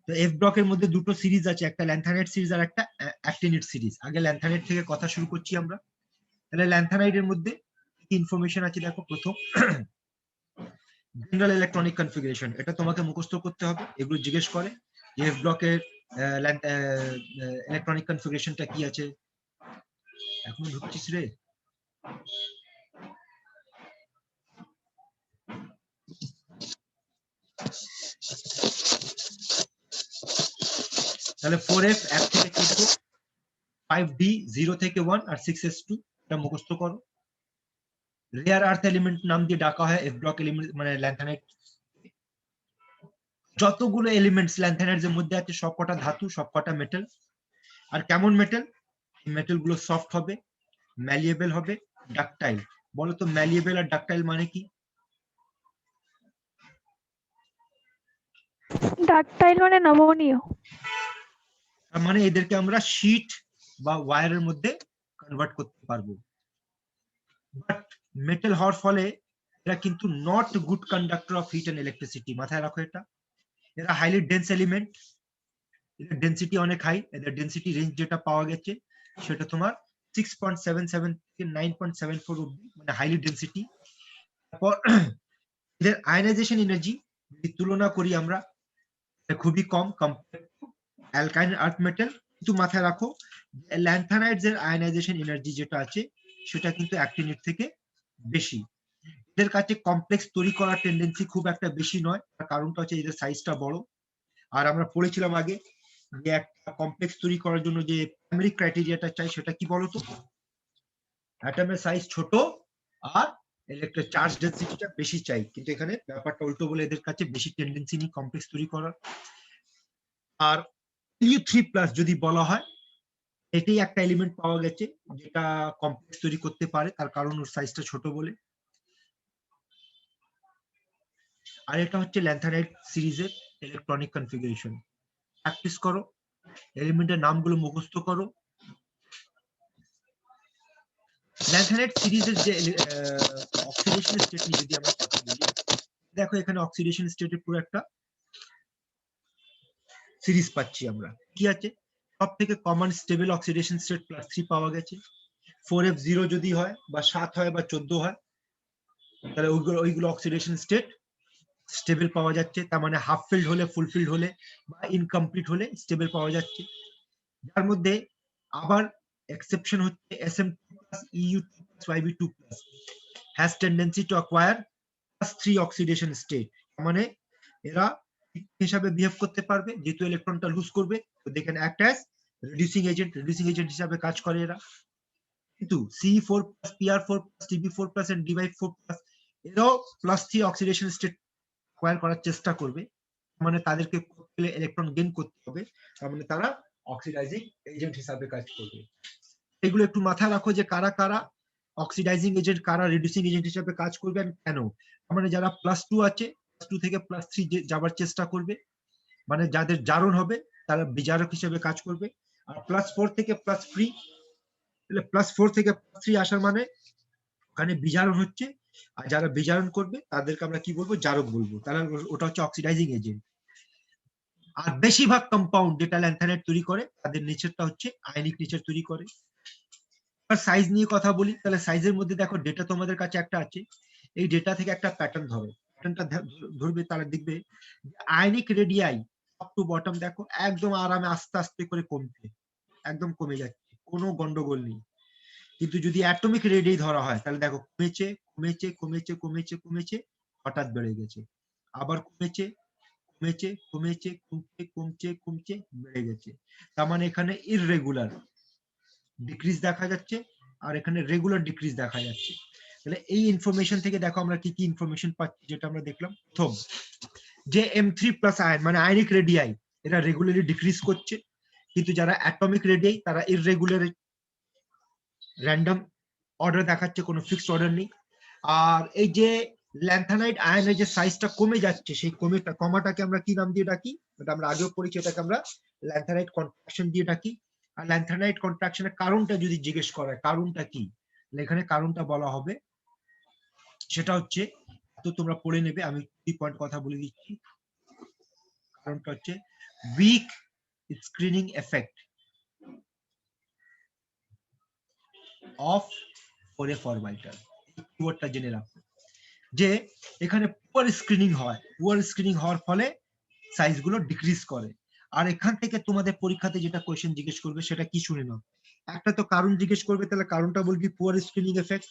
তো এফ ব্লকের মধ্যে দুটো সিরিজ আছে, একটা ল্যান্থানাইট সিরিজ আর একটা অ্যাক্টিনিট সিরিজ। আগে ল্যান্থানাইট থেকে কথা শুরু করছি আমরা। তাহলে ল্যান্থানাইটের মধ্যে কি ইনফরমেশন আছে দেখো। প্রথম জেনারেল ইলেকট্রনিক কনফিগারেশন, এটা তোমাকে মুখস্থ করতে হবে। এগুলো জিজ্ঞেস করে এফ ব্লকের ইলেকট্রনিক কনফিগারেশনটা কি আছে। এখন ঢুকছিস রে। তাহলে 4f 1 থেকে 14, 5d 0 থেকে 1 আর 6s2 এটা মুখস্থ করো। রেয়ার আর্থ এলিমেন্ট নাম দিয়ে ডাকা হয় এফ ব্লক এলিমেন্ট, মানে ল্যান্থানাইট। যতগুলো এলিমেন্টস ল্যান্থানাইটের মধ্যে আছে সবকটা ধাতু, সবকটা মেটাল। আর কেমন মেটাল? মেটাল গুলো সফট হবে, ম্যালিয়েবল হবে, ডাকটাইল। বলো তো ম্যালিয়েবল আর ডাকটাইল মানে কি? ডাকটাইল মানে নমনীয়। তার মানে এদেরকে আমরা শীট বা ওয়্যারের মধ্যে কনভার্ট করতে পারবো। বাট মেটাল হওয়ার ফলে এরা কিন্তু not good conductor of heat and electricity. মাথায় রাখো এটা। এরা হাইলি ডেন্স এলিমেন্ট, এদের ডেন্সিটি অনেক হাই। এদের ডেন্সিটি রেঞ্জ যেটা পাওয়া গেছে সেটা তোমার 6.77 থেকে 9.74 অব্দি, মানে হাইলি ডেন্সিটি। তারপর এদের আয়নাইজেশন এনার্জি যদি তুলনা করি আমরা, খুবই কম কম্পেয়ার টু অ্যালকাইন আর্থ মেটাল। কিন্তু মাথায় রাখো ল্যান্থানাইটস এর আয়নাইজেশন এনার্জি যেটা আছে সেটা কিন্তু অ্যাক্টিনিট থেকে বেশি। এদের কাছে কমপ্লেক্স তৈরি করার টেন্ডেন্সি খুব একটা বেশি নয়। তার কারণটা হচ্ছে এদের সাইজটা বড়। আর আমরা পড়েছিলাম আগে যে একটা কমপ্লেক্স তৈরি করার জন্য যে প্রাইমারি ক্রাইটেরিয়াটা চাই সেটা কি বলতো? অ্যাটমের সাইজ ছোট আর ইলেকট্রিক চার্জ ডেন্সিটিটা বেশি চাই। কিন্তু এখানে ব্যাপারটা উল্টো বলে এদের কাছে বেশি টেন্ডেন্সি নেই কমপ্লেক্স তৈরি করার। আর Lu3+ যদি বলা হয়, এটাই একটা এলিমেন্ট পাওয়া গেছে যেটা কমপ্লেক্স তৈরি করতে পারে, তার কারণ ওর সাইজটা ছোট বলে। আর এটা হচ্ছে ল্যান্থানাইট সিরিজের ইলেকট্রনিক কনফিগারেশন। প্র্যাকটিস করো, এলিমেন্টের নামগুলো মুখস্থ করো। ল্যান্থানাইট সিরিজের যে অক্সিডেশন স্টেট নিয়ে যদি আমরা কথা বলি, দেখো এখানে অক্সিডেশন স্টেটের পুরো একটা সিরিজ পাচ্ছি আমরা। কি আছে? সব থেকে কমন স্টেবল অক্সিডেশন স্টেট +3 পাওয়া গেছে। 4f0 যদি হয় বা 7 হয় বা 14 হয়, তাহলে ওইগুলো অক্সিডেশন স্টেট স্টেবল পাওয়া যাচ্ছে। তার মানে হাফ ফিল্ড হলে, ফুল ফিল্ড হলে বা ইনকমপ্লিট হলে স্টেবল পাওয়া যাচ্ছে। যার মধ্যে আবার এক্সেপশন হচ্ছে Sm2+, Eu2+, Yb2+ has tendency to acquire +3 oxidation state। মানে এরা হিসাবে বিহেভ করতে পারবে, যেহেতু ইলেকট্রনটা লুজ করবে তো they can act as reducing agent হিসাবে কাজ করে এরা। কিন্তু Ce4+, Pr4+, Tb4+ and Dy4+ এরাও +3 অক্সিডেশন স্টেট অ্যাকোয়ার করার চেষ্টা করবে। মানে তাদেরকে ইলেকট্রন গেইন করতে হবে, তার মানে তারা অক্সিডাইজিং এজেন্ট হিসাবে কাজ করবে। এগুলো একটু মাথায় রাখো যে কারা কারা অক্সিডাইজিং এজেন্ট, কারা রিডিউসিং এজেন্ট হিসেবে কাজ করবে আর কেন। মানে যারা +2 আছে, +2 থেকে +3 যাবার চেষ্টা করবে, মানে যাদের জারণ হবে তারা বিজারক হিসেবে কাজ করবে। আর +4 থেকে +3, তাহলে +4 থেকে +3 আসার মানে ওখানে বিজারণ হচ্ছে, আর যারা বিজারণ করবে তাদেরকে আমরা কি বলবো? জারক বলবো। তাহলে ওটা হচ্ছে অক্সিডাইজিং এজেন্ট। আর বেশিরভাগ কম্পাউন্ড যেটা ল্যান্থানাইট তৈরি করে তাদের নেচারটা হচ্ছে আয়নিক নেচার তৈরি করে। সাইজ নিয়ে কথা বলি, তাহলে সাইজের মধ্যে দেখো ডেটা তোমাদের কাছে একটা আছে। এই ডেটা থেকে একটা প্যাটার্ন ধরো, প্যাটার্নটা ধরবে, তাহলে দেখবে ionic radii top to bottom দেখো একদম আরামে আস্তে আস্তে করে কমছে, একদম কমে যাচ্ছে, কোনো গন্ডগোল নেই। কিন্তু যদি অ্যাটমিক রেডিয়াই ধরা হয় তাহলে দেখো কমেছে কমেছে কমেছে কমেছে কমেছে, হঠাৎ বেড়ে গেছে, আবার কমেছে কমেছে কমেছে কমছে কমছে কমছে বেড়ে গেছে। তার মানে এখানে ইররেগুলার ডিক্রিজ দেখা যাচ্ছে আর এখানে রেগুলার ডিক্রিজ দেখা যাচ্ছে। তাহলে এই ইনফরমেশন থেকে দেখো আমরা কি কি ইনফরমেশন পাচ্ছি, যেটা আমরা দেখলাম। প্রথম যে M3+ আয়ন মানে আয়নিক রেডিয়াই এরা রেগুলারলি ডিক্রিজ করছে, কিন্তু যারা অ্যাটমিক রেডিয়াই তারা ইররেগুলার র্যান্ডম অর্ডার দেখাচ্ছে, কোনো ফিক্সড অর্ডার নেই। আর এই যে ল্যান্থানাইট আয়নের যে সাইজটা কমে যাচ্ছে, সেই কমাটাকে আমরা কি নাম দিয়ে ডাকি? এটা আমরা আগেও পড়েছি, এটাকে আমরা ল্যান্থানাইট কন্ট্রাকশন দিয়ে ডাকি। আর ল্যান্থানাইট কন্ট্রাকশনের কারণটা যদি জিজ্ঞেস করে কারণটা কি, এখানে কারণটা বলা হবে সেটা হচ্ছে, তো তোমরা পড়ে নেবে, আমি 3 পয়েন্ট কথা বলে দিচ্ছি। কারণটা হচ্ছে weak screening effect of 4F orbital. কিওয়ার্ডটা জেনে রাখো যে এখানে পুয়ার স্ক্রিনিং হয়, পুয়ার স্ক্রিনিং হওয়ার ফলে সাইজ গুলো ডিক্রিজ করে। আর এখান থেকে তোমাদের পরীক্ষাতে যেটা কোয়েশ্চেন জিজ্ঞেস করবে সেটা কি শুনে নাও। একটা তো কারণ জিজ্ঞেস করবে, তাহলে কারণটা বলবি পুয়ার স্ক্রিনিং এফেক্ট,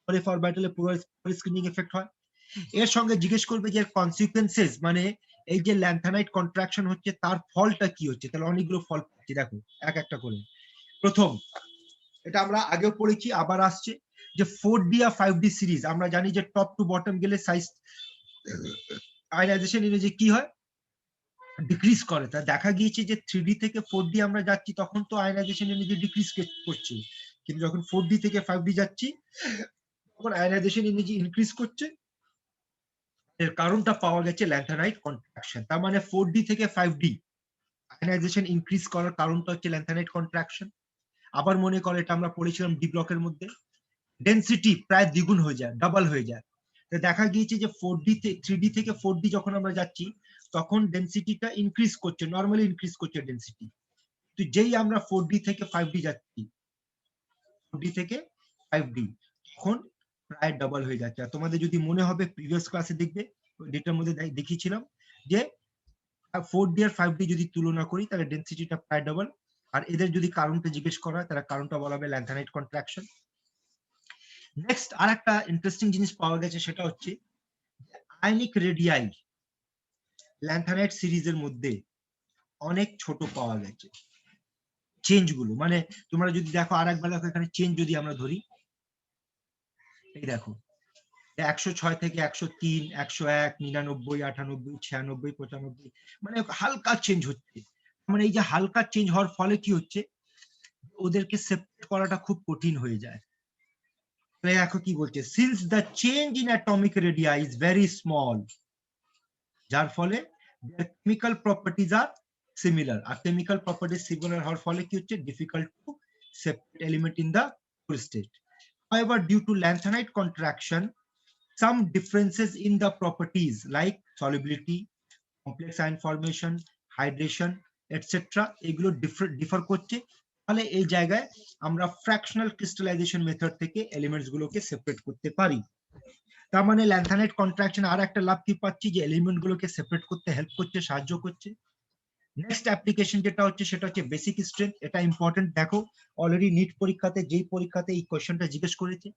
4F অরবিটালে পুয়ার স্ক্রিনিং এফেক্ট হয়। এর সঙ্গে জিজ্ঞেস করবে যে কনসিকুয়েন্সেস, মানে এই যে ল্যান্থানাইট কন্ট্রাকশন হচ্ছে তার ফলটা কি হচ্ছে। তাহলে অনেকগুলো ফল পাচ্ছি, দেখো এক একটা করে। প্রথম, এটা আমরা আগেও পড়েছি, আবার আসছে, যে 4D আর 5D সিরিজ আমরা জানি যে টপ টু বটম গেলে সাইজ আয়নাইজেশন এনার্জি কি হয়, ডিক্রিজ করে। তা দেখা গিয়েছে যে 3D থেকে 4D আমরা যাচ্ছি তখন তো আয়নাইজেশন এনার্জি ডিক্রিজ করছে, কিন্তু যখন 4D থেকে 5D যাচ্ছি তখন আয়নাইজেশন এনার্জি ইনক্রিজ করছে। এর কারণটা পাওয়া গেছে ল্যান্থানাইট কন্ট্রাকশন। তার মানে 4D থেকে 5D আয়নাইজেশন ইনক্রিজ করার কারণটা হচ্ছে ল্যান্থানাইট কন্ট্রাকশন। আবার মনে করে এটা আমরা পড়েছিলাম ডি ব্লকের মধ্যে, ডেনসিটি প্রায় দ্বিগুণ হয়ে যায়, ডাবল হয়ে যায়। তো দেখা গিয়েছে যে 3D থেকে 4D যখন আমরা যাচ্ছি তখন ডেনসিটিটা ইনক্রিজ করছে, নরমালি ইনক্রিজ করছে ডেনসিটি। তো যেই আমরা 4D থেকে 5D যাচ্ছি, 4D থেকে 5D, তখন প্রায় ডাবল হয়ে যাচ্ছে। আর তোমাদের যদি মনে হবে প্রিভিয়াস ক্লাসে দেখবে ডেটার মধ্যে দেখিয়েছিলাম যে 4D আর 5D যদি তুলনা করি তাহলে ডেনসিটিটা প্রায় ডাবল। আর এদের যদি কারণটা জিজ্ঞেস করা হয় তাহলে কারণটা বলা হবে ল্যান্থানাইট কন্ট্রাকশন। নেক্সট আর একটা ইন্টারেস্টিং জিনিস পাওয়া গেছে, সেটা হচ্ছে আয়নিক রেডিয়াই ল্যান্থানাইট সিরিজের মধ্যে অনেক ছোট পাওয়া গেছে। চেঞ্জ গুলো মানে তোমরা যদি দেখো আর একবার দেখো, এখানে চেঞ্জ যদি আমরা ধরি, এই দেখো 106 থেকে 103, 101, 99, 98, 96, 95, মানে হালকা চেঞ্জ হচ্ছে। মানে এই যে হালকা চেঞ্জ হওয়ার ফলে কি হচ্ছে, ওদেরকে সেপারেট করাটা খুব কঠিন হয়ে যায়। দেখো কি বলছে, since the change in atomic radii is very small, যার ফলে chemical properties are similar. R chemical properties similar হওয়ার ফলে কি হচ্ছে, difficult to separate element in the full state. However, due to lanthanide contraction, some differences in the properties like solubility, complex ion formation, hydration, etc. এগুলো differ করছে। তাহলে এই জায়গায় আমরা ফ্র্যাকশনাল ক্রিস্টালাইজেশন মেথড থেকে এলিমেন্টস গুলোকে সেপারেট করতে পারি। তার মানে ল্যান্থানাইট কন্ট্রাকশন আর একটা লাভ কি পাচ্ছি, যে এলিমেন্ট গুলোকে সেপারেট করতে হেল্প করছে, সাহায্য করছে। নেক্সট অ্যাপ্লিকেশন যেটা হচ্ছে সেটা হচ্ছে বেসিক স্ট্রেংথ। এটা ইম্পর্টেন্ট, দেখো অলরেডি নিট পরীক্ষাতে যেই পরীক্ষাতে এই কোশ্চেনটা জিজ্ঞেস করেছে।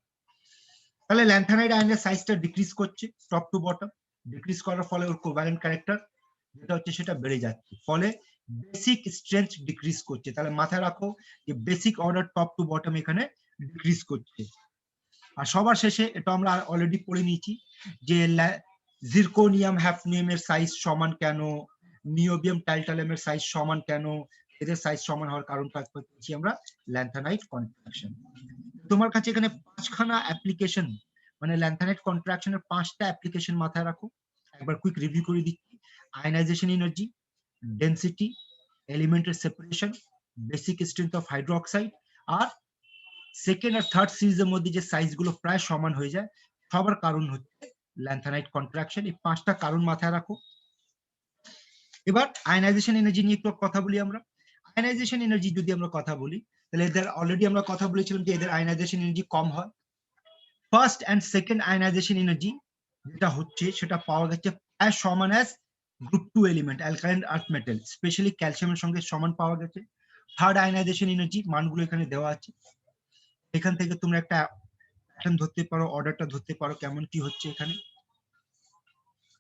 তাহলে ল্যান্থানাইড আয়নের সাইজটা ডিক্রিজ করছে টপ টু বটম, ডিক্রিজ করার ফলে ওর কোভ্যালেন্ট ক্যারেক্টার যেটা হচ্ছে সেটা বেড়ে যাচ্ছে, ফলে বেসিক স্ট্রেংথ ডিক্রিজ করছে। তাহলে মাথায় রাখো যে basic order top to bottom এখানে ডিক্রিজ করছে। আর সবার শেষে এটা আমরা অলরেডি পড়ে নিয়েছি যে জিরকোনিয়াম হ্যাফনিয়ামের সাইজ সমান কেন, নিওবিয়াম টাইটালিয়ামের সাইজ সমান কেন, এদের সাইজ সমান হওয়ার কারণটা পেয়েছি আমরা ল্যান্থানাইট কন্ট্রাকশন। তোমার কাছে এখানে 5খানা অ্যাপ্লিকেশন, মানে ল্যান্থানাইট কন্ট্রাকশনের 5টা অ্যাপ্লিকেশন মাথায় রাখো। একবার কুইক রিভিউ করে দিচ্ছি, আয়নাইজেশন এনার্জি, ডেনসিটি, এলিমেন্টের separation, basic strength of hydroxide, আর সেকেন্ড আর থার্ড সিরিজের মধ্যে যে সাইজ গুলো প্রায় সমান হয়ে যায়, সবার কারণ হচ্ছে ল্যান্থানাইট কন্ট্রাকশন। এই 5টা কারণ মাথায় রাখো। এবার আয়নাইজেশন এনার্জি নিয়ে একটু কথা বলি আমরা। আয়নাইজেশন এনার্জি যদি আমরা কথা বলি তাহলে এদের অলরেডি আমরা কথা বলেছিলাম যে এদের আয়নাইজেশন এনার্জি কম হয়। First and second ionization energy যেটা হচ্ছে সেটা পাওয়া গেছে প্রায় সমান as group 2 element alkaline earth metal, specially ক্যালসিয়ামের সঙ্গে সমান পাওয়া গেছে। থার্ড আয়নাইজেশন এনার্জি মানগুলো এখানে দেওয়া আছে, এখান থেকে তোমরা একটা প্যাটার্ন ধরতে পারো, অর্ডারটা ধরতে পারো কেমন কি হচ্ছে এখানে।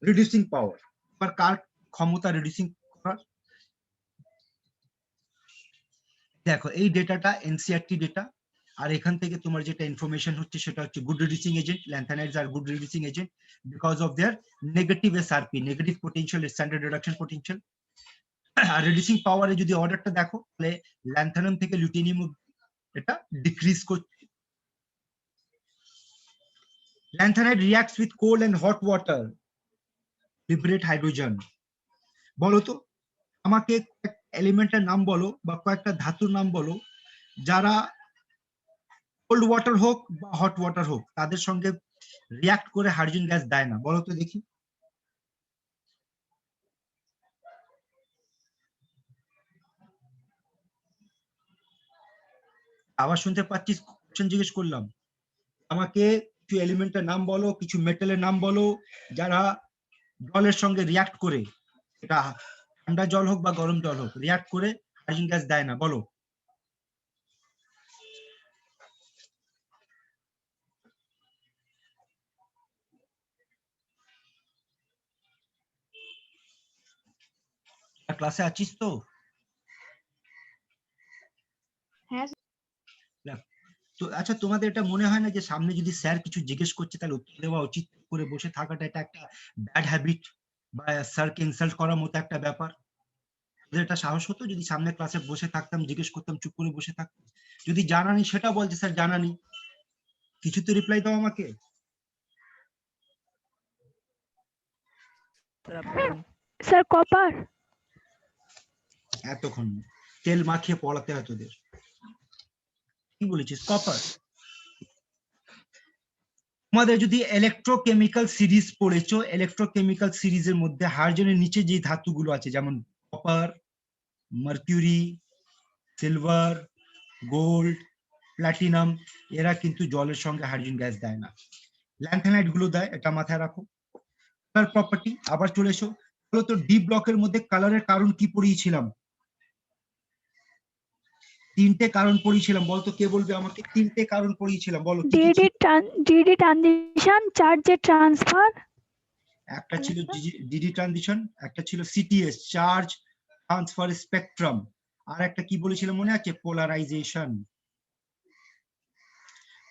রিডিউসিং পাওয়ার, এবার কার ক্ষমতা রিডিউসিং করার, দেখো এই ডেটাটা এনসিআরটি ডেটা। আর এখান থেকে তোমার যেটা ইনফরমেশন হচ্ছে সেটা হচ্ছে গুড রিডিউসিং এজেন্ট, ল্যান্থানাইডস আর good reducing agent because of their negative SRP, negative potential, standard reduction potential. আর রিডিউসিং পাওয়ারে যদি অর্ডারটা দেখো তাহলে ল্যান্থানাম থেকে লুটিনিয়াম এটা ডিক্রিজ করছে। Lanthanide reacts with cold and hot water, liberate hydrogen. বলো তো আমাকে এলিমেন্টের নাম বলো বা কয়েকটা ধাতুর নাম বলো যারা কোল্ড ওয়াটার হোক বা হট ওয়াটার হোক তাদের সঙ্গে রিঅ্যাক্ট করে হাইড্রোজেন গ্যাস দেয় না, বলো তো দেখি। আবার শুনতে পাচ্ছিস? কোশ্চেন জিজ্ঞেস করলাম, আমাকে কিছু এলিমেন্টের নাম বলো, কিছু মেটালের নাম বলো যারা জলের সঙ্গে রিয়াক্ট করে, এটা ঠান্ডা জল হোক বা গরম জল হোক, রিয়াক্ট করে হাইড্রোজেন গ্যাস দেয় না, বলো। ক্লাসে আছিস তো? হ্যাঁ তো আচ্ছা, তোমাদের এটা মনে হয় না যে সামনে যদি স্যার কিছু জিজ্ঞেস করছে তাহলে উত্তর দেওয়া উচিত? করে বসে থাকাটা এটা একটা ব্যাড হ্যাবিট বা স্যারকে ইনসাল্ট করার মতো একটা ব্যাপার। তোদের এটা সাহস হতো যদি সামনে ক্লাসে বসে থাকতাম, জিজ্ঞেস করতাম, চুপ করে বসে থাকতাম? যদি জানা নেই সেটা বলছে স্যার জানা নেই, কিছু তো রিপ্লাই দাও আমাকে। Sir copper. এতক্ষণ তেল মাখিয়ে পড়াতে হয় তোদের। কি বলেছিস? কপার। তোমাদের যদি ইলেকট্রোকেমিক্যাল সিরিজ পড়েছো, ইলেকট্রোকেমিক্যাল সিরিজের মধ্যে হাইড্রোজেনের নিচে যে ধাতুগুলো আছে যেমন copper, mercury, silver, gold, platinum, এরা কিন্তু জলের সঙ্গে হাইড্রোজেন গ্যাস দেয় না। ল্যান্থানাইট গুলো দেয়, এটা মাথায় রাখো। কালার প্রপার্টি, আবার চলে এসো। বলো তো ডি ব্লকের মধ্যে কালারের কারণ কি পড়িয়েছিলাম? তিনটে কারণ পড়িয়েছিলাম, বলতো কে বলবে আমাকে? তিনটে কারণ পড়িয়েছিলাম, বলো কি কি ছিল? ডিডি ট্রানজিশন, চার্জের ট্রান্সফার। একটা ছিল ডিডি ট্রানজিশন, একটা ছিল সিটিএস, চার্জ ট্রান্সফার স্পেকট্রাম, আর একটা কি বলেছিলাম মনে আছে? পোলারাইজেশন।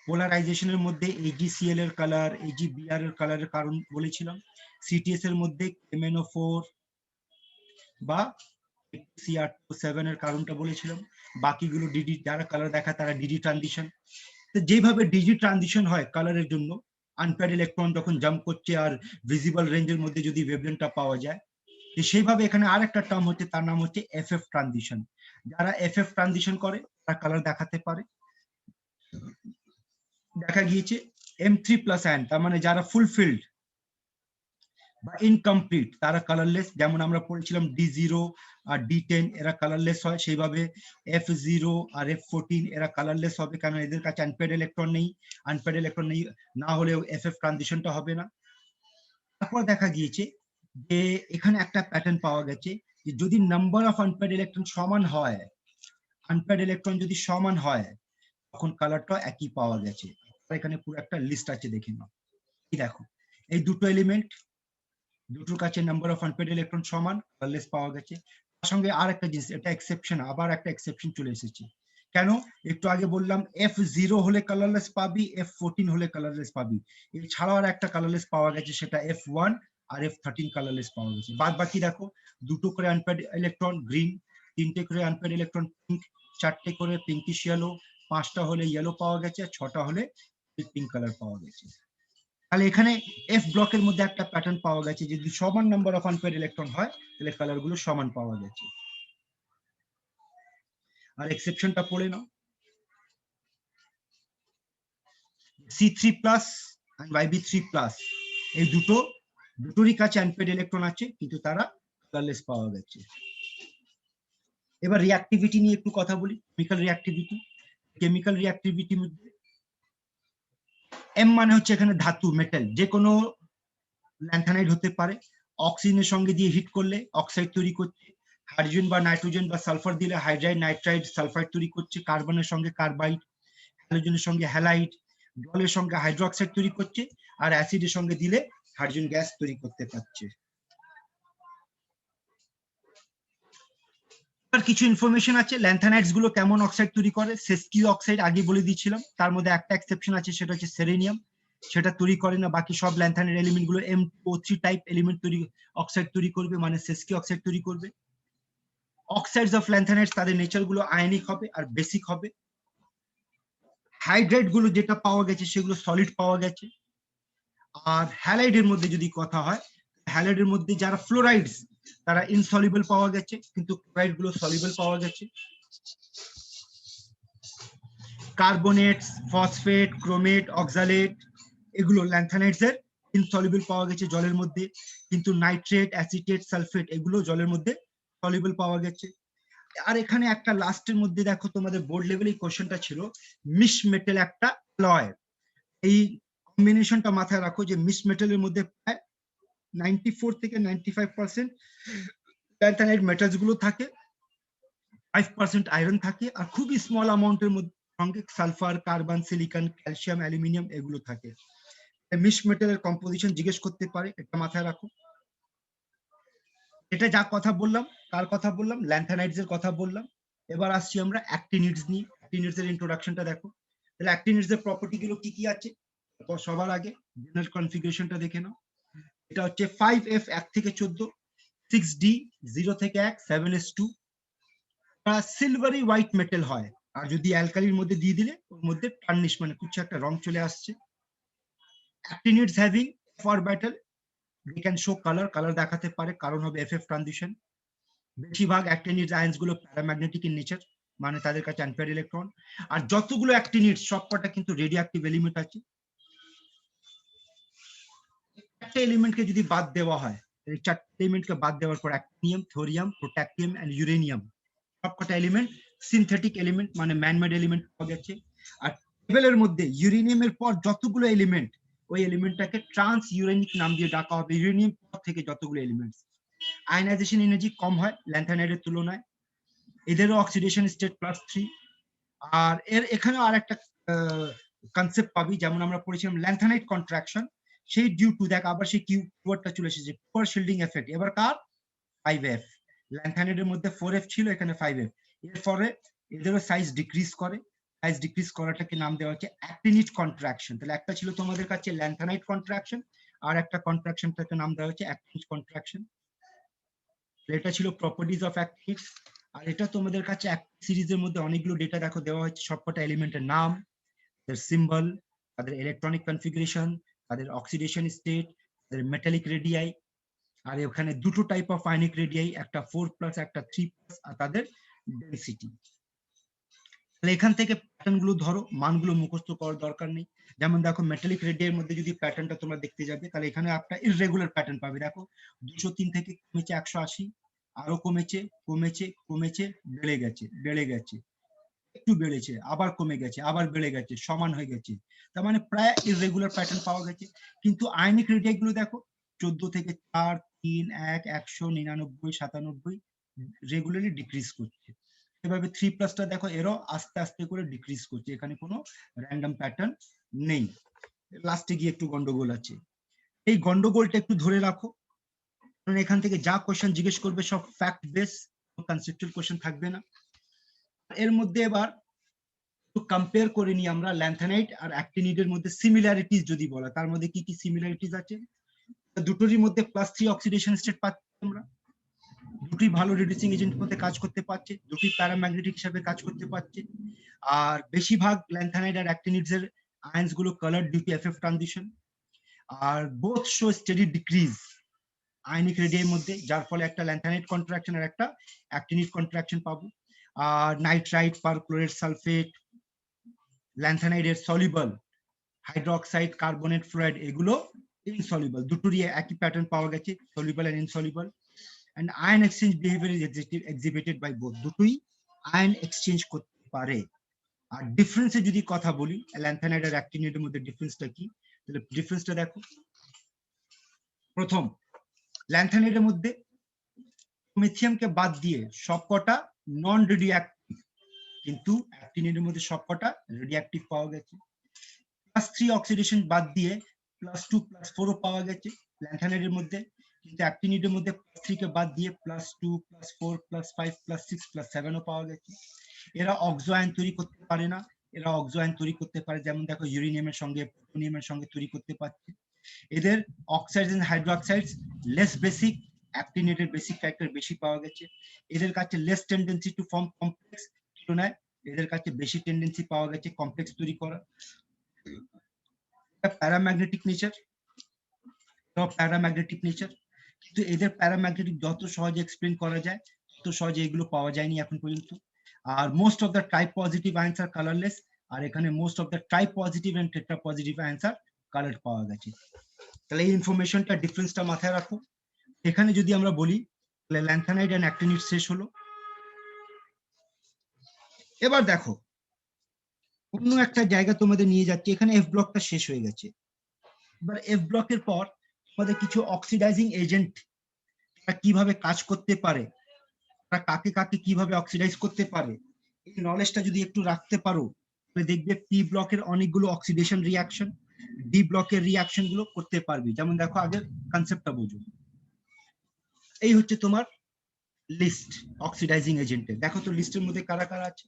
পোলারাইজেশনের মধ্যে AgCl এর কালার, AgBr এর কালারের কারণ বলেছিলাম। সিটিএস এর মধ্যে MnO4 বা Cr7 এর কারণটা বলেছিলাম। বাকিগুলো ডিডি, যারা কালার দেখায় তারা ডিডি ট্রানজিশন। তো যেভাবে ডিডি ট্রানজিশন হয় কালারের জন্য, আনপেয়ার্ড ইলেকট্রন যখন জাম্প করছে আর ভিজিবল রেঞ্জের মধ্যে যদি ওয়েভলেন্থটা পাওয়া যায়, সেইভাবে এখানে আর একটা টার্ম হচ্ছে, তার নাম হচ্ছে FF ট্রানজিশন। যারা FF ট্রানজিশন করে তারা কালার দেখাতে পারে। দেখা গিয়েছে M3+ আয়ন, তার মানে যারা ফুলফিল্ড বা ইনকমপ্লিট তারা কালারলেস। যেমন আমরা পড়েছিলাম D0 আর D10 এরা কালারলেস হয়, সেইভাবে F0 আর F14 এরা কালারলেস হবে, কারণ এদের কাছে আনপেয়ার্ড ইলেকট্রন নেই। আনপেয়ার্ড ইলেকট্রন নেই না হলেও FF ট্রানজিশনটা হবে না। তারপর দেখা গিয়েছে যে এখানে একটা প্যাটার্ন পাওয়া গেছে যে যদি নাম্বার অফ আনপেয়ার্ড ইলেকট্রন সমান হয়, আনপেয়ার্ড ইলেকট্রন যদি সমান হয় তখন কালারটা একই পাওয়া গেছে। এখানে পুরো একটা লিস্ট আছে, দেখে নাও। কি দেখো, এই দুটো এলিমেন্ট, দুটোর কাছে নাম্বার অফ আনপেয়ার্ড ইলেকট্রন সমান, কালারলেস পাওয়া গেছে। তার সঙ্গে আর একটা জিনিস, এটা এক্সেপশন, আবার একটা এক্সেপশন চলে এসেছে। কেন? একটু আগে বললাম F0 হলে কালারলেস পাবি, F14 হলে কালারলেস পাবি। এছাড়াও আর একটা কালারলেস পাওয়া গেছে, সেটা F1 আর F13 কালারলেস পাওয়া গেছে। বাদ বাকি দেখো, দুটো করে আনপেয়ার্ড ইলেকট্রন গ্রিন, তিনটে করে আনপেয়ার্ড ইলেকট্রন পিঙ্ক, চারটে করে পিঙ্কিশ ইয়েলো, পাঁচটা হলে ইয়েলো পাওয়া গেছে, আর ছটা হলে পিঙ্ক কালার পাওয়া গেছে। তাহলে এখানে এফ ব্লকের মধ্যে একটা প্যাটার্ন পাওয়া গেছে, যদি সমান নাম্বার অফ আনপেয়ার্ড ইলেকট্রন হয় তাহলে কালার গুলো সমান পাওয়া গেছে। আর এক্সেপশনটা পড়ে নাও, C3+ আর YB3+, এই দুটোরই কাছে আনপেয়ার্ড ইলেকট্রন আছে কিন্তু তারা কালারলেস পাওয়া গেছে। এবার রিঅ্যাক্টিভিটি নিয়ে একটু কথা বলি। কেমিক্যাল রিঅ্যাক্টিভিটি, কেমিক্যাল রিঅ্যাক্টিভিটির মধ্যে এম মানে হচ্ছে এখানে ধাতু, মেটাল, যে কোনো ল্যান্থানাইড হতে পারে। অক্সিজেনের সঙ্গে দিয়ে হিট করলে অক্সাইড তৈরি করছে, হাইড্রোজেন বা নাইট্রোজেন বা সালফার দিলে হাইড্রাইড, নাইট্রাইড, সালফাইড তৈরি করছে, কার্বনের সঙ্গে কার্বাইড, হ্যালোজেনের সঙ্গে হ্যালাইড, জলের সঙ্গে হাইড্রোক্সাইড তৈরি করছে, আর অ্যাসিডের সঙ্গে দিলে হাইড্রোজেন গ্যাস তৈরি করতে পারছে। আর কিছু ইনফরমেশন আছে ল্যান্থানাইডস গুলো কেমন অক্সাইড তৈরি করে। সেস্কিউ অক্সাইড আগে বলে দিয়েছিলাম, তার মধ্যে একটা এক্সেপশন আছে, সেটা হচ্ছে সেলেনিয়াম, সেটা তৈরি করে না। বাকি সব ল্যান্থানাইড এলিমেন্ট গুলো M2O3 টাইপ এলিমেন্ট তৈরি, অক্সাইড তৈরি করবে, মানে সেস্কিউ অক্সাইড তৈরি করবে। অক্সাইডস অফ ল্যান্থানাইডস তাদের নেচার গুলো আয়নিক হবে আর বেসিক হবে। হাইড্রাইড গুলো যেটা পাওয়া গেছে সেগুলো সলিড পাওয়া গেছে। আর হ্যালাইডের মধ্যে যদি কথা হয়, হ্যালাইডের মধ্যে যারা ফ্লোরাইডস তারা ইনসলিবল পাওয়া গেছে, কিন্তু ক্লোরাইড গুলো সলিবল পাওয়া গেছে। কার্বনেট, ফসফেট, ক্রোমেট, অক্সালেট, এগুলো ল্যান্থানাইডস এর ইনসলিবল পাওয়া গেছে জলের মধ্যে, কিন্তু নাইট্রেট, অ্যাসিটেট, সালফেট এগুলো জলের মধ্যে সলিবল পাওয়া গেছে। আর এখানে একটা লাস্টের মধ্যে দেখো তোমাদের বোর্ড লেভেলে কোশ্চেনটা ছিল মিশ মেটাল একটা অ্যালয়। এই কম্বিনেশনটা মাথায় রাখো যে মিশ মেটালের মধ্যে প্রায় 94 থেকে 95% ল্যান্থানাইট মেটালস গুলো থাকে, 5% আয়রন থাকে, আর খুবই স্মল অ্যামাউন্টের মধ্যে সঙ্গে sulphur, carbon, silicon, calcium, aluminium এগুলো থাকে। মিশ মেটালের কম্পোজিশন জিজ্ঞেস করতে পারে, এটা মাথায় রাখো। এটা যা কথা বললাম, কার কথা বললাম, ল্যান্থানাইটস এর কথা বললাম। এবার আসছি আমরা অ্যাক্টিনিডস নিয়ে। অ্যাক্টিনিডস এর ইন্ট্রোডাকশনটা দেখো। তাহলে অ্যাক্টিনিডস এর প্রপার্টি গুলো কি কি আছে সবার আগে জেনারেল কনফিগারেশনটা দেখে নাও। এটা হচ্ছে 5F 1 থেকে 14, 6D 0 থেকে 1, 7S2। সিলভারি হোয়াইট মেটাল হয়, আর যদি অ্যালকালির মধ্যে দিয়ে দিলে ওর মধ্যে টার্নিশ মানে কিছু একটা রং চলে আসছে। Actinides having for battle they can show colour দেখাতে পারে, কারণ হবে FF ট্রানজিশন। বেশিরভাগ অ্যাক্টিনিডস আয়ন্স গুলো প্যারাম্যাগনেটিক ইন নেচার, মানে তাদের কাছে অ্যাম্পিয়ার ইলেকট্রন। আর যতগুলো অ্যাক্টিনিডস সবকটা কিন্তু রেডিওঅ্যাক্টিভ এলিমেন্ট আছে। একটা এলিমেন্টকে যদি বাদ দেওয়া হয়, এই চারটে এলিমেন্টকে বাদ দেওয়ার পর অ্যাক্টিনিয়াম, থোরিয়াম, প্রোট্যাক্টিয়াম এন্ড ইউরেনিয়াম সবকটা এলিমেন্ট সিনথেটিক এলিমেন্ট মানে ম্যানমেড এলিমেন্ট পাওয়া গেছে। আর টেবিলের মধ্যে ইউরেনিয়ামের পর যতগুলো এলিমেন্ট, ওই এলিমেন্টটাকে ট্রান্স ইউরেনিক নাম দিয়ে ডাকা হবে। ইউরেনিয়াম থেকে যতগুলো এলিমেন্টস আয়নাইজেশন এনার্জি কম হয় ল্যান্থানাইডের তুলনায়, এদেরও অক্সিডেশন স্টেট +3। আর এর এখানেও আর একটা কনসেপ্ট পাবি, যেমন আমরা পড়েছিলাম ল্যান্থানাইট কন্ট্রাকশন, সেই ডিউ টু দেখ আবার সেই কিওয়ার্ডটা চলে এসেছে, পুয়ার শিল্ডিং এফেক্ট। এবার কার 5F, ল্যান্থানাইডের মধ্যে 4F ছিল, এখানে 5F। এর ফলে এদেরও সাইজ ডিক্রিজ করে, সাইজ ডিক্রিজ করাটাকে নাম দেওয়া হচ্ছে অ্যাক্টিনিট কন্ট্রাকশন। তাহলে একটা ছিল তোমাদের কাছে ল্যান্থানাইট কন্ট্রাকশন, আর একটা কন্ট্রাকশনটাকে নাম দেওয়া হচ্ছে অ্যাক্টিনিট কন্ট্রাকশন। এটা ছিল প্রপার্টিজ অফ অ্যাক্টিনিটস। আর এটা তোমাদের কাছে সিরিজের মধ্যে অনেকগুলো ডেটা দেখো দেওয়া হচ্ছে, সবকটা এলিমেন্টের নাম, তাদের সিম্বল, তাদের ইলেকট্রনিক কনফিগারেশন, তাদের অক্সিডেশন স্টেট, তাদের মেটালিক রেডিয়াই। আর এখানে দুটো টাইপ অফ আয়নিক রেডিয়াই, একটা 4+, একটা 3+, আর তাদের ডেনসিটি। তাহলে এখান থেকে প্যাটার্ন গুলো ধরো, মানগুলো মুখস্থ করার দরকার নেই। যেমন দেখো মেটালিক রেডিয়ার মধ্যে যদি প্যাটার্নটা তোমরা দেখতে যাবে, তাহলে এখানে একটা ইররেগুলার প্যাটার্ন পাবে। দেখো 203 থেকে কমেছে 180, আরো কমেছে কমেছে কমেছে, বেড়ে গেছে বেড়ে গেছে, একটু বেড়েছে, আবার কমে গেছে, আবার বেড়ে গেছে, সমান হয়ে গেছে। তার মানে প্রায় ইররেগুলার প্যাটার্ন পাওয়া গেছে। কিন্তু আয়নিক রেডিয়াই গুলো দেখো 14 থেকে 4, 3, 1, 199, 97 রেগুলারলি ডিক্রিজ করছে। এভাবে 3+টা দেখো এরও আস্তে আস্তে করে ডিক্রিজ করছে, এখানে কোনো র্যান্ডম প্যাটার্ন নেই। লাস্টে গিয়ে একটু গন্ডগোল আছে, এই গন্ডগোলটা একটু ধরে রাখো, কারণ এখান থেকে যা কোশ্চেন জিজ্ঞেস করবে সব ফ্যাক্ট বেস, কনসেপচুয়াল কোশ্চেন থাকবে না। এর মধ্যে এবার একটু কম্পেয়ার করে নিই আমরা ল্যান্থানাইট আর অ্যাক্টিনিডের মধ্যে সিমিলারিটিস যদি বলা, তার মধ্যে কি কি সিমিলারিটিস আছে। দুটোরই মধ্যে +3 অক্সিডেশন স্টেট পাচ্ছি আমরা, দুটি ভালো রিডিউসিং এজেন্টের মধ্যে কাজ করতে পারছে, দুটি প্যারাম্যাগনেটিক হিসেবে কাজ করতে পারছে। আর বেশিরভাগ ল্যান্থানাইট আর অ্যাক্টিনিডস এর আয়ন্স গুলো colour due to FF transition. আর both show steady decrease ionic radii মধ্যে, যার ফলে একটা ল্যান্থানাইট কন্ট্রাকশন আর একটা অ্যাক্টিনিড কন্ট্রাকশন পাবো। আর নাইট্রাইট, পারক্লোরেট, সালফেট, ল্যান্থানাইডের সলিবল, হাইড্রোক্সাইড, কার্বনেট, ফ্লুরাইড এগুলো ইনসলিবল। দুটোরই একই প্যাটার্ন পাওয়া গেছে, soluble and insoluble. and ion exchange behavior is exhibited by both, দুটোই আয়ন এক্সচেঞ্জ করতে পারে। আর ডিফারেন্সে যদি কথা বলি, ল্যান্থানাইট আর অ্যাক্টিনিডের মধ্যে ডিফারেন্সটা কি, তাহলে ডিফারেন্সটা দেখো। প্রথম, ল্যান্থানাইটের মধ্যে প্রোমেথিয়ামকে বাদ দিয়ে সবকটা নন রেডিওঅ্যাক্টিভ, কিন্তু অ্যাক্টিনিডের মধ্যে সবকটা রেডিওঅ্যাক্টিভ পাওয়া গেছে। +3 অক্সিডেশন বাদ দিয়ে +2 +4 পাওয়া গেছে ল্যান্থানাইটের মধ্যে, কিন্তু অ্যাক্টিনিডের মধ্যে +3 কে বাদ দিয়ে +2 +4 +5 +6 +7 পাওয়া গেছে। এরা অক্সো আয়ন তৈরি করতে পারে না, এরা অক্সো আয়ন তৈরি করতে পারে, যেমন দেখো ইউরেনিয়ামের সঙ্গে প্লুটোনিয়ামের সঙ্গে তৈরি করতে পারছে। এদের oxides and hydroxides less basic, অ্যাক্টিনিডের বেসিক ক্যারেক্টার বেশি পাওয়া গেছে। এদের কাছে less tendency to form complex, তুলনায় এদের কাছে বেশি টেন্ডেন্সি পাওয়া গেছে কমপ্লেক্স তৈরি করা। প্যারাম্যাগনেটিক নেচার, প্যারাম্যাগনেটিক নেচার, কিন্তু এদের প্যারাম্যাগনেটিক যত সহজে এক্সপ্লেন করা যায় তত সহজে এগুলো পাওয়া যায়নি এখন পর্যন্ত। আর most of the tripositive ions are colourless, আর এখানে most of the tripositive and tetrapositive ions are colour পাওয়া গেছে। তাহলে এই ইনফরমেশনটা ডিফারেন্সটা মাথায় রাখো। এখানে যদি আমরা বলি তাহলে ল্যান্থানাইট এন্ড অ্যাক্টিনিড শেষ হলো। এবার দেখো অন্য একটা জায়গা তোমাদের নিয়ে যাচ্ছে, এখানে এফ ব্লকটা শেষ হয়ে গেছে। এবার এফ ব্লকের পর তোমাদের কিছু অক্সিডাইজিং এজেন্ট কিভাবে কাজ করতে পারে, তারা কাকে কাকে কিভাবে অক্সিডাইজ করতে পারে, এই নলেজটা যদি একটু রাখতে পারো তাহলে দেখবে পি ব্লকের অনেকগুলো অক্সিডেশন রিয়াকশন, ডি ব্লকের রিয়াকশন গুলো করতে পারবি। যেমন দেখো আগে কনসেপ্টটা বুঝো। এই হচ্ছে তোমার লিস্ট অক্সিডাইজিং এজেন্টের। দেখো তো লিস্টের মধ্যে কারা কারা আছে।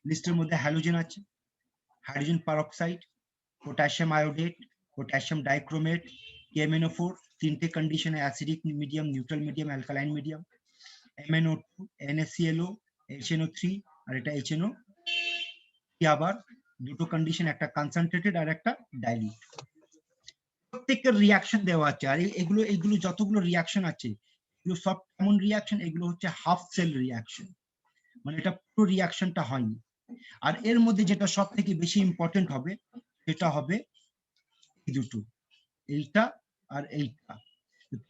লিস্টের মধ্যে হ্যালোজেন আছে, hydrogen peroxide, potassium iodate, potassium dichromate, KMnO4, তিনটে কন্ডিশনে acidic medium, neutral medium, alkaline medium, MnO2, NaClO, HNO3 আর এটা HNO, আবার দুটো কন্ডিশন, একটা কনসেন্ট্রেটেড আর একটা ডাইলিউট। প্রত্যেকের রিয়াকশন দেওয়া আছে। আর এগুলো এগুলো যতগুলো রিয়াকশন আছে এগুলো সব কেমন রিয়াকশন, এগুলো হচ্ছে হাফ সেল রিয়াকশন, মানে এটা পুরো রিয়াকশনটা হয়নি। আর এর মধ্যে যেটা সব থেকে বেশি ইম্পর্টেন্ট হবে সেটা হবে এই দুটো, এইটা আর এইটা।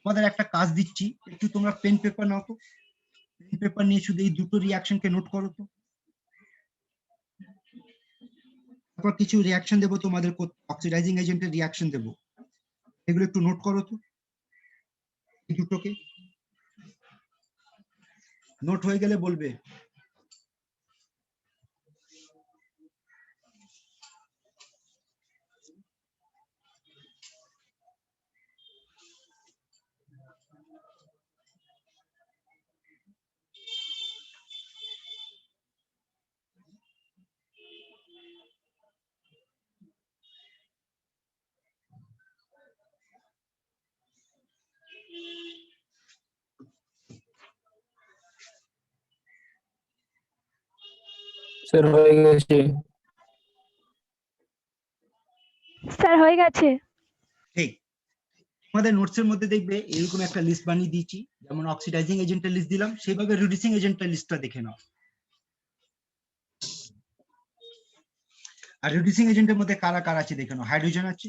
তোমাদের একটা কাজ দিচ্ছি, একটু তোমরা পেন পেপার নাও তো, পেন পেপার নিয়ে শুধু এই দুটো রিয়াকশনকে নোট করো তো। তারপর কিছু রিয়াকশন দেবো তোমাদের, অক্সিডাইজিং এজেন্টের রিয়াকশন দেবো, এগুলো একটু নোট করো তো। এই দুটোকে নোট হয়ে গেলে বলবে। স্যার হয়ে গেছে। স্যার হয়ে গেছে। ঠিক, তোমাদের নোটসের মধ্যে দেখবে এরকম একটা লিস্ট বানিয়ে দিয়েছি, যেমন অক্সিডাইজিং এজেন্টের লিস্ট দিলাম সেইভাবে রিডিউসিং এজেন্টের লিস্টটা দেখে নাও। আর রিডিউসিং এজেন্টের মধ্যে কারা কারা আছে দেখে নাও। হাইড্রোজেন আছে,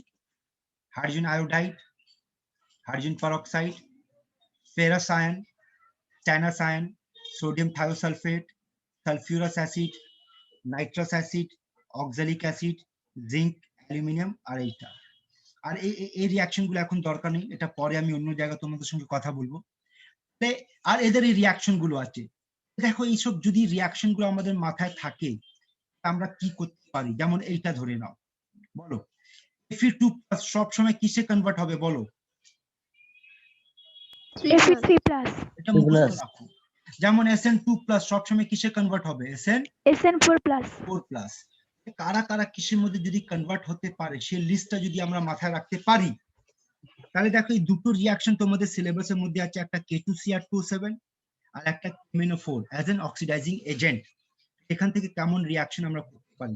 hydrogen iodide, hydrogen peroxide, ferrous ion, stannous ion, sodium thiosulphate, sulphurous acid, nitrous acid, oxalic acid, zinc, aluminium আর এইটা। আর এই রিয়াকশন গুলো এখন দরকার নেই, এটা পরে আমি অন্য জায়গায় তোমাদের সঙ্গে কথা বলবো। আর এদের এই রিয়াকশন গুলো আছে। দেখো এইসব যদি রিয়াকশন গুলো আমাদের মাথায় থাকে আমরা কি করতে পারি, যেমন এইটা ধরে নাও, বলো Fe2+ সব সময় কিসে কনভার্ট হবে বলো। Fe3+, এটা মুখস্থ রাখো। যেমন SN2+ সব সময় কিসে কনভার্ট হবে, SN4+। কারা কারা কিসের মধ্যে যদি কনভার্ট হতে পারে সেই লিস্টটা যদি আমরা মাথায় রাখতে পারি তাহলে দেখো এই দুটো রিয়াকশন তোমাদের সিলেবাসের মধ্যে আছে, একটা K2Cr2O7 আর একটা KMnO4 as an oxidising agent. এখান থেকে কেমন রিয়াকশন আমরা করতে পারি।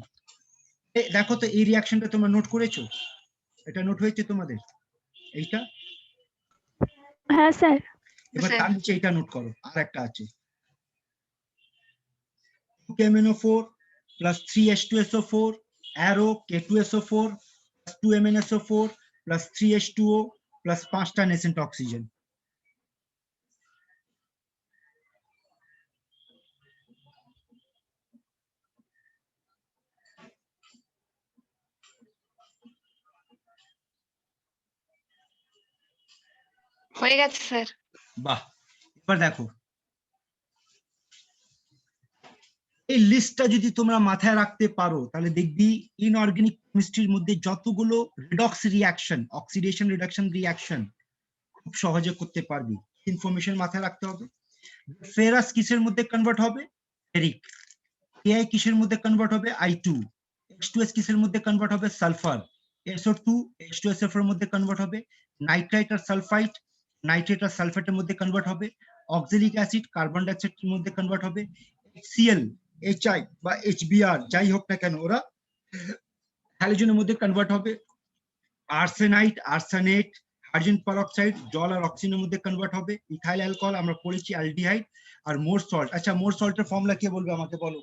দেখো তো এই রিয়াকশনটা তোমরা নোট করেছো, এটা নোট হয়েছে তোমাদের এইটা। হ্যাঁ স্যার। এবার তার নিচে এটা নোট করো, আর একটা আছে KMnO4 plus 3H2SO4 arrow K2SO4 plus 2MnSO4 plus 3H2O plus 5টা nascent oxygen। হয়ে গেছে স্যার। বাহ, এবার দেখো এই লিস্টটা যদি তোমরা মাথায় রাখতে পারো তাহলে দেখবি ইনঅর্গানিক কেমিস্ট্রির মধ্যে যতগুলো redox reaction, oxidation reduction reaction খুব সহজে করতে পারবি। ইনফরমেশন মাথায় রাখতে হবে। ফেরাস কিসের মধ্যে কনভার্ট হবে, ফেরিক। Ai কিসের মধ্যে কনভার্ট হবে, I2। H2S কিসের মধ্যে কনভার্ট হবে, সালফার। SO2 H2SO4 এর মধ্যে কনভার্ট হবে। নাইট্রাইট আর সালফাইট, নাইট্রেট আর সালফেটের মধ্যে কনভার্ট হবে। অক্সালিক অ্যাসিড কার্বন ডাইঅক্সাইডের মধ্যে কনভার্ট হবে। HCl, HI বা HBr যাই হোক না কেন ওরা হ্যালোজেনের মধ্যে কনভার্ট হবে। আর্সেনাইট, আর্সেনেট, হাইড্রোজেন পারঅক্সাইড জল আর অক্সিজেনের মধ্যে কনভার্ট হবে। ইথাইল অ্যালকোহল আমরা পড়েছি, অ্যালডিহাইড। আর মোর সল্ট, আচ্ছা মোর সল্টের ফর্মুলা কে বলবে আমাকে বলো।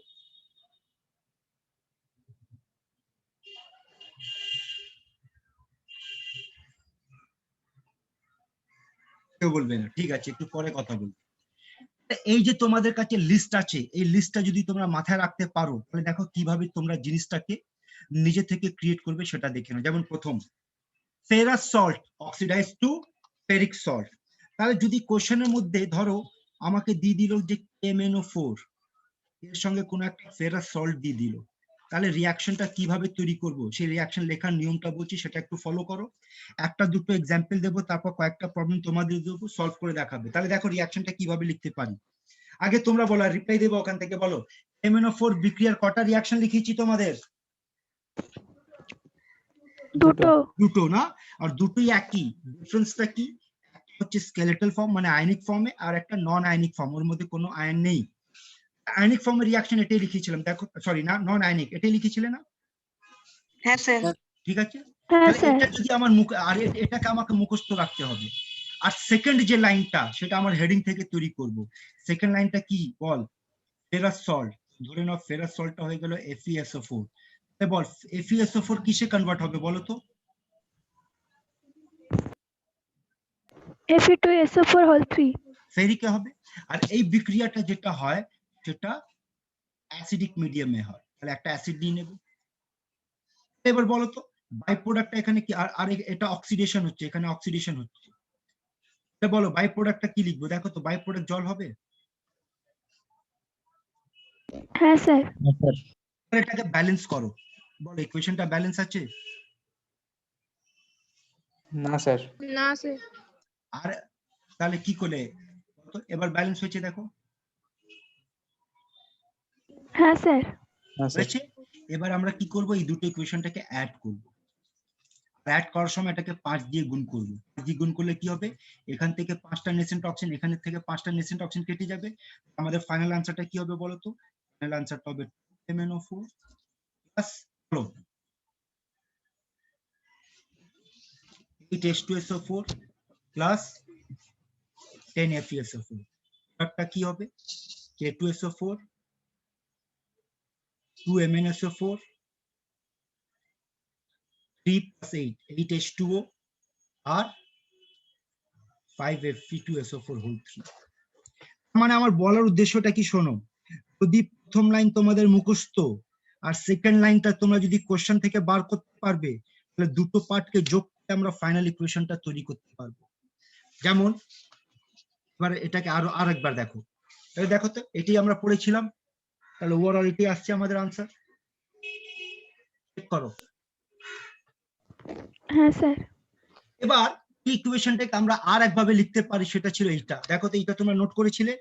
কেউ বলবে না, ঠিক আছে একটু পরে কথা বলবো। এই যে তোমাদের কাছে লিস্ট আছে, এই লিস্টটা যদি তোমরা মাথায় রাখতে পারো তাহলে দেখো কিভাবে তোমরা জিনিসটাকে নিজে থেকে ক্রিয়েট করবে সেটা দেখে নাও। যেমন প্রথম ferrous salt oxidise to ferric salt, তাহলে যদি কোশ্চেনের মধ্যে ধরো আমাকে দিয়ে দিল যে MnO4 এর সঙ্গে কোনো একটা ফেরাস সল্ট দিয়ে দিল, তাহলে রিয়াকশনটা কিভাবে তৈরি করব সেই রিয়াকশন লেখার নিয়মটা বলছি, সেটা একটু ফলো করো। একটা দুটো এক্সাম্পল দেবো, তারপর কয়েকটা প্রবলেম তোমাদের দেবো, সলভ করে দেখাবে। তাহলে দেখো রিয়াকশনটা কিভাবে লিখতে পারি। আগে তোমরা বলো, রিপ্লাই দেবো ওখান থেকে, বলো MnO4 বিক্রিয়ার কটা রিয়াকশন লিখিয়েছি তোমাদের? দুটো। দুটো না? আর দুটোই একই, ডিফারেন্সটা কি? হচ্ছে স্কেলেটাল ফর্ম মানে আয়নিক ফর্মে, আর একটা নন আয়নিক ফর্ম, ওর মধ্যে কোনো আয়ন নেই। আয়নিক ফর্মের রিয়াকশন এটাই লিখেছিলাম, দেখো সরি না, নন আয়নিক এটাই লিখেছিলে না? হ্যাঁ স্যার। ঠিক আছে, হ্যাঁ তাহলে স্যার। এটা যদি আমার মুখ, আর এটাকে আমাকে মুখস্থ রাখতে হবে। আর সেকেন্ড যে লাইনটা সেটা আমার হেডিং থেকে তৈরি করব। সেকেন্ড লাইনটা কি বল? ফেরাস সল্ট, ধরে নাও ফেরাস সল্টটা হয়ে গেল FeSO4, বল FeSO4 কিসে কনভার্ট হবে বলো তো? Fe2SO4 whole 3। ফেরিকে হবে। আর এই বিক্রিয়াটা যেটা হয় সেটা অ্যাসিডিক মিডিয়ামে হয়, তাহলে একটা অ্যাসিড নিয়ে নেব। এবার বলো তো বাই প্রোডাক্টটা এখানে কি, আর এটা অক্সিডেশন হচ্ছে, এখানে অক্সিডেশন হচ্ছে, বলো বাই প্রোডাক্টটা কি লিখবো? দেখো তো বাই প্রোডাক্ট জল হবে? হ্যাঁ স্যার। এটাকে ব্যালেন্স করো, বলো ইকুয়েশনটা ব্যালেন্স আছে? না স্যার। না স্যার। আর তাহলে কি করলে এবার ব্যালেন্স হয়েছে দেখো? হ্যাঁ স্যার। হয়েছে। এবার আমরা কি করব, এই দুটো ইকুয়েশনটাকে অ্যাড করব। অ্যাড করার সময় এটাকে 5 দিয়ে গুণ করব। 5 দিয়ে গুণ করলে কি হবে, এখান থেকে 5টা নেসেন্ট অক্সিজেন, এখান থেকে 5টা নেসেন্ট অক্সিজেন কেটে যাবে। আমাদের ফাইনাল আনসারটা কি হবে বলো তো? ফাইনাল আনসারটা হবে MnO4 plus 8H2SO4 plus 10FeSO4। একটা কি হবে? K2SO4 2MnSO4 3 plus 8 8H2O আর 5Fe2SO4 whole 3। মানে আমার বলার উদ্দেশ্যটা কি শোনো, যদি প্রথম লাইন তোমাদের মুখস্থ আর সেকেন্ড লাইনটা তোমরা যদি কোশ্চেন থেকে বার করতে পারবে, তাহলে দুটো পার্টকে যোগ করে আমরা ফাইনাল ইকুয়েশনটা তৈরি করতে পারবো। যেমন এবার এটাকে আর একবার দেখো, তাহলে দেখো তো এটাই আমরা পড়েছিলাম, তাহলে ওভারঅল এটাই আসছে আমাদের আনসার। চেক করো। হ্যাঁ স্যার। এবার এই ইকুয়েশনটাকে আমরা আর একভাবে লিখতে পারি, সেটা ছিল এইটা, দেখো তো এইটা তোমরা নোট করেছিলে?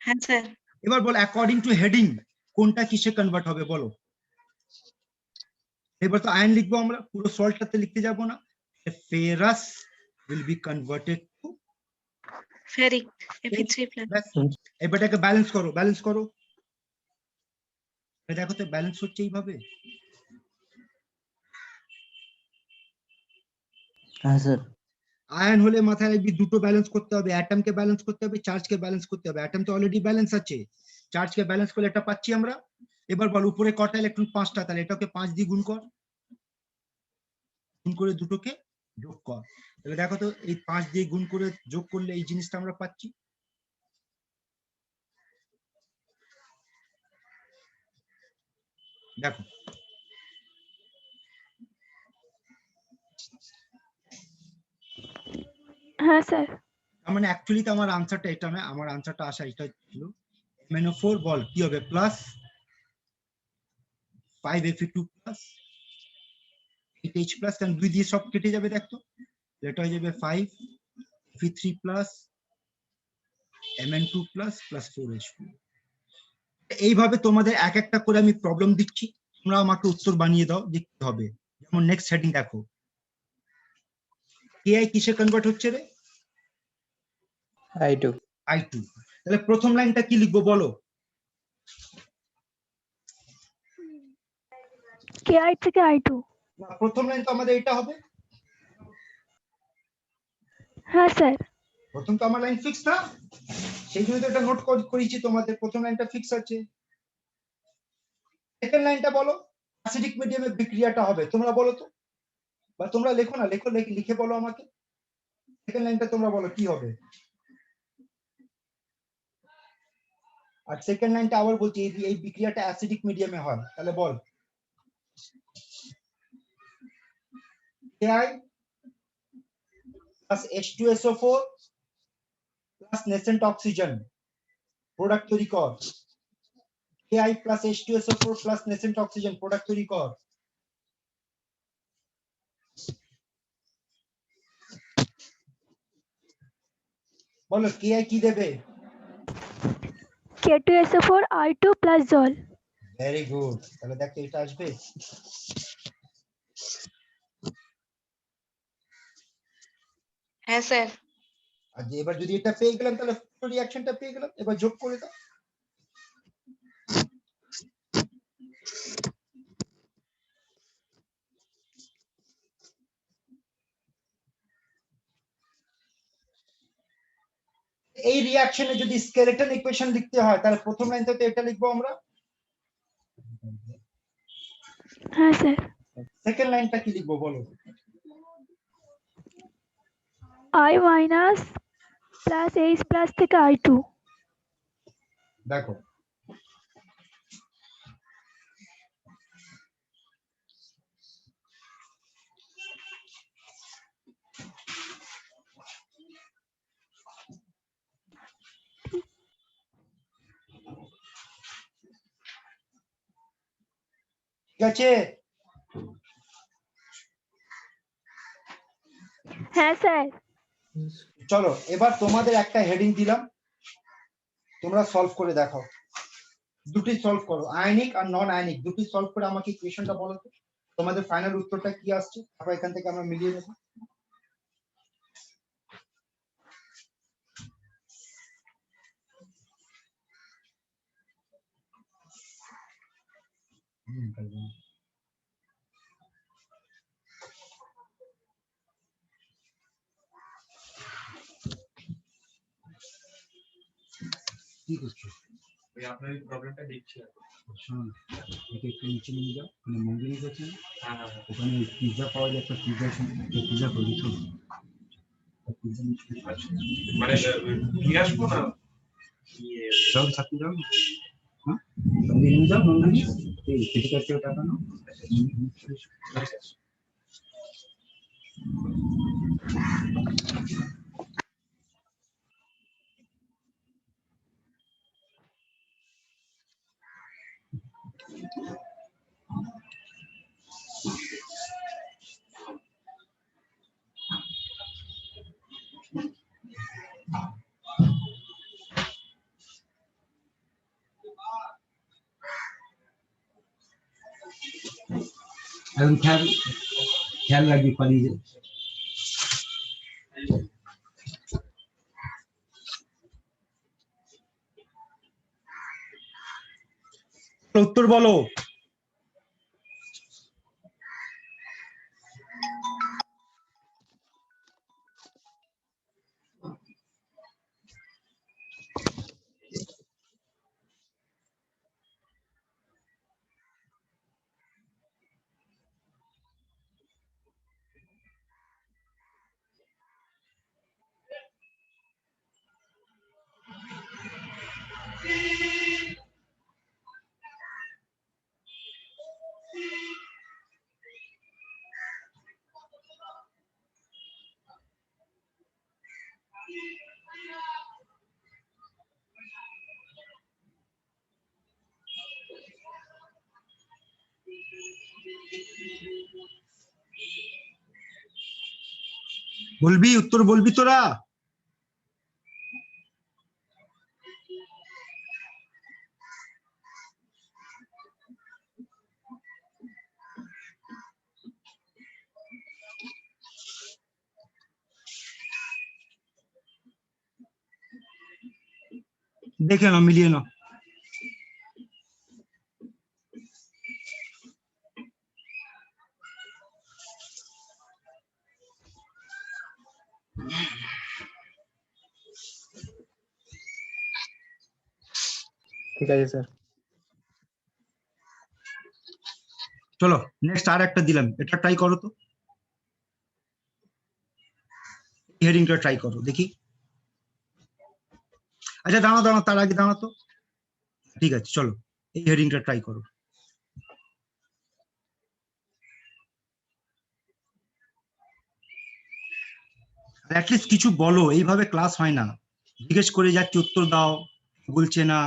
হ্যাঁ স্যার। এবার বল অ্যাকর্ডিং টু হেডিং কোনটা কিসে কনভার্ট হবে বলো? এবার তো আয়ন লিখবো আমরা, পুরো সল্টটাতে লিখতে যাব না। Ferrous will be converted to ferric Fe3+। এবার এটাকে ব্যালেন্স করো, ব্যালেন্স করো। দেখো তো ব্যালেন্স হচ্ছে এইভাবে। হ্যাঁ স্যার। আয়ন হলে মাথায় রাখবি দুটো ব্যালেন্স করতে হবে, অ্যাটমকে ব্যালেন্স করতে হবে, চার্জকে ব্যালেন্স করতে হবে। অ্যাটম তো অলরেডি ব্যালেন্স আছে, চার্জকে ব্যালেন্স করলে এটা পাচ্ছি আমরা। এবার বল উপরে কটা ইলেকট্রন? 5টা, তাহলে এটাকে 5 দিয়ে গুণ কর, গুণ করে দুটোকে যোগ কর। তাহলে দেখো তো এই 5 দিয়ে গুণ করে যোগ করলে এই জিনিসটা আমরা পাচ্ছি। দেখো হ্যাঁ স্যার। তার মানে অ্যাকচুয়ালি তো আমার আনসারটা এটা নয়, আমার আনসারটা আসা এটা ছিল MnO4 বল কি হবে plus 5Fe2 plus 8H plus, কারণ 2 দিয়ে সব কেটে যাবে, দেখতো এটা হয়ে যাবে 5Fe3 plus Mn2 plus plus 4H2। এইভাবে তোমাদের এক একটা করে আমি প্রবলেম দিচ্ছি, তোমরা আমাকে উত্তর বানিয়ে দাও যে কি হবে। যেমন নেক্সট হেডিং দেখো, Ki কিসে কনভার্ট হচ্ছে রে? I2। I2। তাহলে প্রথম লাইনটা কি লিখবো বলো? Ki থেকে I2। প্রথম লাইন তো আমাদের এটা হবে। হ্যাঁ স্যার। প্রথম তো আমার লাইন ফিক্স না, সেই জন্য তো এটা নোট করেছি তোমাদের, প্রথম লাইনটা ফিক্স আছে। সেকেন্ড লাইনটা বলো অ্যাসিডিক মিডিয়ামে বিক্রিয়াটা হবে, তোমরা বলো তো, বা তোমরা লেখো না, লেখো, লিখে বলো আমাকে। সেকেন্ড লাইনটা তোমরা বলো কি হবে? আর সেকেন্ড লাইনটা আবার বলছি এই বিক্রিয়াটা অ্যাসিডিক মিডিয়ামে হয়, তাহলে বল Ki plus H2SO4 plus nascent oxygen product তৈরি কর। Ki plus H2SO4 plus nascent oxygen product তৈরি কর। বলো Ki কি দেবে? K2SO4 I2 plus জল। ভেরি গুড, তাহলে দেখো এটা আসবে। হ্যাঁ স্যার। আর এবার যদি এটা পেয়ে গেলাম তাহলে রিঅ্যাকশনটা পেয়ে গেলাম, এবার যোগ করে দাও। এই রিঅ্যাকশনে যদি স্কেলেটন ইকুয়েশন লিখতে হয় তাহলে প্রথম লাইনটা তো এটা লিখবো আমরা। হ্যাঁ স্যার। সেকেন্ড লাইনটা কি লিখবো বলো? I minus plus H plus থেকে I2। দেখো ঠিক আছে? হ্যাঁ স্যার। চলো এবার তোমাদের একটা হেডিং দিলাম, তোমরা সলভ করে দেখাও। দুটি সলভ করো, আয়নিক আর নন আয়নিক দুটি সলভ করে আমাকে ইকুয়েশনটা বলো তো, তোমাদের ফাইনাল উত্তরটা কি আসছে, তারপর এখান থেকে আমরা মিলিয়ে নেব। কি করছো? ওই আপনার এই প্রবলেমটা দেখছি এখন। শোনো না, একে একটু নিচে নিয়ে যাও, মানে মন্দিরে গেছে হ্যাঁ হ্যাঁ ওখানে পিৎজা পাওয়া যায়, একটা পিৎজা করে চলো। পিৎজা নিচে আচ্ছা মানে নিয়ে আসবো না ইয়ে যাও থাকতে যাও না, হ্যাঁ তুমি নিয়ে যাও মন্দিরে, এই ক্রিটিক্যাল কেউ টাকা নাও। আচ্ছা, আচ্ছা। এখন খেয়াল রাখবি পালিয়ে যায়। উত্তর বলো। বলবি উত্তর বলবি তোরা? দেখে নাও, মিলিয়ে নাও। ঠিক আছে স্যার। চলো নেক্সট আর একটা দিলাম, এটা ট্রাই করো তো, হেডিংটা ট্রাই করো দেখি। আচ্ছা দাঁড়াও দাঁড়াও, তার আগে দাঁড়াও তো, ঠিক আছে, চলো এই হেডিংটা ট্রাই করো। অ্যাটলিস্ট কিছু বলো, এইভাবে ক্লাস হয় না, জিজ্ঞেস করে যাচ্ছি উত্তর দাও, বলছে না।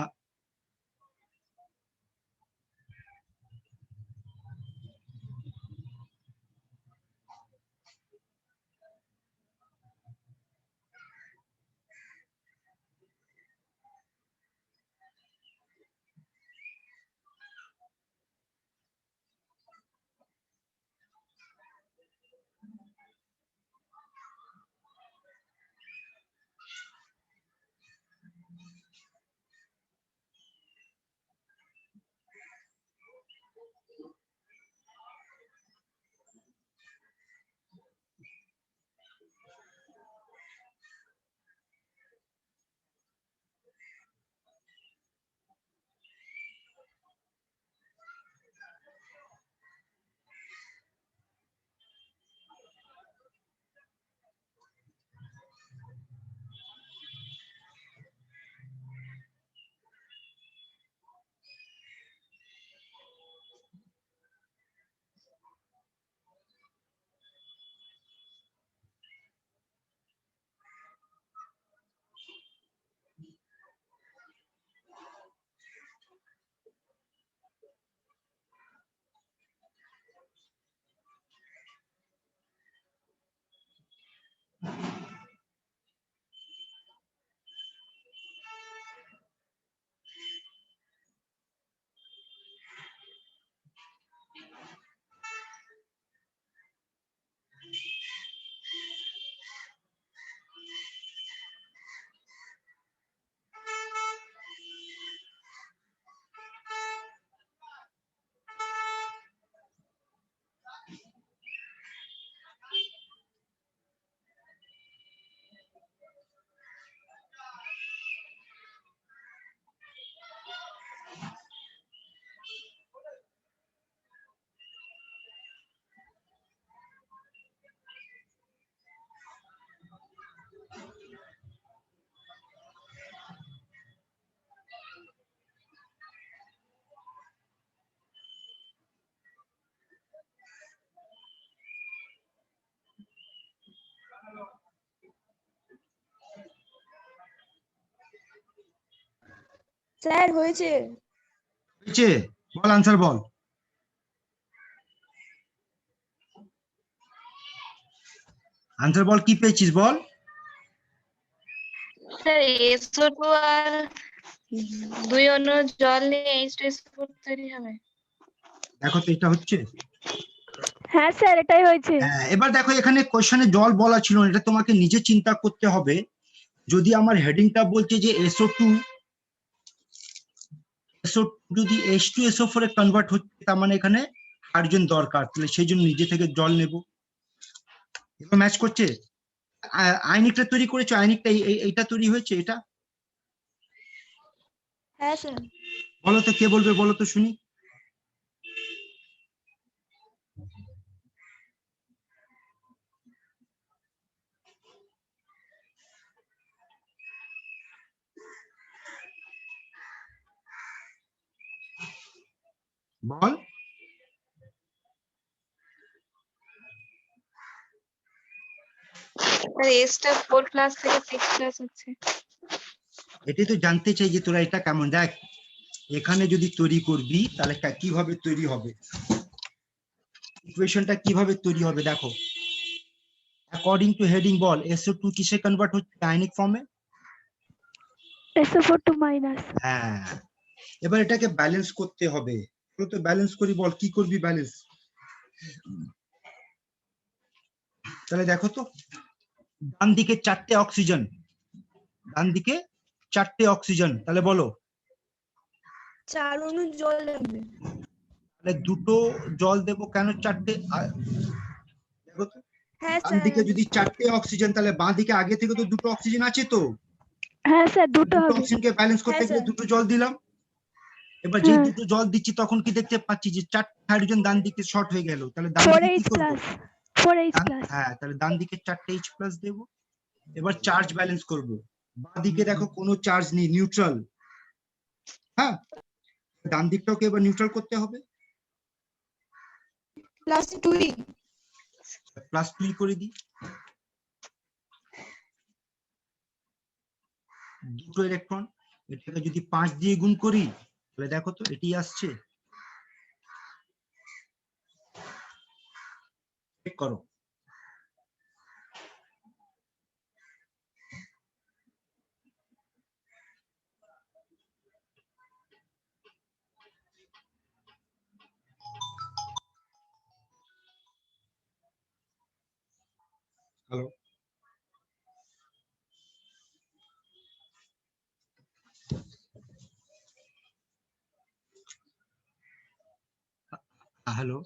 স্যার হয়েছে। হয়েছে? বল, আনসার বল। আনসার বল, কি পেয়েছিস বল। স্যার SO2 আর 2 অণু জল নিয়ে H2SO4 তৈরি হবে। দেখো তো এটা হচ্ছে। হ্যাঁ স্যার এটাই হয়েছে। হ্যাঁ, এবার দেখো এখানে কোশ্চেনে জল বলা ছিল না, এটা তোমাকে নিজে চিন্তা করতে হবে। যদি আমার হেডিংটা বলছে যে SO2 যদি H2SO4 এ কনভার্ট হচ্ছে, তার মানে এখানে হাইড্রোজেন দরকার, তাহলে সেই জন্য নিজে থেকে জল নেব। এবার ম্যাচ করছে। আয়নিকটা তৈরি করেছো, আয়নিকটা এইটা তৈরি হয়েছে, এটা হ্যাঁ স্যার। বলো তো, কে বলবে বলো তো শুনি। বল। স্যার H টা 4+ থেকে 6+ হচ্ছে। এটাই তো জানতে চাই যে তোরা এটা কেমন। দেখ এখানে যদি তৈরি করবি তাহলে কিভাবে তৈরি হবে, ইকুয়েশনটা কিভাবে তৈরি হবে দেখো। According to heading ball, SO2 কিসে কনভার্ট হচ্ছে, আয়নিক ফর্মে। SO4 to minus। হ্যাঁ, এবার এটাকে ব্যালেন্স করতে হবে। তো ব্যালেন্স করি, বল কি করবি ব্যালেন্স। তাহলে দেখো তো, ডান দিকে 4টে অক্সিজেন, ডান দিকে 4টে অক্সিজেন, তাহলে বলো 4 অণু জল লাগবে। তাহলে দুটো জল দেবো কেন, 4টে। দেখো তো, হ্যাঁ ডান স্যার। দিকে যদি 4টে অক্সিজেন, তাহলে বাঁ দিকে আগে থেকে তো দুটো অক্সিজেন আছে তো, হ্যাঁ স্যার দুটো দুটো হবে। অক্সিজেনকে ব্যালেন্স করতে হ্যাঁ, গেলে স্যার। দুটো জল দিলাম। এবার যেই হ্যাঁ দুটো জল দিচ্ছি তখন কি দেখতে পাচ্ছি যে 4টে হাইড্রোজেন ডান দিকে শর্ট হয়ে গেল, তাহলে ডান দিকে কি 4H করবো, plus 4H plus। হ্যাঁ তাহলে ডান দিকে 4টে H প্লাস দেবো। এবার চার্জ ব্যালেন্স করব, বাঁ দিকে দেখো কোনো চার্জ নেই, নিউট্রাল। হ্যাঁ, ডান দিকটাকে এবার নিউট্রাল করতে হবে, +2e +2 করে দিই। দুটো ইলেকট্রন, এটাকে যদি 5 দিয়ে গুণ করি তাহলে দেখো তো এটি আসছে, চেক করো। হ্যালো, হ্যালো,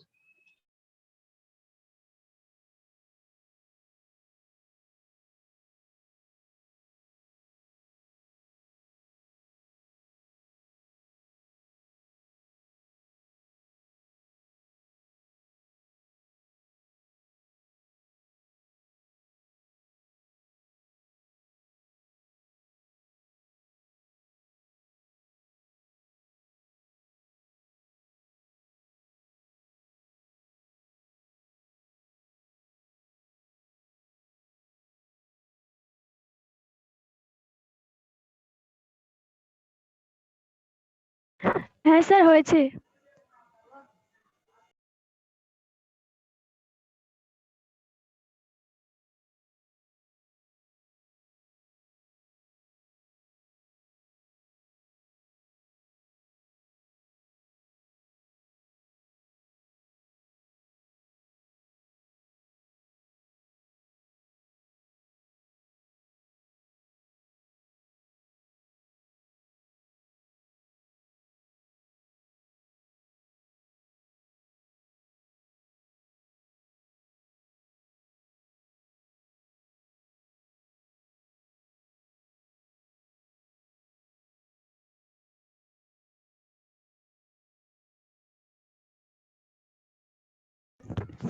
হ্যাঁ স্যার হয়েছে।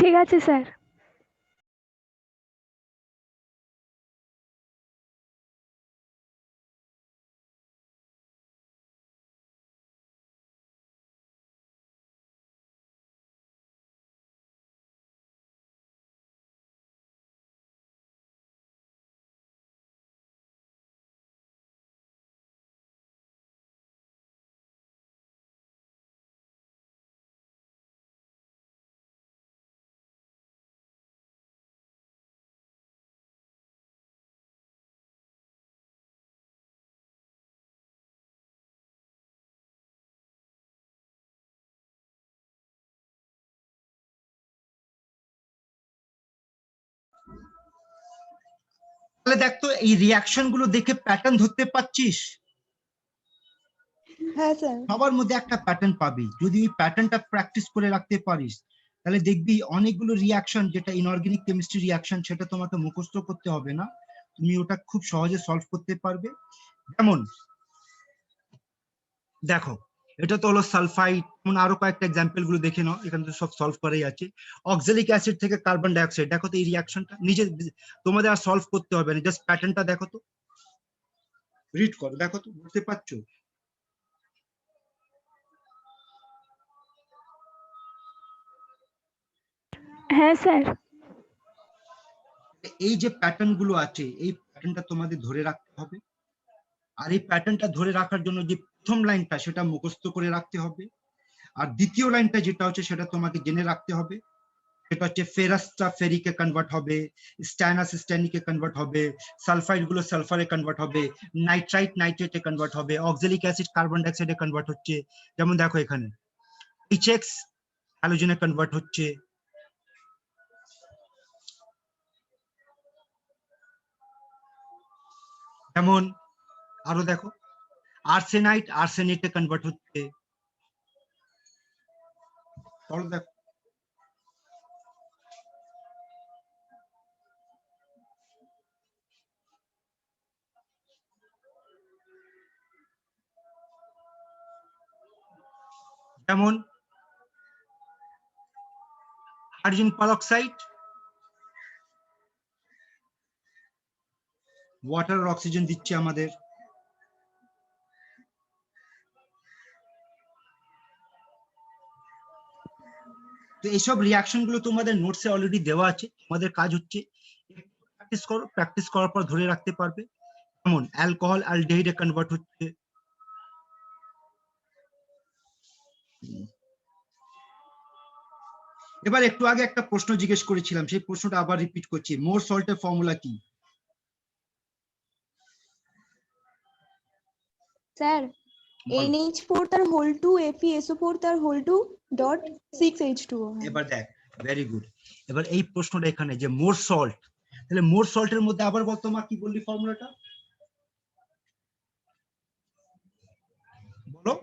ঠিক আছে স্যার। তাহলে দেখ তো এই রিয়াকশন গুলো দেখে প্যাটার্ন ধরতে পারছিস? হ্যাঁ স্যার। সবার মধ্যে একটা প্যাটার্ন পাবি, যদি ওই প্যাটার্নটা প্র্যাকটিস করে রাখতে পারিস তাহলে দেখবি অনেকগুলো রিয়াকশন যেটা ইনঅর্গানিক কেমিস্ট্রি রিয়াকশন সেটা তোমাকে মুখস্থ করতে হবে না, তুমি ওটা খুব সহজে সলভ করতে পারবে। যেমন দেখো, এটা তো হলো সালফাইড, আরো কয়েকটা এক্সাম্পল গুলো দেখে নাও, এখানে তো সব সলভ করাই আছে। অক্সালিক অ্যাসিড থেকে কার্বন ডাইঅক্সাইড, দেখো তো এই রিয়াকশনটা নিজে তোমাদের আর সলভ করতে হবে না, জাস্ট প্যাটার্নটা দেখো তো, রিড করো, দেখো তো বুঝতে পারছো? হ্যাঁ স্যার। এই যে প্যাটার্ন গুলো আছে এই প্যাটার্নটা তোমাদের ধরে রাখতে হবে, আর এই প্যাটার্নটা ধরে রাখার জন্য যে প্রথম লাইনটা সেটা মুখস্থ করে রাখতে হবে, আর দ্বিতীয় লাইনটা যেটা হচ্ছে সেটা তোমাকে জেনে রাখতে হবে। সেটা হচ্ছে ফেরাসটা ফেরিকে কনভার্ট হবে, স্ট্যানাস স্ট্যানিকে কনভার্ট হবে, সালফাইড গুলো সালফারে কনভার্ট হবে, নাইট্রাইট নাইট্রেটে কনভার্ট হবে, অক্সালিক অ্যাসিড কার্বন ডাইঅক্সাইডে কনভার্ট হচ্ছে। যেমন দেখো এখানে এইচএক্স হ্যালোজেনে কনভার্ট হচ্ছে, যেমন আরো দেখো আর্সেনাইট আর্সেনেটে কনভার্ট হচ্ছে, তাহলে দেখো যেমন হাইড্রোজেন পারঅক্সাইড ওয়াটার অক্সিজেন দিচ্ছে আমাদের, তো এইসব রিয়াকশন গুলো তোমাদের নোটসে অলরেডি দেওয়া আছে, তোমাদের কাজ হচ্ছে প্র্যাকটিস করো, প্র্যাকটিস করার পর ধরে রাখতে পারবে। যেমন অ্যালকোহল অ্যালডিহাইডে কনভার্ট হচ্ছে। এবার একটু আগে একটা প্রশ্ন জিজ্ঞেস করেছিলাম, সেই প্রশ্নটা আবার রিপিট করছি, মোর সল্টের ফর্মুলা কি? স্যার NH4 তার হোল 2 FeSO4 তার হোল 2 ডট 6H2O। এবার দেখ, ভেরি গুড। এবার এই প্রশ্নটা এখানে যে মোর সল্ট, তাহলে মোর সল্টের মধ্যে আবার বলতো মা কি বললি ফর্মুলাটা বলো।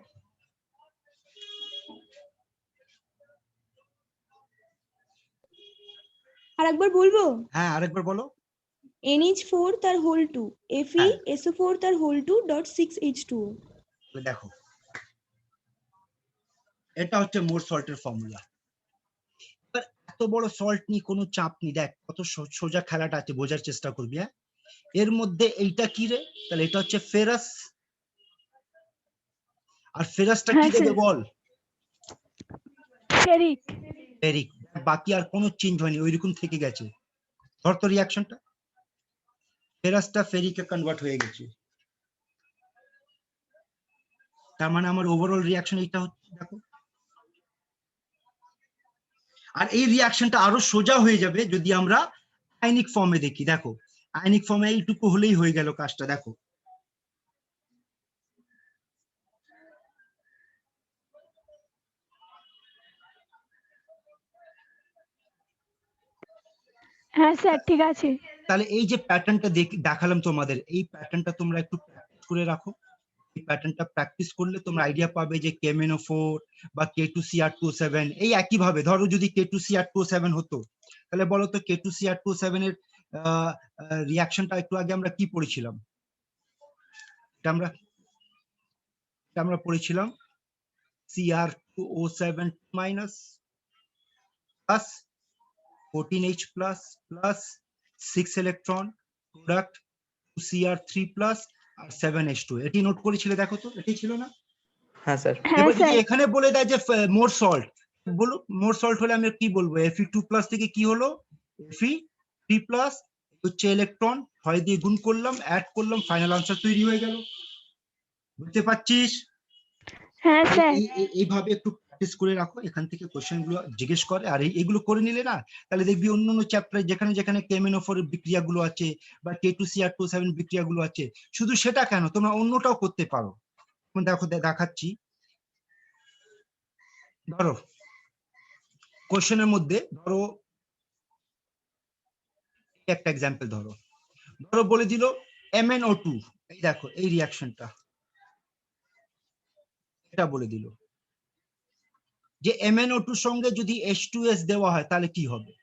আরেকবার বলবো? হ্যাঁ আরেকবার বলো। NH4 তার হোল 2 FeSO4 তার হোল 2 ডট 6H2O। দেখো এটা হচ্ছে মোর সল্টের ফর্মুলা। এত বড় সল্ট নিয়ে কোনো চাপ নেই, দেখ কত সোজা খেলাটা আছে, বোঝার চেষ্টা করবি। হ্যাঁ, এর মধ্যে এইটা কি রে, তাহলে এটা হচ্ছে ফেরাস, আর ফেরাসটা কি হ্যাঁ, দেবে স্যার। বল? ফেরিক। ফেরিক। বাকি আর কোনো চেঞ্জ হয়নি, ওইরকম থেকে গেছে। ধর তো রিয়াকশনটা, ফেরাসটা ফেরিকে কনভার্ট হয়ে গেছে, তার মানে আমার ওভারঅল রিয়াকশন এইটা হচ্ছে, দেখো। আর এই রিয়াকশনটা আরো সোজা হয়ে যাবে যদি আমরা আয়নিক ফর্মে দেখি। দেখো আয়নিক ফর্মে এইটুকু হলেই হয়ে গেল কাজটা। দেখো হ্যাঁ স্যার, ঠিক আছে। তাহলে এই যে প্যাটার্নটা দেখালাম তোমাদের, এই প্যাটার্নটা তোমরা একটু প্র্যাকটিস করে রাখো। এই প্যাটার্নটা প্র্যাকটিস করলে তোমরা আইডিয়া পাবে যে KMnO4 বা K2Cr2O7 এই একই ভাবে। ধরো যদি K2Cr2O7 হতো, তাহলে বলো তো K2Cr2O7 এর রিয়াকশনটা একটু আগে আমরা কি পড়েছিলাম? এটা আমরা পড়েছিলাম Cr2O7 minus plus 14H plus plus 6 electron product Cr3 plus আর 7H2। এটি নোট করেছিলে, দেখো তো এটি ছিল না? হ্যাঁ স্যার। হ্যাঁ এবার যদি স্যার। এখানে বলে দেয় যে মোর সল্ট, বলো মোর সল্ট হলে আমি কি বলবো? Fe2 প্লাস থেকে কি হলো Fe3 প্লাস, হচ্ছে ইলেকট্রন 6 দিয়ে গুণ করলাম, অ্যাড করলাম, ফাইনাল আনসার তৈরি হয়ে গেল। বুঝতে পারছিস? হ্যাঁ স্যার। এইভাবে একটু প্র্যাকটিস করে রাখো, এখান থেকে কোশ্চেন গুলো জিজ্ঞেস করে, আর এইগুলো করে নিলে না, তাহলে দেখবি অন্য অন্য চ্যাপ্টারে যেখানে যেখানে KMnO4 এর বিক্রিয়াগুলো আছে বা K2Cr2O7 বিক্রিয়াগুলো আছে, শুধু সেটা কেন তোমরা অন্যটাও করতে পারো। দেখো দেখাচ্ছি, ধরো কোশ্চেনের মধ্যে ধরো একটা এক্সাম্পল ধরো বলে দিল MnO2, এই দেখো এই রিয়াকশনটা, এটা বলে দিল যে MnO2 সঙ্গে যদি H2S দেওয়া হয় তাহলে কি হবে।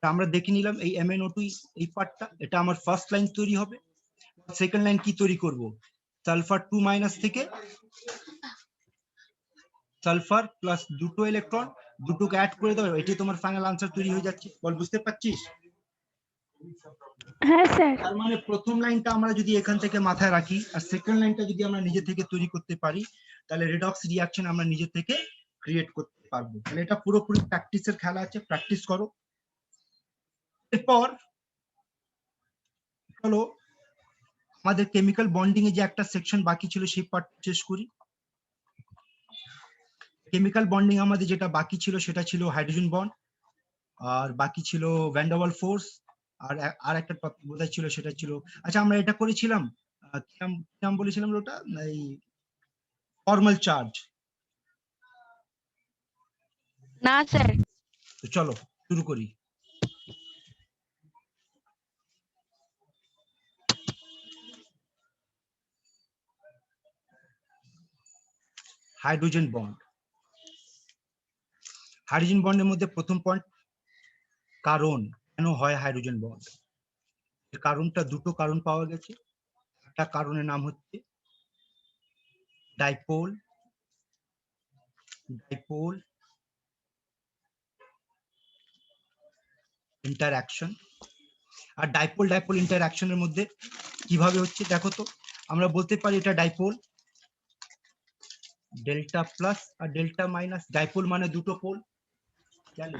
আমরা দেখে নিলাম এই MnO2 এই পার্টটা, এটা আমার ফার্স্ট লাইন তৈরি হবে। সেকেন্ড লাইন কি তৈরি করব? সালফার 2 মাইনাস থেকে সালফার প্লাস দুটো ইলেকট্রন, দুটোকে অ্যাড করে দাও, এটি তোমার ফাইনাল আনসার তৈরি হয়ে যাচ্ছে। বল বুঝতে পারছিস? হ্যাঁ স্যার। তার মানে প্রথম লাইনটা আমরা যদি এখান থেকে মাথায় রাখি আর সেকেন্ড লাইনটা যদি আমরা নিজে থেকে তৈরি করতে পারি, তাহলে রেডক্স রিঅ্যাকশন আমরা নিজে থেকে ক্রিয়েট করতে পারবো। তাহলে এটা পুরোপুরি প্র্যাকটিসের খেলা আছে, প্র্যাকটিস করো। এরপর চলো আমাদের কেমিক্যাল বন্ডিং এ যে একটা সেকশন বাকি ছিল সেই পার্ট শেষ করি। কেমিক্যাল বন্ডিং আমাদের যেটা বাকি ছিল সেটা ছিল হাইড্রোজেন বন্ড, আর বাকি ছিল ভ্যান ডার ওয়াল ফোর্স, আর একটা টপিক বোধহয় ছিল সেটা ছিল, আচ্ছা আমরা এটা করেছিলাম, কি নাম বলেছিলাম ওটা, এই ফর্মাল চার্জ। না স্যার। তো চলো শুরু করি। হাইড্রোজেন বন্ড, হাইড্রোজেন বন্ডের মধ্যে প্রথম পয়েন্ট কারণ, কেন হয় হাইড্রোজেন বন্ড। এর কারণটা দুটো কারণ পাওয়া গেছে। একটা কারণের নাম হচ্ছে ডাইপোল ইন্টারঅ্যাকশন। আর ডাইপোল ইন্টারঅ্যাকশনের মধ্যে কিভাবে হচ্ছে দেখো তো, আমরা বলতে পারি এটা ডাইপোল, ডেল্টা প্লাস আর ডেল্টা মাইনাস। ডাইপোল মানে দুটো পোল,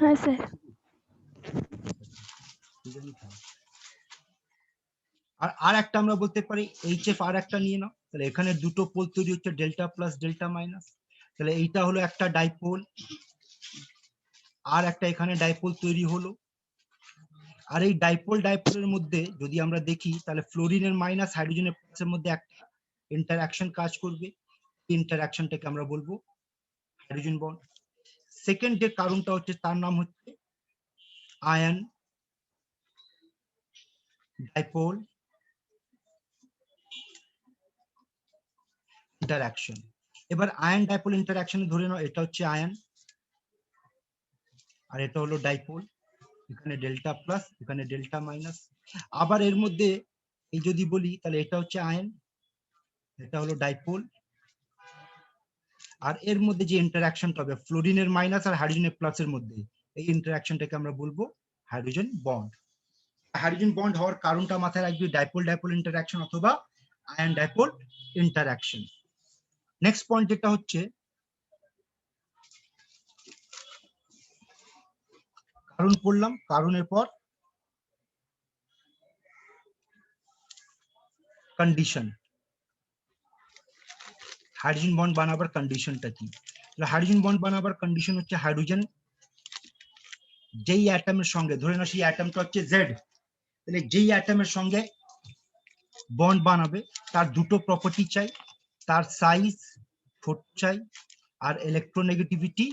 হ্যাঁ স্যার। আর একটা আমরা বলতে পারি HF আর একটা নিয়ে নাও, তাহলে এখানে দুটো পোল তৈরি হচ্ছে, ডেল্টা প্লাস ডেল্টা মাইনাস, তাহলে এইটা হলো একটা ডাইপোল, আর একটা এখানে ডাইপোল তৈরি হলো। আর এই ডাইপোলের মধ্যে যদি আমরা দেখি তাহলে ফ্লোরিনের মাইনাস হাইড্রোজেনের প্লাসের মধ্যে একটা ইন্টারঅ্যাকশন কাজ করবে, ইন্টারঅ্যাকশনটাকে আমরা বলবো হাইড্রোজেন বন্ড। সেকেন্ড যে কারণটা হচ্ছে তার নাম হচ্ছে আয়ন ডাইপোল ইন্টারঅ্যাকশন। এবার আয়ন ডাইপোল ইন্টারঅ্যাকশনে ধরে নাও এটা হচ্ছে আয়ন আর এটা হলো ডাইপোল, এখানে ডেল্টা প্লাস এখানে ডেল্টা মাইনাস। আবার এর মধ্যে এই যদি বলি তাহলে এটা হচ্ছে আয়ন, এটা হলো ডাইপোল, আর এর মধ্যে যে ইন্টারঅ্যাকশনটা হবে ফ্লোরিনের মাইনাস আর হাইড্রোজেনের প্লাসের মধ্যে, এই ইন্টারঅ্যাকশনটাকে আমরা বলবো হাইড্রোজেন বন্ড। হাইড্রোজেন বন্ড হওয়ার কারণটা মাথায় রাখবি, ডাইপোল ডাইপোল ইন্টারঅ্যাকশন অথবা ion dipole interaction. Next point যেটা হচ্ছে কারণ পড়লাম, কারণের পর কন্ডিশন। হাইড্রোজেন বন্ড বানাবার কন্ডিশনটা কি? হাইড্রোজেন বন্ড বানাবার কন্ডিশন হচ্ছে হাইড্রোজেন যেই অ্যাটমের সঙ্গে, ধরে নাও সেই অ্যাটমটা হচ্ছে জেড, তাহলে যেই অ্যাটমের সঙ্গে বন্ড বানাবে তার দুটো প্রপার্টি চাই, তার সাইজ ছোট চাই আর ইলেকট্রোনেগেটিভিটি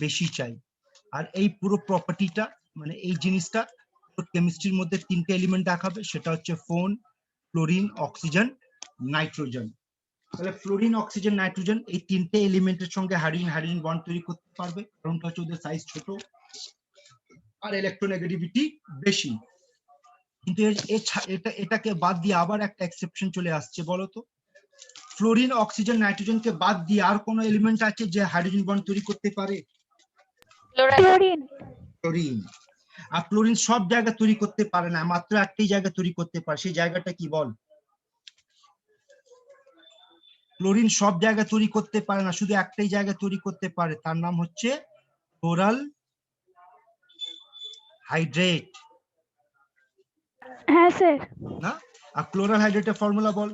বেশি চাই। আর এই পুরো প্রপার্টিটা মানে এই জিনিসটা কেমিস্ট্রির মধ্যে তিনটে এলিমেন্ট দেখাবে, সেটা হচ্ছে ফোন, ক্লোরিন, অক্সিজেন, নাইট্রোজেন। তাহলে ফ্লোরিন, অক্সিজেন, নাইট্রোজেন এই তিনটে এলিমেন্টের সঙ্গে হাইড্রোজেন বন্ড তৈরি করতে পারবে, কারণটা হচ্ছে ওদের সাইজ ছোট আর ইলেকট্রোনেগেটিভিটি বেশি। কিন্তু এটাকে বাদ দিয়ে আবার একটা এক্সেপশন চলে আসছে, বলতো ফ্লোরিন, অক্সিজেন, নাইট্রোজেনকে বাদ দিয়ে আর কোন এলিমেন্ট আছে যে হাইড্রোজেন বন্ড তৈরি করতে পারে? ক্লোরিন। ক্লোরিন। আর ক্লোরিন সব জায়গায় তৈরি করতে পারে না, মাত্র একটাই জায়গায় তৈরি করতে পারে, সেই জায়গাটা কি বল? ক্লোরিন সব জায়গায় তৈরি করতে পারে না, শুধু একটাই জায়গায় তৈরি করতে পারে, তার নাম হচ্ছে ক্লোরাল হাইড্রেট। হ্যাঁ স্যার। না? আর ক্লোরাল হাইড্রেটের ফর্মুলা বল?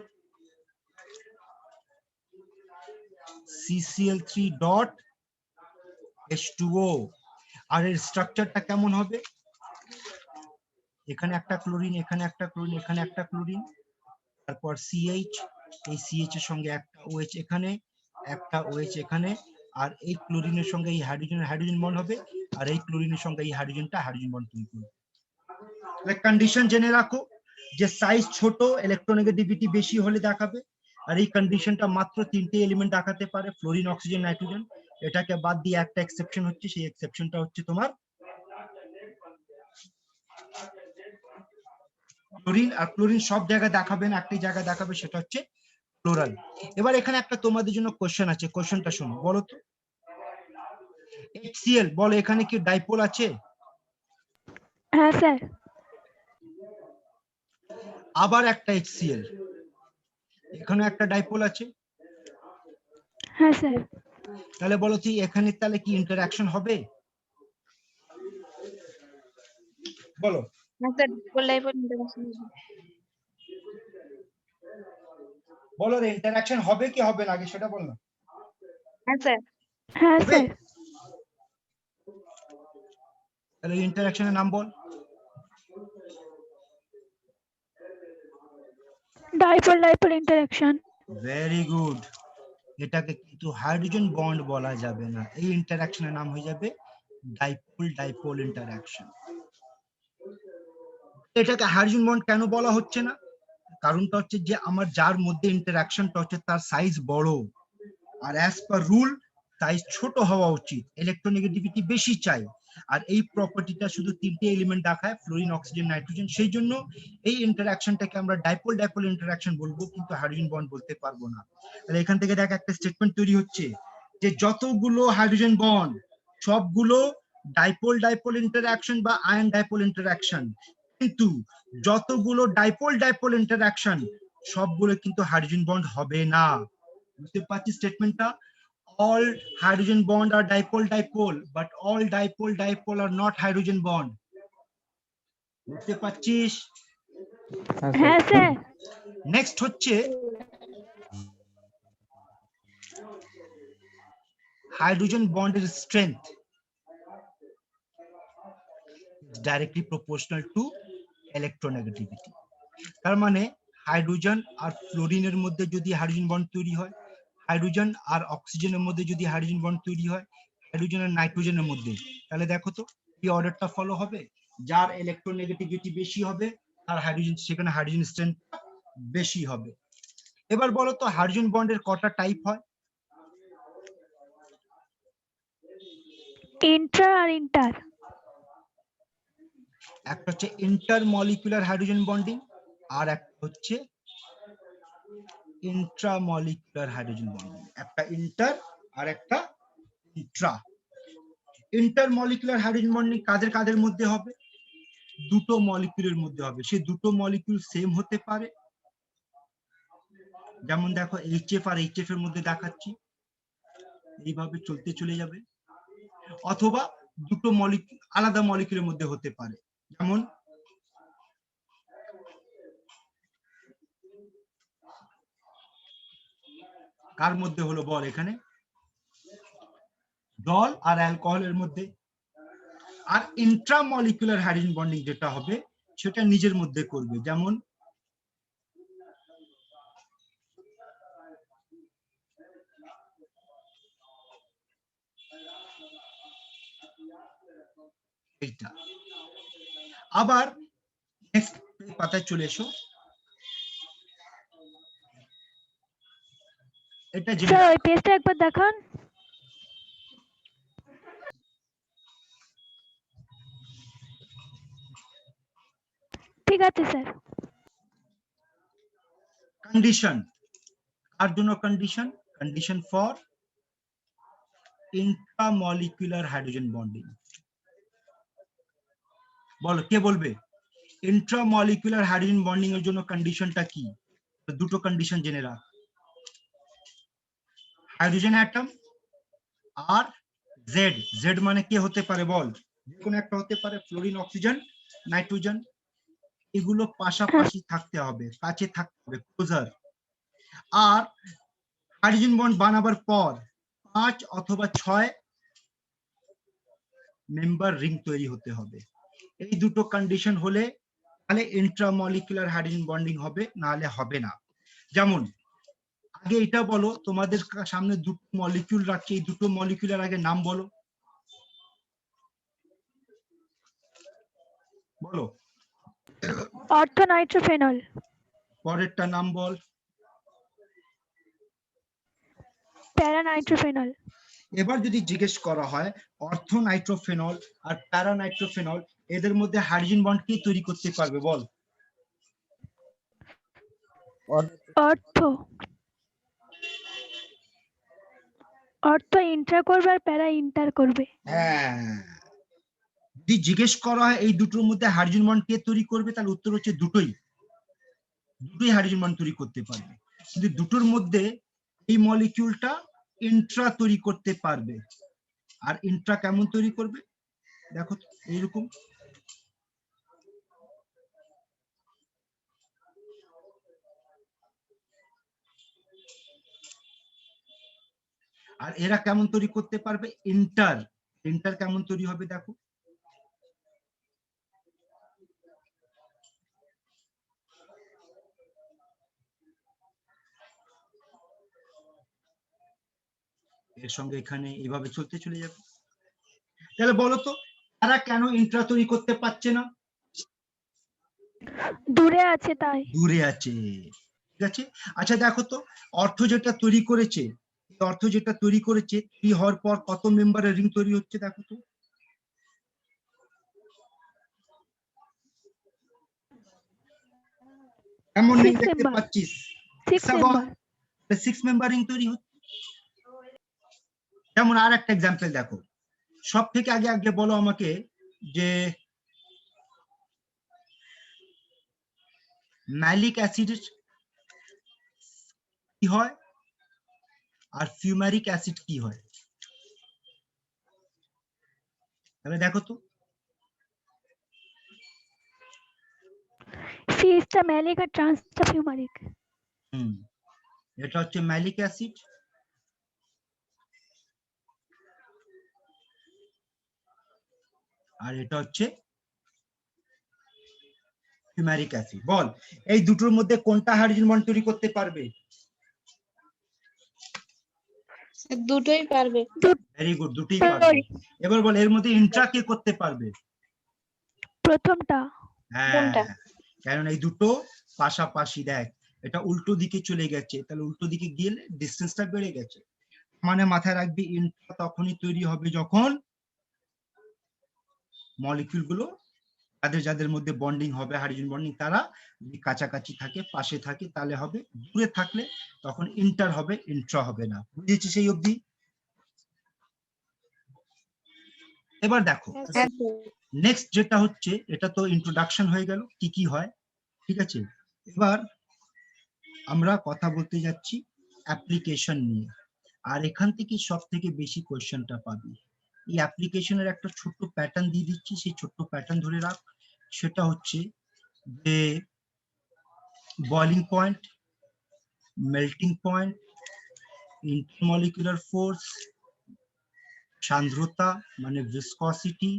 CCl3.H2O। আর এর স্ট্রাকচারটা কেমন হবে? এখানে একটা ক্লোরিন, এখানে একটা ক্লোরিন, এখানে একটা ক্লোরিন, তারপর CH, এই CH এর সঙ্গে একটা OH এখানে, একটা OH এখানে, আর এই ক্লোরিনের সঙ্গে এই হাইড্রোজেন বন্ড হবে, আর এই ক্লোরিনের সঙ্গে এই হাইড্রোজেনটা হাইড্রোজেন বন্ড তৈরি করবে। তাহলে কন্ডিশন জেনে রাখো যে সাইজ ছোট, ইলেকট্রোনেগেটিভিটি বেশি হলে দেখাবে, আর এই কন্ডিশনটা মাত্র তিনটে এলিমেন্ট দেখাতে পারে, ফ্লোরিন, অক্সিজেন, নাইট্রোজেন। এটাকে বাদ দিয়ে একটা এক্সেপশন হচ্ছে, সেই এক্সেপশনটা হচ্ছে তোমার ক্লোরিন। আর ক্লোরিন সব জায়গায় দেখাবে না, একটাই জায়গায় দেখাবে, সেটা হচ্ছে ক্লোরাল। এবার এখানে একটা তোমাদের জন্য কোশ্চেন আছে, কোশ্চেনটা শোনো, বলো তো HCl, বলো এখানে কি ডাইপোল আছে? হ্যাঁ স্যার। আবার একটা HCl, এখানে একটা ডাইপোল আছে। হ্যাঁ স্যার। তাহলে বলো তুই এখানে তাহলে কি ইন্টারঅ্যাকশন হবে? বলো। বলো রে, ইন্টারঅ্যাকশন হবে কি হবে না, আগে সেটা বল না। হ্যাঁ স্যার। হ্যাঁ স্যার। তাহলে ইন্টারঅ্যাকশনের নাম বল। Dipole dipole interaction. Very good. এটাকে কিন্তু হাইড্রোজেন বন্ড বলা যাবে না, এই ইন্টারঅ্যাকশনের নাম হয়ে যাবে ডাইপোল ডাইপোল ইন্টারঅ্যাকশন। এটাকে হাইড্রোজেন বন্ড কেন বলা হচ্ছে না? কারণটা হচ্ছে যে আমার যার মধ্যে ইন্টারঅ্যাকশনটা হচ্ছে তার সাইজ বড়, আর অ্যাজ পার রুল সাইজ ছোট হওয়া উচিত, ইলেকট্রোনেগেটিভিটি বেশি চাই, আর এই প্রপার্টিটা শুধু তিনটে এলিমেন্ট দেখায়, ফ্লোরিন, অক্সিজেন, নাইট্রোজেন। সেই জন্য এই ইন্টারঅ্যাকশনটাকে আমরা ডাইপোল ডাইপোল ইন্টারঅ্যাকশন বলবো, কিন্তু হাইড্রোজেন বন্ড বলতে পারবো না। তাহলে এখান থেকে দেখ একটা স্টেটমেন্ট তৈরি হচ্ছে যে যতগুলো হাইড্রোজেন বন্ড সবগুলো ডাইপোল ডাইপোল ইন্টারঅ্যাকশন বা আয়ন ডাইপোল ইন্টারঅ্যাকশন, কিন্তু যতগুলো ডাইপোল ডাইপোল ইন্টারঅ্যাকশন সবগুলো কিন্তু হাইড্রোজেন বন্ড হবে না। বুঝতে পারছিস স্টেটমেন্টটা? all hydrogen bond are dipole, but all dipole are not hydrogen bond. বুঝতে পারছিস? হ্যাঁ স্যার। নেক্সট হচ্ছে হাইড্রোজেন বন্ডের strength directly proportional to electronegativity. তার মানে হাইড্রোজেন আর ফ্লোরিনের মধ্যে যদি হাইড্রোজেন বন্ড তৈরি হয়, হাইড্রোজেন আর অক্সিজেনের মধ্যে যদি হাইড্রোজেন বন্ড তৈরি হয়, হাইড্রোজেন আর নাইট্রোজেনের মধ্যে, তাহলে দেখো তো এই অর্ডারটা ফলো হবে। যার ইলেকট্রোনেগেটিভিটি বেশি হবে তার হাইড্রোজেন, সেখানে হাইড্রোজেন স্ট্রেংথ বেশি হবে। এবার বলো তো হাইড্রোজেন বন্ডের কটা টাইপ হয়? ইন্ট্রা আর ইন্টার। একটা হচ্ছে ইন্টারমলিকুলার হাইড্রোজেন বন্ডিং, আর একটা হচ্ছে ইন্ট্রামলিকুলার হাইড্রোজেন বন্ডিং। একটা ইন্টার আর একটা ইন্ট্রা। ইন্টারমলিকুলার হাইড্রোজেন বন্ডিং কাদের কাদের মধ্যে হবে? দুটো মলিকিউলের মধ্যে হবে। সেই দুটো মলিকিউল সেম হতে পারে, যেমন দেখো এইচএফ আর এইচএফ এর মধ্যে দেখাচ্ছি, এইভাবে চলতে চলে যাবে। অথবা দুটো মলিকিউল আলাদা মলিকিউলের মধ্যে হতে পারে, যেমন কার মধ্যে হলো বল এখানে? জল আর অ্যালকোহলের মধ্যে। আর ইন্ট্রামলিকুলার হাইড্রোজেন বন্ডিং যেটা হবে সেটা নিজের মধ্যে করবে, যেমন এইটা। আবার নেক্সট পাতায় চলে এসো। এটা স্যার ওই পেজটা একবার দেখান। ঠিক আছে স্যার। কন্ডিশন কার জন্য? Condition condition for intramolecular hydrogen bonding. বলো কে বলবে ইন্ট্রামলিকুলার হাইড্রোজেন বন্ডিং এর জন্য কন্ডিশনটা কি? দুটো কন্ডিশন জেনে রাখ। হাইড্রোজেন অ্যাটম আর জেড। জেড মানে কে হতে পারে বল? যে কোনো একটা হতে পারে, ফ্লোরিন, অক্সিজেন, নাইট্রোজেন। এগুলো পাশাপাশি থাকতে হবে, কাছে থাকতে হবে, ক্লোজার। আর হাইড্রোজেন বন্ড বানাবার পর 5 অথবা 6 মেম্বার রিং তৈরি হতে হবে। এই দুটো কন্ডিশন হলে তাহলে ইন্ট্রামলিকুলার হাইড্রোজেন বন্ডিং হবে, নাহলে হবে না। যেমন আগে এটা বলো, তোমাদের সামনে দুটো মলিকিউল রাখছি, এই দুটো মলিকিউলের আগে নাম বলো। বলো। অর্থো নাইট্রোফেনল। পরেরটা নাম বল। প্যারা নাইট্রোফেনল। এবার যদি জিজ্ঞেস করা হয় অর্থো নাইট্রোফেনল আর প্যারা নাইট্রোফেনল, এদের মধ্যে হাইড্রোজেন বন্ড কে তৈরি করতে পারবে বল? অর্থো। অর্থো ইন্ট্রা করবে আর প্যারা ইন্টার করবে। হ্যাঁ, যদি জিজ্ঞেস করা হয় এই দুটোর মধ্যে হাইড্রোজেন বন্ড কে তৈরি করবে, তাহলে উত্তর হচ্ছে দুটোই। দুটোই হাইড্রোজেন বন্ড তৈরি করতে পারবে, কিন্তু দুটোর মধ্যে এই মলিকিউলটা ইন্ট্রা তৈরি করতে পারবে। আর ইন্ট্রা কেমন তৈরি করবে দেখো এইরকম। আর এরা কেমন তৈরি করতে পারবে? ইন্টার। ইন্টার কেমন তৈরি হবে দেখো। এর সঙ্গে এখানে এইভাবে চলতে চলে যাবে। তাহলে বলো তো তারা কেন ইন্ট্রা তৈরি করতে পারছে না? দূরে আছে তাই। দূরে আছে, ঠিক আছে। আচ্ছা দেখো তো অর্থ যেটা তৈরি করেছে, অর্থ যেটা তৈরি করেছে তৈরি হওয়ার পর কত মেম্বারের রিং তৈরি হচ্ছে দেখো তো। এমন রিং দেখতে পাচ্ছিস? 6 মেম্বার রিং তৈরি হচ্ছে। যেমন আর একটা এক্সাম্পল দেখো, সব থেকে আগে আগে বলো আমাকে যে ম্যালিক অ্যাসিড কি হয়? আর ফিউমারিক অ্যাসিড কি হয়? তাহলে দেখো তো, C is the malic R trans the fumaric. এটা হচ্ছে ম্যালিক অ্যাসিড, আর এটা হচ্ছে ফিউমারিক অ্যাসিড। বল এই দুটোর মধ্যে কোনটা হাইড্রোজেন বন্ড তৈরি করতে পারবে? দুটোই পারবে। ভেরি গুড, দুটোই পারবে। এবার বল এর মধ্যে ইন্ট্রা কে করতে পারবে? প্রথমটা। হ্যাঁ, কোনটা? কারণ এই দুটো পাশাপাশি, দেখ এটা উল্টো দিকে চলে গেছে, তাহলে উল্টো দিকে গেলে ডিসটেন্সটা বেড়ে গেছে। মানে মাথায় রাখবি ইন্ট্রা তখনই তৈরি হবে যখন মলিকিউল গুলো যাদের যাদের মধ্যে বন্ডিং হবে হাইড্রোজেন বন্ডিং, তারা যদি কাছাকাছি থাকে, পাশে থাকে, তাহলে হবে। দূরে থাকলে তখন ইন্টার হবে, ইন্ট্রা হবে না। বুঝেছিস সেই অবধি? এবার দেখো নেক্সট যেটা হচ্ছে, এটা তো ইন্ট্রোডাকশন হয়ে গেল কি কি হয়, ঠিক আছে। এবার আমরা কথা বলতে যাচ্ছি অ্যাপ্লিকেশন নিয়ে, আর এখান থেকে সব থেকে বেশি কোয়েশ্চেনটা পাবি। এই অ্যাপ্লিকেশনের একটা ছোট্ট প্যাটার্ন দিয়ে দিচ্ছি, সেই ছোট্ট প্যাটার্ন ধরে রাখ। সেটা হচ্ছে যে boiling point, melting point, intermolecular force, সান্দ্রতা মানে viscosity,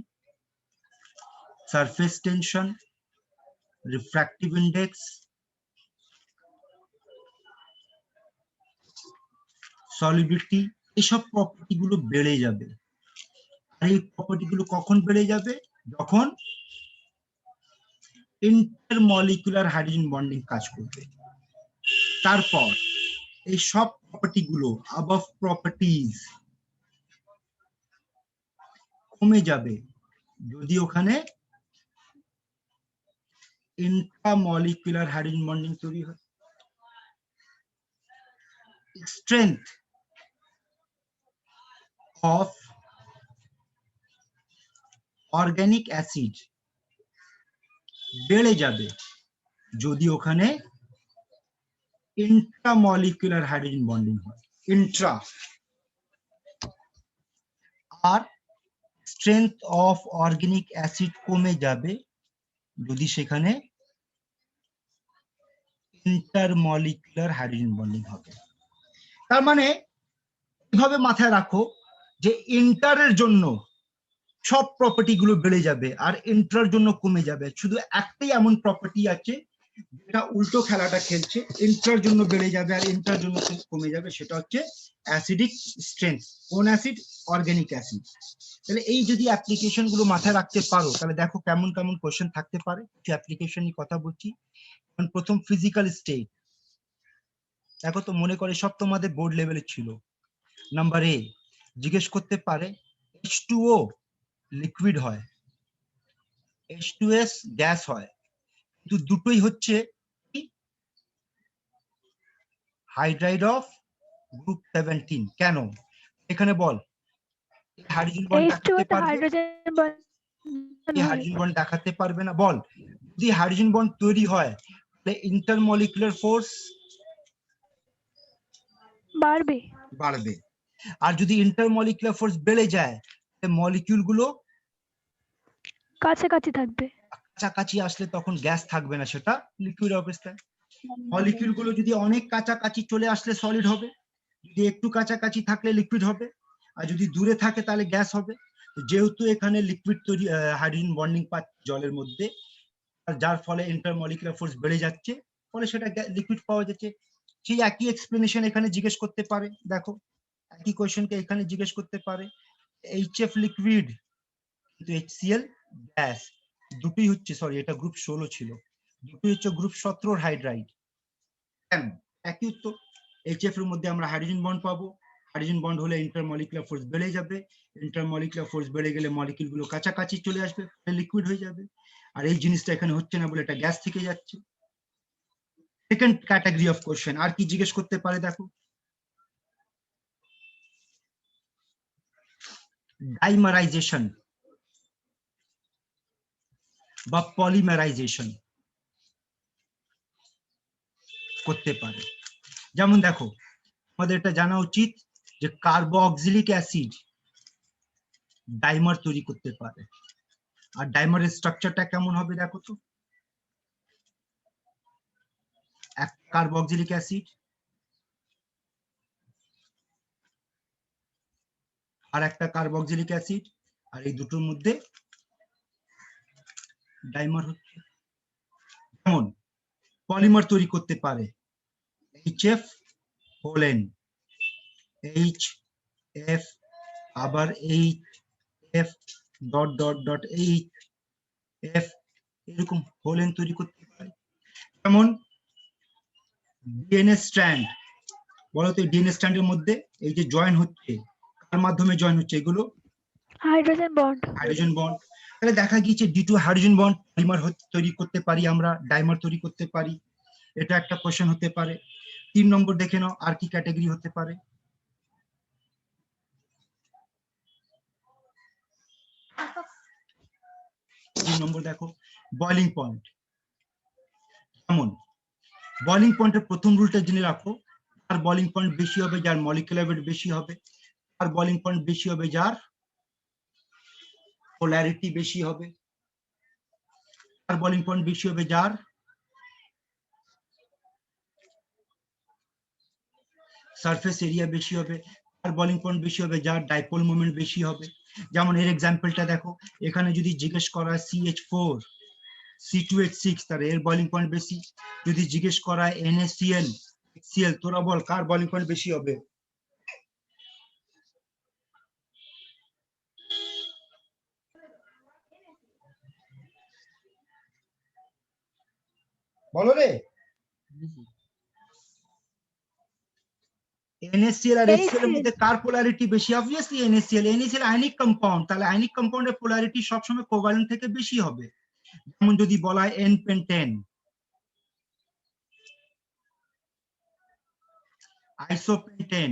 surface tension, refractive index, solidity, এসব প্রপার্টি গুলো বেড়ে যাবে। আর এই প্রপার্টি গুলো কখন বেড়ে যাবে? যখন ইন্টারমলিকুলার হাইড্রোজেন বন্ডিং কাজ করবে। তারপর এই সব প্রপার্টি গুলো, অ্যাবভ প্রপার্টিজ, কমে যাবে যদি ওখানে ইন্ট্রামলিকুলার হাইড্রোজেন বন্ডিং তৈরি হয়। স্ট্রেংথ অফ অর্গানিক অ্যাসিড বেড়ে যাবে যদি ওখানে ইন্ট্রামলিকুলার হাইড্রোজেন বন্ডিং হয়, ইন্ট্রা। আর স্ট্রেংথ অফ অর্গানিক অ্যাসিড কমে যাবে যদি সেখানে ইন্টারমলিকুলার হাইড্রোজেন বন্ডিং হবে। তার মানে এইভাবে মাথায় রাখো যে ইন্টারের জন্য সব প্রপার্টি গুলো বেড়ে যাবে আর ইন্ট্রার জন্য কমে যাবে। শুধু একটাই এমন প্রপার্টি আছে যেটা উল্টো খেলাটা খেলছে, ইন্ট্রার জন্য বেড়ে যাবে আর ইন্ট্রার জন্য কমে যাবে, সেটা হচ্ছে অ্যাসিডিক স্ট্রেংথ। কোন অ্যাসিড? Organic acid. তাহলে এই যদি অ্যাপ্লিকেশন গুলো মাথায় রাখতে পারো, তাহলে দেখো কেমন কেমন কোশ্চেন থাকতে পারে। কিছু অ্যাপ্লিকেশন নিয়ে কথা বলছি। প্রথম ফিজিক্যাল স্টেট, দেখো তো মনে করে সব তোমাদের বোর্ড লেভেলে ছিল। নাম্বার এ জিজ্ঞেস করতে পারে H2O লিকুইড হয়, H2S গ্যাস হয়, কিন্তু দুটোই হচ্ছে হাইড্রাইড অফ গ্রুপ 17। কেন? এখানে বল হাইড্রোজেন বন্ড H2O দেখাতে তো পারবে? হাইড্রোজেন বন্ড হাইড্রোজেন বন্ড দেখাতে পারবে না। বল যদি হাইড্রোজেন বন্ড তৈরি হয় তাহলে ইন্টারমলিকুলার ফোর্স বাড়বে। বাড়বে। আর যদি ইন্টারমলিকুলার ফোর্স বেড়ে যায় তাহলে মলিকিউল গুলো কাছাকাছি থাকবে। কাছাকাছি আসলে তখন গ্যাস থাকবে না, সেটা লিকুইড অবস্থায়। মলিকিউল গুলো যদি অনেক কাছাকাছি চলে আসলে সলিড হবে, যদি একটু কাছাকাছি থাকলে লিকুইড হবে, আর যদি দূরে থাকে তাহলে গ্যাস হবে। যেহেতু এখানে লিকুইড তৈরি, হাইড্রোজেন বন্ডিং পাচ্ছে জলের মধ্যে, যার ফলে ইন্টারমলিকুলার ফোর্স বেড়ে যাচ্ছে, ফলে সেটা লিকুইড পাওয়া যাচ্ছে। সেই একই এক্সপ্লেনেশন এখানে জিজ্ঞেস করতে পারে। দেখো একই কোয়েশ্চেনকে এখানে জিজ্ঞেস করতে পারে। HF লিকুইড কিন্তু HCl গ্যাস, দুটোই হচ্ছে, সরি এটা গ্রুপ 16 ছিল, দুটোই হচ্ছে গ্রুপ 17 হাইড্রাইড। কেন? একই উত্তর। HF এর মধ্যে আমরা হাইড্রোজেন বন্ড পাবো, হাইড্রোজেন বন্ড হলে ইন্টারমলিকুলার ফোর্স বেড়ে যাবে, ইন্টারমলিকুলার ফোর্স বেড়ে গেলে মলিকিউল গুলো কাছাকাছি চলে আসবে, লিকুইড হয়ে যাবে। আর এই জিনিসটা এখানে হচ্ছে না বলে এটা গ্যাস থেকে যাচ্ছে। সেকেন্ড ক্যাটাগরি অফ কোশ্চেন আর কি জিজ্ঞেস করতে পারে দেখো, ডাইমারাইজেশন বা পলিমারাইজেশন করতে পারে। যেমন দেখো আমাদের এটা জানা উচিত যে কার্বক্সিলিক অ্যাসিড ডাইমার তৈরি করতে পারে। আর ডাইমারের স্ট্রাকচারটা কেমন হবে দেখো তো, এক কার্বক্সিলিক অ্যাসিড আর একটা কার্বক্সিলিক অ্যাসিড, আর এই দুটোর মধ্যে ডাইমার হচ্ছে। যেমন পলিমার তৈরি করতে পারে HF হোলেন, HF আবার HF dot dot dot HF, এরকম হোলেন তৈরি করতে পারে। যেমন ডিএনএ স্ট্র্যান্ড, বলতো ডিএনএ স্ট্র্যান্ডের মধ্যে এই যে জয়েন হচ্ছে, কার মাধ্যমে জয়েন হচ্ছে? এগুলো হাইড্রোজেন বন্ড। Hydrogen bond. তাহলে দেখা গিয়েছে D2 হাইড্রোজেন বন্ড পলিমার তৈরি করতে পারি আমরা, ডাইমার তৈরি করতে পারি। এটা একটা কোশ্চেন হতে পারে। 3 নম্বর দেখে নাও আর কি ক্যাটাগরি হতে পারে। 3 নম্বর দেখো বয়লিং পয়েন্ট। যেমন বয়লিং পয়েন্টের প্রথম রুলটা জেনে রাখো, আর বয়লিং পয়েন্ট বেশি হবে যার মলিকুলার ওয়েট বেশি হবে, আর বয়লিং পয়েন্ট বেশি হবে যার পোলারিটি বেশি হবে, আর বয়লিং পয়েন্ট বেশি হবে যার সারফেস এরিয়া বেশি হবে, আর বয়লিং পয়েন্ট বেশি হবে যার ডাইপোল মোমেন্ট বেশি হবে। যেমন এর এক্সাম্পলটা দেখো, এখানে যদি জিজ্ঞেস করা হয় CH4 C2H6 তার এর বয়লিং পয়েন্ট বেশি। যদি জিজ্ঞেস করা হয় NaCl HCl, তোরা বল কার বয়লিং পয়েন্ট বেশি হবে? বলো রে। NaCl আর HCl এর মধ্যে কার পোলারিটি বেশি? Obviously NaCl। NaCl ionic compound, তাহলে আয়নিক কম্পাউন্ডের পোলারিটি সবসময় কোভ্যালেন্ট থেকে বেশি হবে। যেমন যদি বলা হয় N-pentane, আইসোপেন্টেন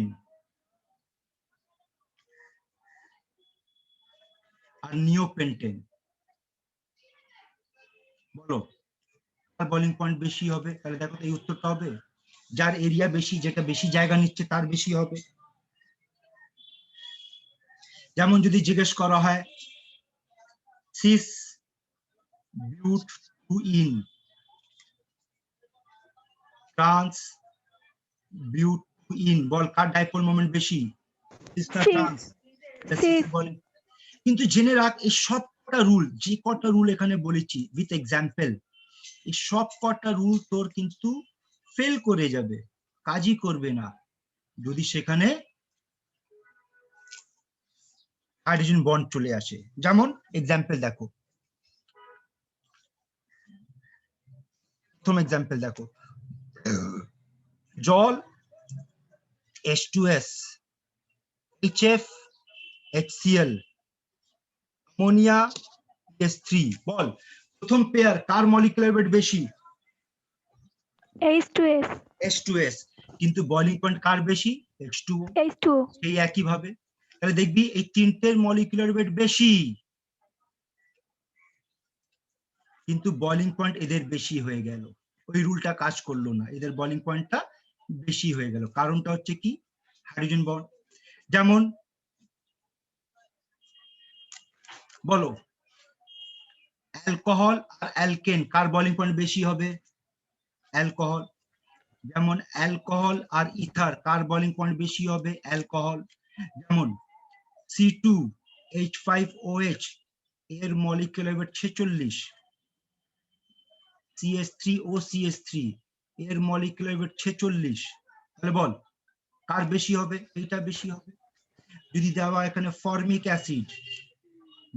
আর নিওপেন্টেন, বলো কার বয়লিং পয়েন্ট বেশি হবে? তাহলে দেখো এই উত্তরটা হবে যার এরিয়া বেশি, যেটা বেশি জায়গা নিচ্ছে তার বেশি হবে। যেমন যদি জিজ্ঞেস করা হয় সিস বিউট-2-ইন ট্রান্স বিউট-2-ইন, বল কার ডাইপোল মোমেন্ট বেশি? সিস না ট্রান্স? কিন্তু জেনে রাখ এই সবকটা রুল, যে কটা রুল এখানে বলেছি উইথ এক্সাম্পল, এই সব কটা রুল তোর কিন্তু ফেল করে যাবে, কাজই করবে না যদি সেখানে হাইড্রোজেন বন্ড চলে আসে। যেমন এক্সাম্পল দেখো, প্রথম এক্সাম্পল দেখো, জল H2S HF HCl ammonia S3, বল প্রথম পেয়ার কার মলিকুলার ওয়েট বেশি? H2S। H2S। কিন্তু বয়লিং পয়েন্ট কার বেশি? H2O। H2O। সেই একই ভাবে তাহলে দেখবি এই তিনটের মলিকুলার ওয়েট বেশি, কিন্তু বয়লিং পয়েন্ট এদের বেশি হয়ে গেল। ওই রুলটা কাজ করলো না, এদের বয়লিং পয়েন্টটা বেশি হয়ে গেল। কারণটা হচ্ছে কি? Hydrogen bond. যেমন বলো অ্যালকোহল আর অ্যালকেন কার বয়লিং পয়েন্ট বেশি হবে? অ্যালকোহল। যেমন অ্যালকোহল আর ইথার কার বয়লিং পয়েন্ট বেশি হবে? অ্যালকোহল। যেমন C2H5OH এর মলিকুলার ওয়েট 46, CH3OCH3 এর মলিকুলার ওয়েট 46, তাহলে বল কার বেশি হবে? এইটা বেশি হবে। যদি দেওয়া এখানে formic acid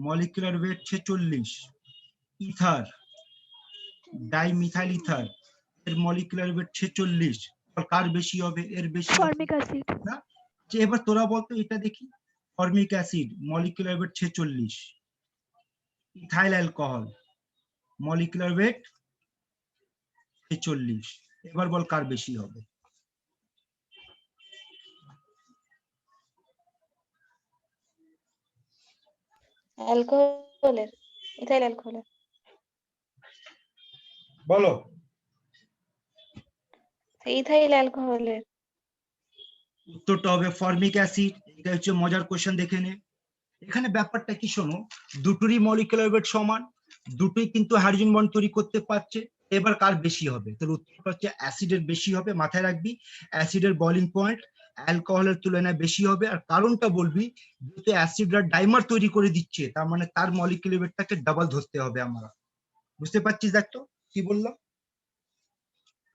molecular weight 46, ether dimethyl ether এর মলিকুলার ওয়েট 46, কার বেশি হবে? এর বেশি। Formic acid. না, যে এবার তোরা বলতো এটা দেখি, formic acid molecular weight 46, ethyl alcohol molecular weight 46, এবার বল কার বেশি হবে? অ্যালকোহলের, ইথাইল অ্যালকোহলের। বলো ইথাইল অ্যালকোহলের। উত্তরটা হবে ফর্মিক অ্যাসিড। এটা হচ্ছে মজার কোশ্চেন, দেখে নে। এখানে ব্যাপারটা কি শোনো, দুটোরই মলিকুলার ওয়েট সমান, দুটোই কিন্তু হাইড্রোজেন বন্ড তৈরি করতে পারছে। এবার কার বেশি হবে? তাহলে উত্তরটা হচ্ছে অ্যাসিডের বেশি হবে। মাথায় রাখবি অ্যাসিডের বয়লিং পয়েন্ট অ্যালকোহলের তুলনায় বেশি হবে। আর কারণটা বলবি, যেহেতু অ্যাসিডরা ডাইমার তৈরি করে দিচ্ছে, তার মানে তার মলিকুলার ওয়েটটাকে ডাবল ধরতে হবে আমরা। বুঝতে পারছিস? দেখ তো কি বললাম।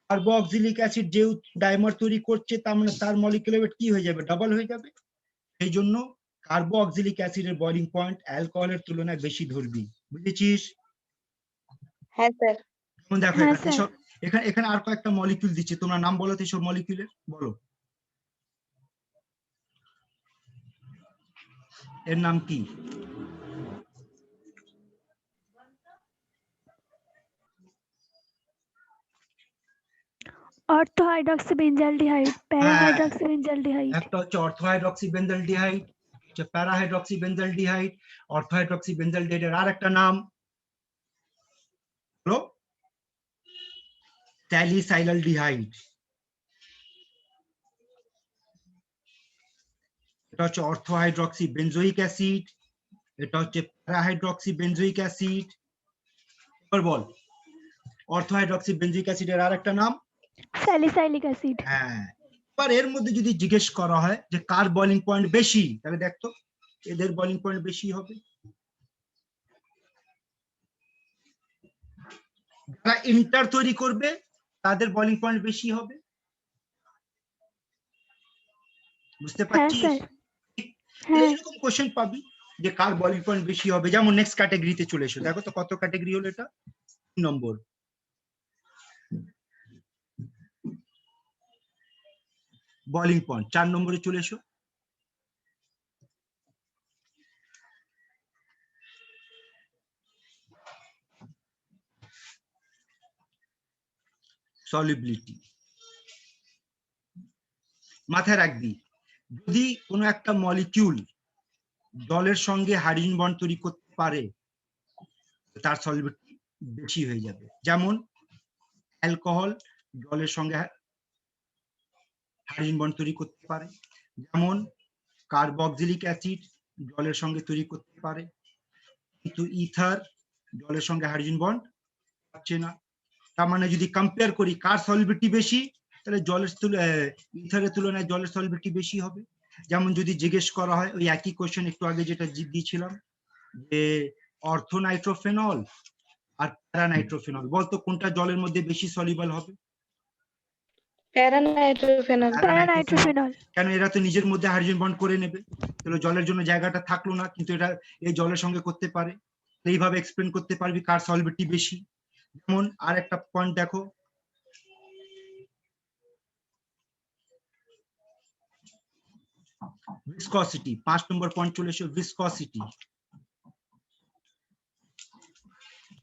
কার্বক্সিলিক অ্যাসিড যেহেতু ডাইমার তৈরি করছে, তার মানে তার মলিকুলার ওয়েট কি হয়ে যাবে? ডাবল হয়ে যাবে। সেই জন্য কার্বক্সিলিক অ্যাসিডের বয়লিং পয়েন্ট অ্যালকোহলের তুলনায় বেশি ধরবি। বুঝেছিস? হ্যাঁ স্যার। যেমন দেখো হ্যাঁ, এখানে স্যার। এসব, এখানে আর কয়েকটা মলিকিউল দিচ্ছে, তোমরা নাম বলো তো এসব মলিকিউলের, বলো এর নাম কি? অর্থো হাইড্রক্সিবেঞ্জালডিহাইড, প্যারা হাইড্রক্সিবেঞ্জালডিহাইড। একটা হচ্ছে অর্থোহাইড্রক্সিবেঞ্জালডিহাইড, হচ্ছে প্যারাহাইড্রক্সিবেঞ্জালডিহাইড। অর্থোহাইড্রক্সিবেঞ্জালডিহাইডের আর একটা নাম হলো স্যালিসাইলালডিহাইড। এটা হচ্ছে অর্থোহাইড্রক্সিবেঞ্জোইক অ্যাসিড, এটা হচ্ছে প্যারাহাইড্রক্সিবেঞ্জোইক অ্যাসিড। এবার বল অর্থোহাইড্রক্সিবেঞ্জোইক অ্যাসিডের আর একটা নাম। Salicylic acid. হ্যাঁ। এবার এর মধ্যে যদি জিজ্ঞেস করা হয় যে কার বয়লিং পয়েন্ট বেশি, তাহলে দেখতো এদের বয়লিং পয়েন্ট বেশি হবে। যারা ইন্টার তৈরি করবে তাদের বয়লিং পয়েন্ট বেশি হবে। বুঝতে হ্যাঁ, পারছিস? স্যার। হ্যাঁ, এরকম কোশ্চেন পাবি যে কার বয়লিং পয়েন্ট বেশি হবে। যেমন নেক্সট ক্যাটাগরিতে চলে এসো, দেখো তো কত ক্যাটাগরি হলো এটা? 3 নম্বর। বয়লিং পয়েন্ট 4 নম্বরে চলে এসো। সলিবিলিটি। মাথায় রাখবি, যদি কোনো একটা মলিকিউল জলের সঙ্গে হাইড্রোজেন বন্ড তৈরি করতে পারে, তার সলিবিলিটি বেশি হয়ে যাবে। যেমন অ্যালকোহল জলের সঙ্গে হাইড্রোজেন বন্ড তৈরি করতে পারে, যেমন কার্বক্সিলিক অ্যাসিড জলের সঙ্গে তৈরি করতে পারে, কিন্তু ইথার জলের সঙ্গে হাইড্রোজেন বন্ড পাচ্ছে না। তার মানে যদি কম্পেয়ার করি কার সলিবিলিটি বেশি, তাহলে ইথারের তুলনায় জলের সলিবিলিটি বেশি হবে। যেমন যদি জিজ্ঞেস করা হয় ওই একই কোশ্চেন একটু আগে যেটা দিয়েছিলাম, যে অর্থোনাইট্রোফেনল আর প্যারানাইট্রোফেনল, বলতো কোনটা জলের মধ্যে বেশি সলিবল হবে? প্যারানাইট্রোফেনল। প্যারানাইট্রোফেনল। কেন? এরা তো নিজের মধ্যে হাইড্রোজেন বন্ড করে নেবে, তাহলে জলের জন্য জায়গাটা থাকলো না, কিন্তু এটা এই জলের সঙ্গে করতে পারে। এইভাবে এক্সপ্লেন করতে পারবি কার সলিবিলিটি বেশি। যেমন আর একটা পয়েন্ট দেখো, ভিসকসিটি। 5 নম্বর পয়েন্ট চলে এসো, ভিসকসিটি।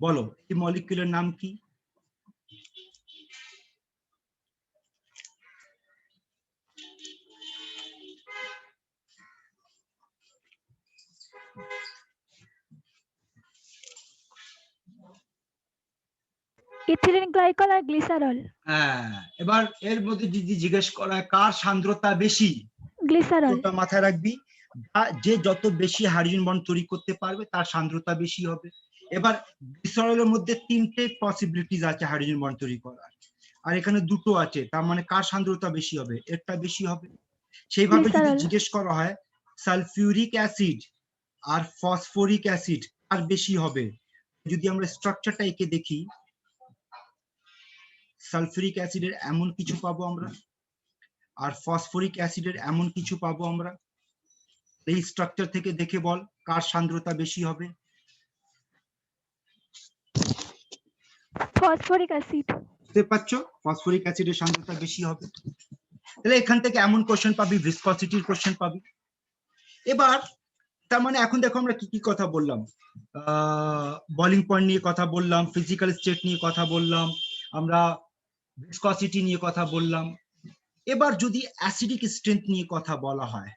বলো এই মলিকিউলের নাম কি? ইথিলিন গ্লাইকল আর গ্লিসারল। হ্যাঁ। এবার এর মধ্যে যদি জিজ্ঞেস করা হয় কার সান্দ্রতা বেশি, গ্লিসারল। ওটা মাথায় রাখবি, যে যত বেশি হাইড্রোজেন বন্ড তৈরি করতে পারবে তার সান্দ্রতা বেশি হবে। এবার গ্লিসারলের মধ্যে 3টে পসিবিলিটিস আছে হাইড্রোজেন বন্ড তৈরি করার, আর এখানে 2টো আছে, তার মানে কার সান্দ্রতা বেশি হবে? এরটা বেশি হবে। সেইভাবে যদি গ্লিসারল। জিজ্ঞেস করা হয় সালফিউরিক অ্যাসিড আর ফসফরিক অ্যাসিড আর বেশি হবে, যদি আমরা স্ট্রাকচারটা এঁকে দেখি, সালফিউরিক অ্যাসিডের এমন কিছু পাবো আমরা, আর ফসফরিক অ্যাসিডের এমন কিছু পাবো আমরা। এই স্ট্রাকচার থেকে দেখে বল কার সান্দ্রতা বেশি হবে? Phosphoric acid. বুঝতে পারছো? ফসফরিক অ্যাসিডের সান্দ্রতা বেশি হবে। তাহলে এখান থেকে এমন কোশ্চেন পাবি, ভিসকসিটির কোশ্চেন পাবি। এবার তার মানে এখন দেখো আমরা কি কি কথা বললাম, বয়লিং পয়েন্ট নিয়ে কথা বললাম, ফিজিক্যাল স্টেট নিয়ে কথা বললাম, আমরা ভিসকসিটি নিয়ে কথা বললাম। এবার যদি অ্যাসিডিক স্ট্রেংথ নিয়ে কথা বলা হয়,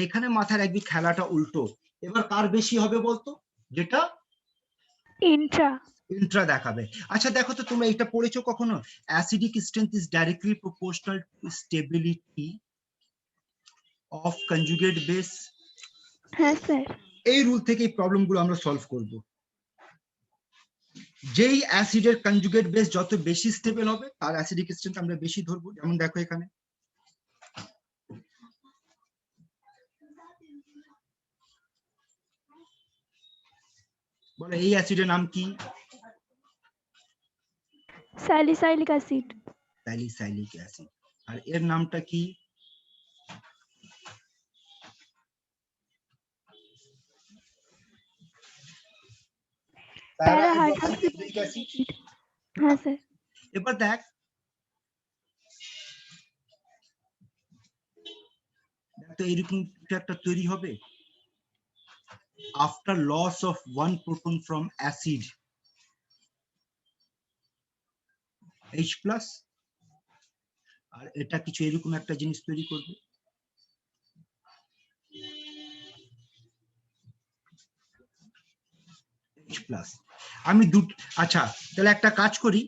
এখানে মাথায় রাখবি খেলাটা উল্টো। এবার কার বেশি হবে বলতো? যেটা ইন্ট্রা। ইন্ট্রা দেখাবে। আচ্ছা দেখো তো তোমরা এটা পড়েছো কখনো, acidic strength is directly proportional to stability of conjugate base. হ্যাঁ স্যার। এই রুল থেকে এই প্রবলেম গুলো আমরা সলভ করব। যেই অ্যাসিডের কনজুগেট বেস যত বেশি স্টেবল হবে তার অ্যাসিডিক স্ট্রেংথ আমরা বেশি ধরবো। যেমন দেখো এখানে বলো এই অ্যাসিডের নাম কি? Salicylic acid. Salicylic acid. আর এর নামটা কি? Parahydroxylic acid. হ্যাঁ স্যার। এবার দেখ তো এইরকম কিছু একটা তৈরি হবে। After loss of 1 proton from acid H plus, আর এটা কিছু এরকম একটা জিনিস তৈরি করবে। H plus আমি আচ্ছা তাহলে একটা কাজ করি,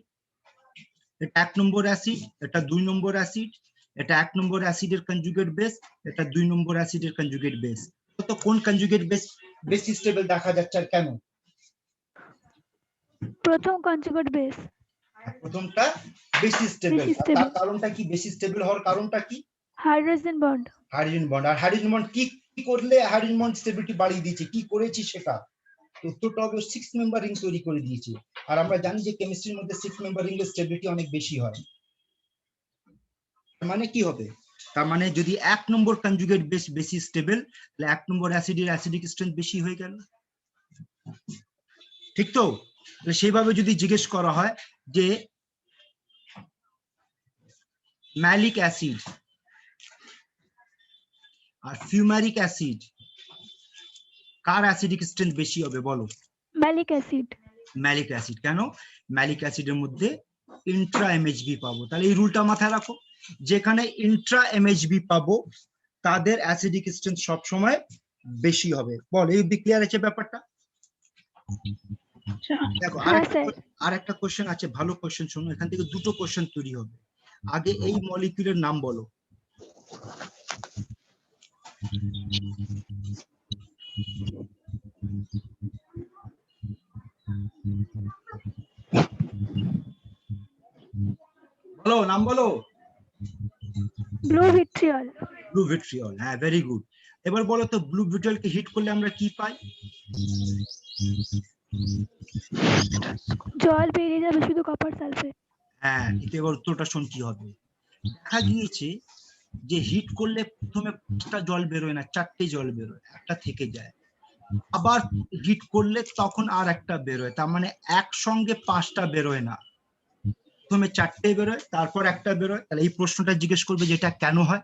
এটা 1 নম্বর অ্যাসিড, এটা 2 নম্বর অ্যাসিড, এটা 1 নম্বর অ্যাসিডের কনজুগেট বেস, এটা 2 নম্বর অ্যাসিডের কনজুগেট বেস। তো কোন কনজুগেট বেস বেশি স্টেবল দেখা যাচ্ছে আর কেন? প্রথম কনজুগেট বেস। প্রথমটা বেশি স্টেবল। তার কারণটা কি? বেশি স্টেবল হওয়ার কারণটা কি? Hydrogen bond. Hydrogen bond. আর হাইড্রোজেন বন্ড কি করলে হাইড্রোজেন বন্ড স্টেবিলিটি বাড়িয়ে দিয়েছে? কি করেছি সেটা? উত্তরটা হবে 6 মেম্বার রিং তৈরি করে দিয়েছে। আর আমরা জানি যে কেমিস্ট্রির মধ্যে 6 মেম্বার রিং এর স্টেবিলিটি অনেক বেশি হয়। মানে কি হবে? তার মানে যদি 1 নম্বর কনজুগেট বেস বেশি স্টেবল, তাহলে 1 নম্বর অ্যাসিডের অ্যাসিডিক স্ট্রেংথ বেশি হয়ে গেল। ঠিক তো? তাহলে সেইভাবে যদি জিজ্ঞেস করা হয় যে ম্যালিক অ্যাসিড আর ফিউমারিক অ্যাসিড কার অ্যাসিডিক স্ট্রেংথ বেশি হবে বলো? Malic acid. Malic acid. কেন? ম্যালিক অ্যাসিডের মধ্যে ইন্ট্রা এমএইচবি পাবো। তাহলে এই রুলটা মাথায় রাখো, যেখানে ইন্ট্রা এমএইচবি পাবো তাদের অ্যাসিডিক স্ট্রেংথ সব সময় বেশি হবে। বল এই অবধি ক্লিয়ার আছে ব্যাপারটা? দেখো আর একটা কোশ্চেন আছে, ভালো কোশ্চেন শোনো, এখান থেকে দুটো কোশ্চেন তৈরি হবে। আগে এই মলিকিউলের নাম বলো। বলো নাম বলো। Blue vitriol. Blue vitriol. হ্যাঁ ভেরি গুড। এবার বলো তো ব্লু ভিট্রিয়লকে হিট করলে আমরা কি পাই? জল বেরিয়ে যাবে, শুধু কপার সালফেট। হ্যাঁ কিন্তু এবার উত্তরটা শোন কি হবে। দেখা গিয়েছে যে হিট করলে প্রথমে 5টা জল বেরোয় না, 4টে জল বেরোয়, একটা থেকে যায়। আবার হিট করলে তখন আর একটা বেরোয়, তার মানে একসঙ্গে 5টা বেরোয় না, প্রথমে 4টে বেরোয় তারপর একটা বেরোয়। তাহলে এই প্রশ্নটা জিজ্ঞেস করবে যে এটা কেন হয়।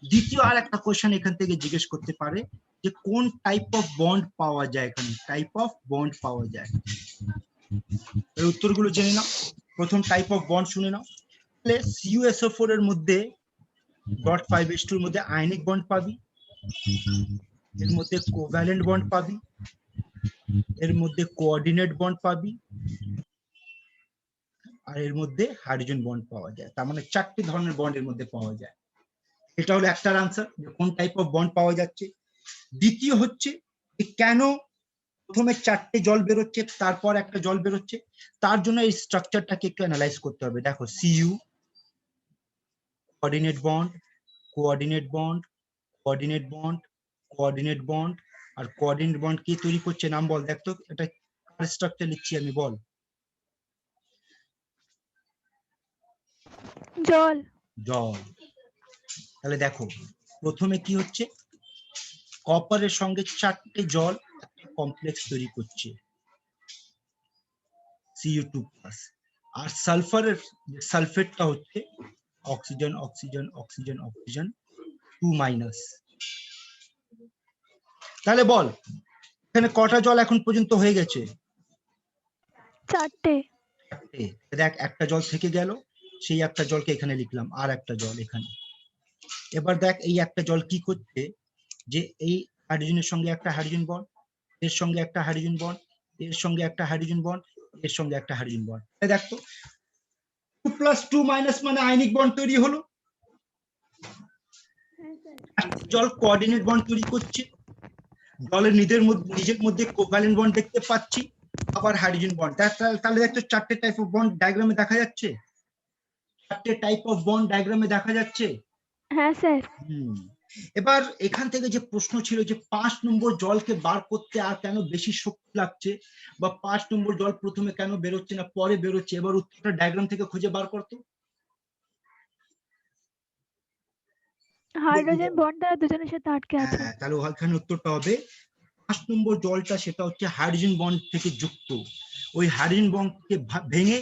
দ্বিতীয় আর একটা কোশ্চেন এখান থেকে জিজ্ঞেস করতে পারে যে কোন টাইপ অফ বন্ড পাওয়া যায়, এখানে টাইপ অফ বন্ড পাওয়া যায়। এর উত্তরগুলো জেনে নাও। প্রথম টাইপ অফ বন্ড শুনে নাও। তাহলে CuSO4 এর মধ্যে .5H2 এর মধ্যে আয়নিক বন্ড পাবি, এর মধ্যে কোভ্যালেন্ট বন্ড পাবি, এর মধ্যে কোঅর্ডিনেট বন্ড পাবি, আর এর মধ্যে হাইড্রোজেন বন্ড পাওয়া যায়। তার মানে 4টে ধরনের বন্ড এর মধ্যে পাওয়া যায়। এটা হলো একটার আনসার, যে কোন টাইপ অফ বন্ড পাওয়া যাচ্ছে। দ্বিতীয় হচ্ছে কেন প্রথমে 4টে জল বেরোচ্ছে তারপর একটা জল বেরোচ্ছে, তার জন্য এই স্ট্রাকচারটাকে একটু অ্যানালাইজ করতে হবে। দেখো Cu coordinate bond, coordinate bond, coordinate bond, coordinate bond, আর কোঅর্ডিনেট বন্ড কি তৈরি করছে নাম বল। দেখ তো এটা কার স্ট্রাকচার লিখছি আমি, বল। জল। জল। তাহলে দেখো প্রথমে কি হচ্ছে, কপারের সঙ্গে 4টে জল একটা কমপ্লেক্স তৈরি করছে Cu2+, আর সালফারের সালফেটটা হচ্ছে অক্সিজেন অক্সিজেন অক্সিজেন অক্সিজেন 2-। তাহলে বল এখানে কটা জল এখন পর্যন্ত হয়ে গেছে? 4টে। দেখ একটা জল থেকে গেল, সেই একটা জলকে এখানে লিখলাম, আর একটা জল এখানে। এবার দেখ এই একটা জল কি করছে, যে এই হাইড্রোজেনের সঙ্গে একটা হাইড্রোজেন বন্ড, এর সঙ্গে একটা হাইড্রোজেন বন্ড, এর সঙ্গে একটা হাইড্রোজেন বন্ড, এর সঙ্গে একটা হাইড্রোজেন বন্ড। দেখো 2 + 2 - মানে আয়নিক বন্ড তৈরি হলো। জল কোঅর্ডিনেট বন্ড তৈরি করছে, জলের নিজের মধ্যে কোভ্যালেন্ট বন্ড দেখতে পাচ্ছি, আবার হাইড্রোজেন বন্ড। তাহলে দেখো 4টে টাইপ অফ বন্ড ডায়াগ্রামে দেখা যাচ্ছে, 4টে টাইপ অফ বন্ড ডায়াগ্রামে দেখা যাচ্ছে। হ্যাঁ স্যার। এবার এখান থেকে যে প্রশ্ন ছিল যে 5 নম্বর জলকে বার করতে আর কেন বেশি শক্তি লাগছে, বা 5 নম্বর জল প্রথমে কেন বেরোচ্ছে না পরে বেরোচ্ছে, এবার উত্তরটা ডায়াগ্রাম থেকে খুঁজে বার করতো। হাইড্রোজেন বন্ডটা দুজনের সাথে আটকে আছে। হ্যাঁ, তাহলে ওখানে উত্তরটা হবে 5 নম্বর জলটা, সেটা হচ্ছে হাইড্রোজেন বন্ড থেকে যুক্ত। ওই হাইড্রোজেন বন্ডকে ভেঙে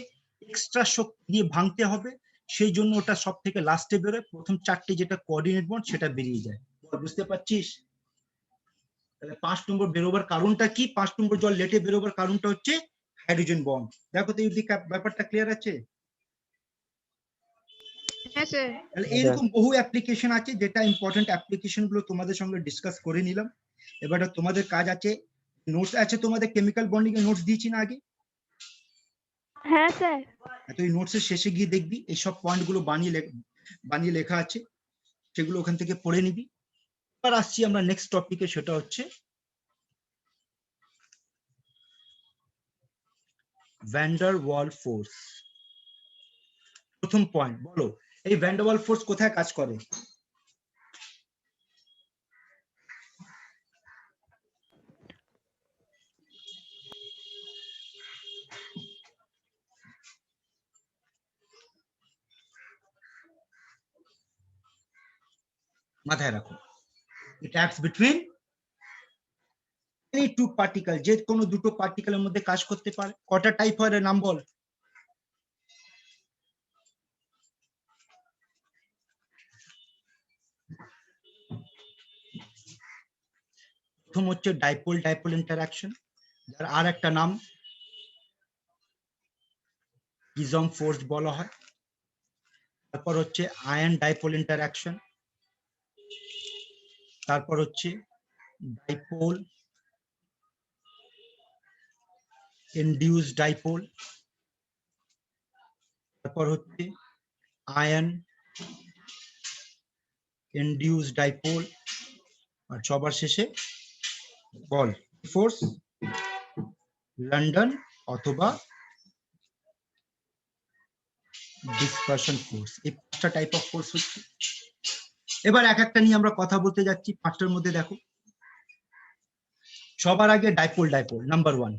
এক্সট্রা শক্তি দিয়ে ভাঙতে হবে, সেই জন্য ওটা সব থেকে লাস্টে বেরোয়। প্রথম 4টে যেটা কোঅর্ডিনেট বন্ড সেটা বেরিয়ে যায়। বুঝতে পারছিস? তাহলে 5 নম্বর বেরোবার কারণটা কি? 5 নম্বর জল লেটে বেরোবার কারণটা হচ্ছে হাইড্রোজেন বন্ড। দেখো তো এই ব্যাপারটা ক্লিয়ার আছে? হ্যাঁ স্যার। তাহলে এইরকম বহু অ্যাপ্লিকেশন আছে, যেটা ইম্পর্টেন্ট অ্যাপ্লিকেশন গুলো তোমাদের সঙ্গে ডিসকাস করে নিলাম। এবার তোমাদের কাজ আছে, নোটস আছে তোমাদের, কেমিক্যাল বন্ডিং এর নোটস দিয়েছি না আগে? হ্যাঁ স্যার। তো এই নোটস এর শেষে গিয়ে দেখবি এই সব পয়েন্ট গুলো বানিয়ে লেখা আছে, সেগুলো ওখান থেকে পড়ে নিবি। এবার আসছি আমরা নেক্সট টপিকে, সেটা হচ্ছে ভ্যান ডার ওয়াল ফোর্স। প্রথম পয়েন্ট বলো, এই ভ্যান ডার ওয়াল ফোর্স কোথায় কাজ করে? মাথায় রাখো, it acts between any two particle, যে কোনো দুটো পার্টিকেলের মধ্যে কাজ করতে পারে। কটা টাইপ হয় এর নাম বল? প্রথম হচ্ছে ডাইপোল ডাইপোল ইন্টারঅ্যাকশন, যার আর একটা নাম কিজম ফোর্স বলা হয়। তারপর হচ্ছে আয়ন ডাইপোল ইন্টারঅ্যাকশন, তারপর হচ্ছে ডাইপোল ইনডিউস ডাইপোল, তারপর হচ্ছে আয়ন ইনডিউস ডাইপোল, আর সবার শেষে বল ফোর্স, লন্ডন অথবা ডিসপারশন ফোর্স। এই 5টা টাইপ অফ ফোর্স হচ্ছে। এবার এক একটা নিয়ে আমরা কথা বলতে যাচ্ছি। 5টার মধ্যে দেখো, সবার আগে dipole dipole number 1।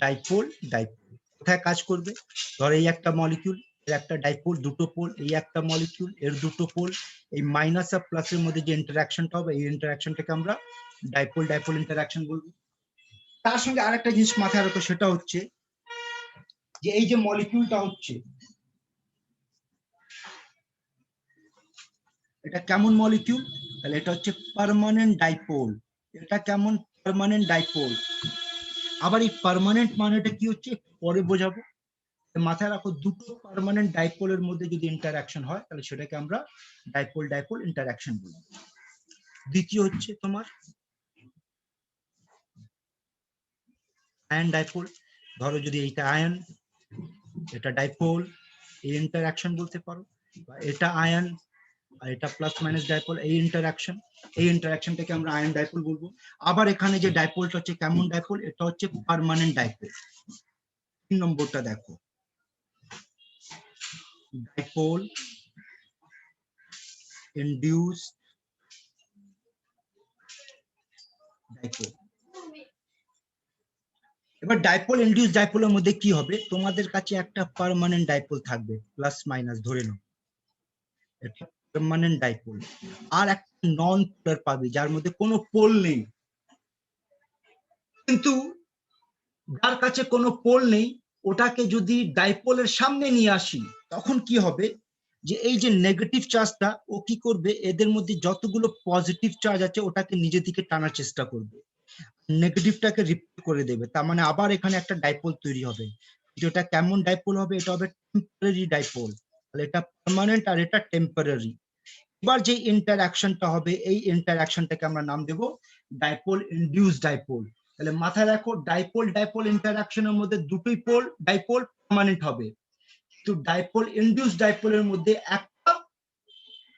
Dipole dipole কোথায় কাজ করবে? ধর এই একটা মলিকিউল, এর একটা ডাইপোল, দুটো পোল, এই একটা মলিকিউল, এর দুটো পোল, এই মাইনাস আর প্লাসের মধ্যে যে ইন্টারঅ্যাকশনটা হবে, এই ইন্টারঅ্যাকশনটাকে আমরা ডাইপোল ডাইপোল ইন্টারঅ্যাকশন বলবো। তার সঙ্গে আরেকটা জিনিস মাথায় রাখো, সেটা হচ্ছে যে এই যে মলিকিউলটা হচ্ছে, এটা কেমন মলিকিউল? তাহলে এটা হচ্ছে পার্মানেন্ট ডাইপোল। এটা কেমন? Permanent dipole. আবার এই পার্মানেন্ট মানেটা কি হচ্ছে পরে বোঝাবো। মাথায় রাখো, দুটো পার্মানেন্ট ডাইপোলের মধ্যে যদি ইন্টারঅ্যাকশন হয়, তাহলে সেটাকে আমরা ডাইপোল ডাইপোল ইন্টারঅ্যাকশন বলি। দ্বিতীয় হচ্ছে তোমার আয়ন ডাইপোল। ধরো যদি এইটা আয়ন, এটা ডাইপোল, এই ইন্টারঅ্যাকশন বলতে পারো, বা এটা আয়ন আর এটা প্লাস মাইনাস ডাইপোল, এই ইন্টারঅ্যাকশনটাকে আমরা আয়ন ডাইপোল বলবো। আবার এখানে যে ডাইপোলটা হচ্ছে কেমন ডাইপোল? এটা হচ্ছে পার্মানেন্ট ডাইপোল। 3 নম্বরটা দেখো, ডাইপোল ইনডিউসড ডাইপোল। এবার ডাইপোল ইনডিউস ডাইপোলের মধ্যে কি হবে? তোমাদের কাছে একটা পার্মানেন্ট ডাইপোল থাকবে, প্লাস মাইনাস ধরে নাও, এটা পার্মানেন্ট ডাইপোল। আর একটা নন পোলার পাবে, যার মধ্যে কোনো পোল নেই। কিন্তু যার কাছে কোনো পোল নেই, ওটাকে যদি ডাইপোলের সামনে নিয়ে আসি, তখন কি হবে? যে এই যে নেগেটিভ চার্জটা, ও কি করবে? এদের মধ্যে যতগুলো পজিটিভ চার্জ আছে ওটাকে নিজে দিকে টানার চেষ্টা করবে, নেগেটিভটাকে রিপেল করে দেবে। তার মানে আবার এখানে একটা ডাইপোল তৈরি হবে। যেটা কেমন ডাইপোল হবে? এটা হবে টেম্পোরারি ডাইপোল। তাহলে এটা পার্মানেন্ট আর এটা টেম্পোরারি। এবার যে ইন্টারঅ্যাকশনটা হবে, এই ইন্টারঅ্যাকশনটাকে আমরা নাম দেব ডাইপোল ইনডিউস ডাইপোল। তাহলে মাথায় রাখো ডাইপোল ডাইপোল ইন্টারঅ্যাকশনের মধ্যে দুটোই পোল ডাইপোল পার্মানেন্ট হবে, কিন্তু ডাইপোল ইনডিউস ডাইপোলের মধ্যে একটা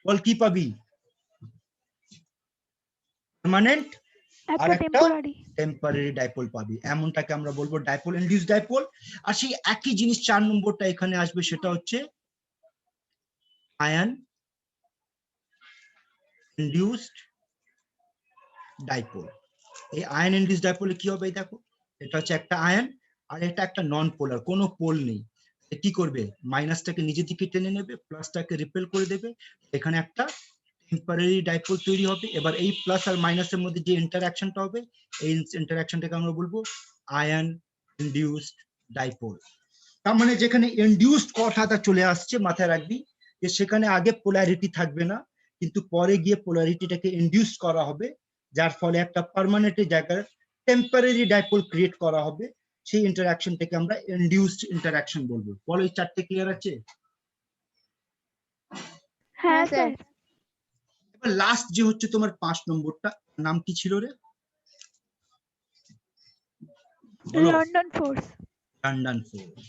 বল কি পাবি, পার্মানেন্ট আর একটা একটা টেম্পোরারি। টেম্পোরারি ডাইপোল পাবি, এমনটাকে আমরা বলবো ডাইপোল ইনডিউস ডাইপোল। আর সেই একই জিনিস 4 নম্বরটা এখানে আসবে, সেটা হচ্ছে আয়ন ইনডিউসড ডাইপোল। এই আয়ন ইনডিউসড ডাইপোলে কি হবে, দেখো এটা হচ্ছে একটা আয়ন আর এটা একটা নন পোলার, কোনো পোল নেই। কি করবে, মাইনাসটাকে নিজের দিকে টেনে নেবে, প্লাসটাকে রিপেল করে দেবে, এখানে একটা টেম্পোরারি ডাইপোল তৈরি হবে। এবার এই প্লাস আর মাইনাসের মধ্যে যে ইন্টারঅ্যাকশনটা হবে, এই ইন্টারঅ্যাকশনটাকে আমরা বলবো আয়ন ইনডিউসড ডাইপোল। তার মানে যেখানে ইনডিউসড কথাটা চলে আসছে, মাথায় রাখবি যে সেখানে আগে পোলারিটি থাকবে না, কিন্তু পরে গিয়ে পোলারিটিটাকে ইনডিউস করা হবে, যার ফলে একটা পার্মানেন্টের জায়গায় টেম্পোরারি ডাইপোল ক্রিয়েট করা হবে। সেই ইন্টারঅ্যাকশনটাকে আমরা ইনডিউসড ইন্টারঅ্যাকশন বলবো। বলো এই চারটে ক্লিয়ার আছে? হ্যাঁ স্যার। এবার লাস্ট যে হচ্ছে তোমার 5 নম্বরটা, নাম কি ছিল রে? বলো। London force. London force.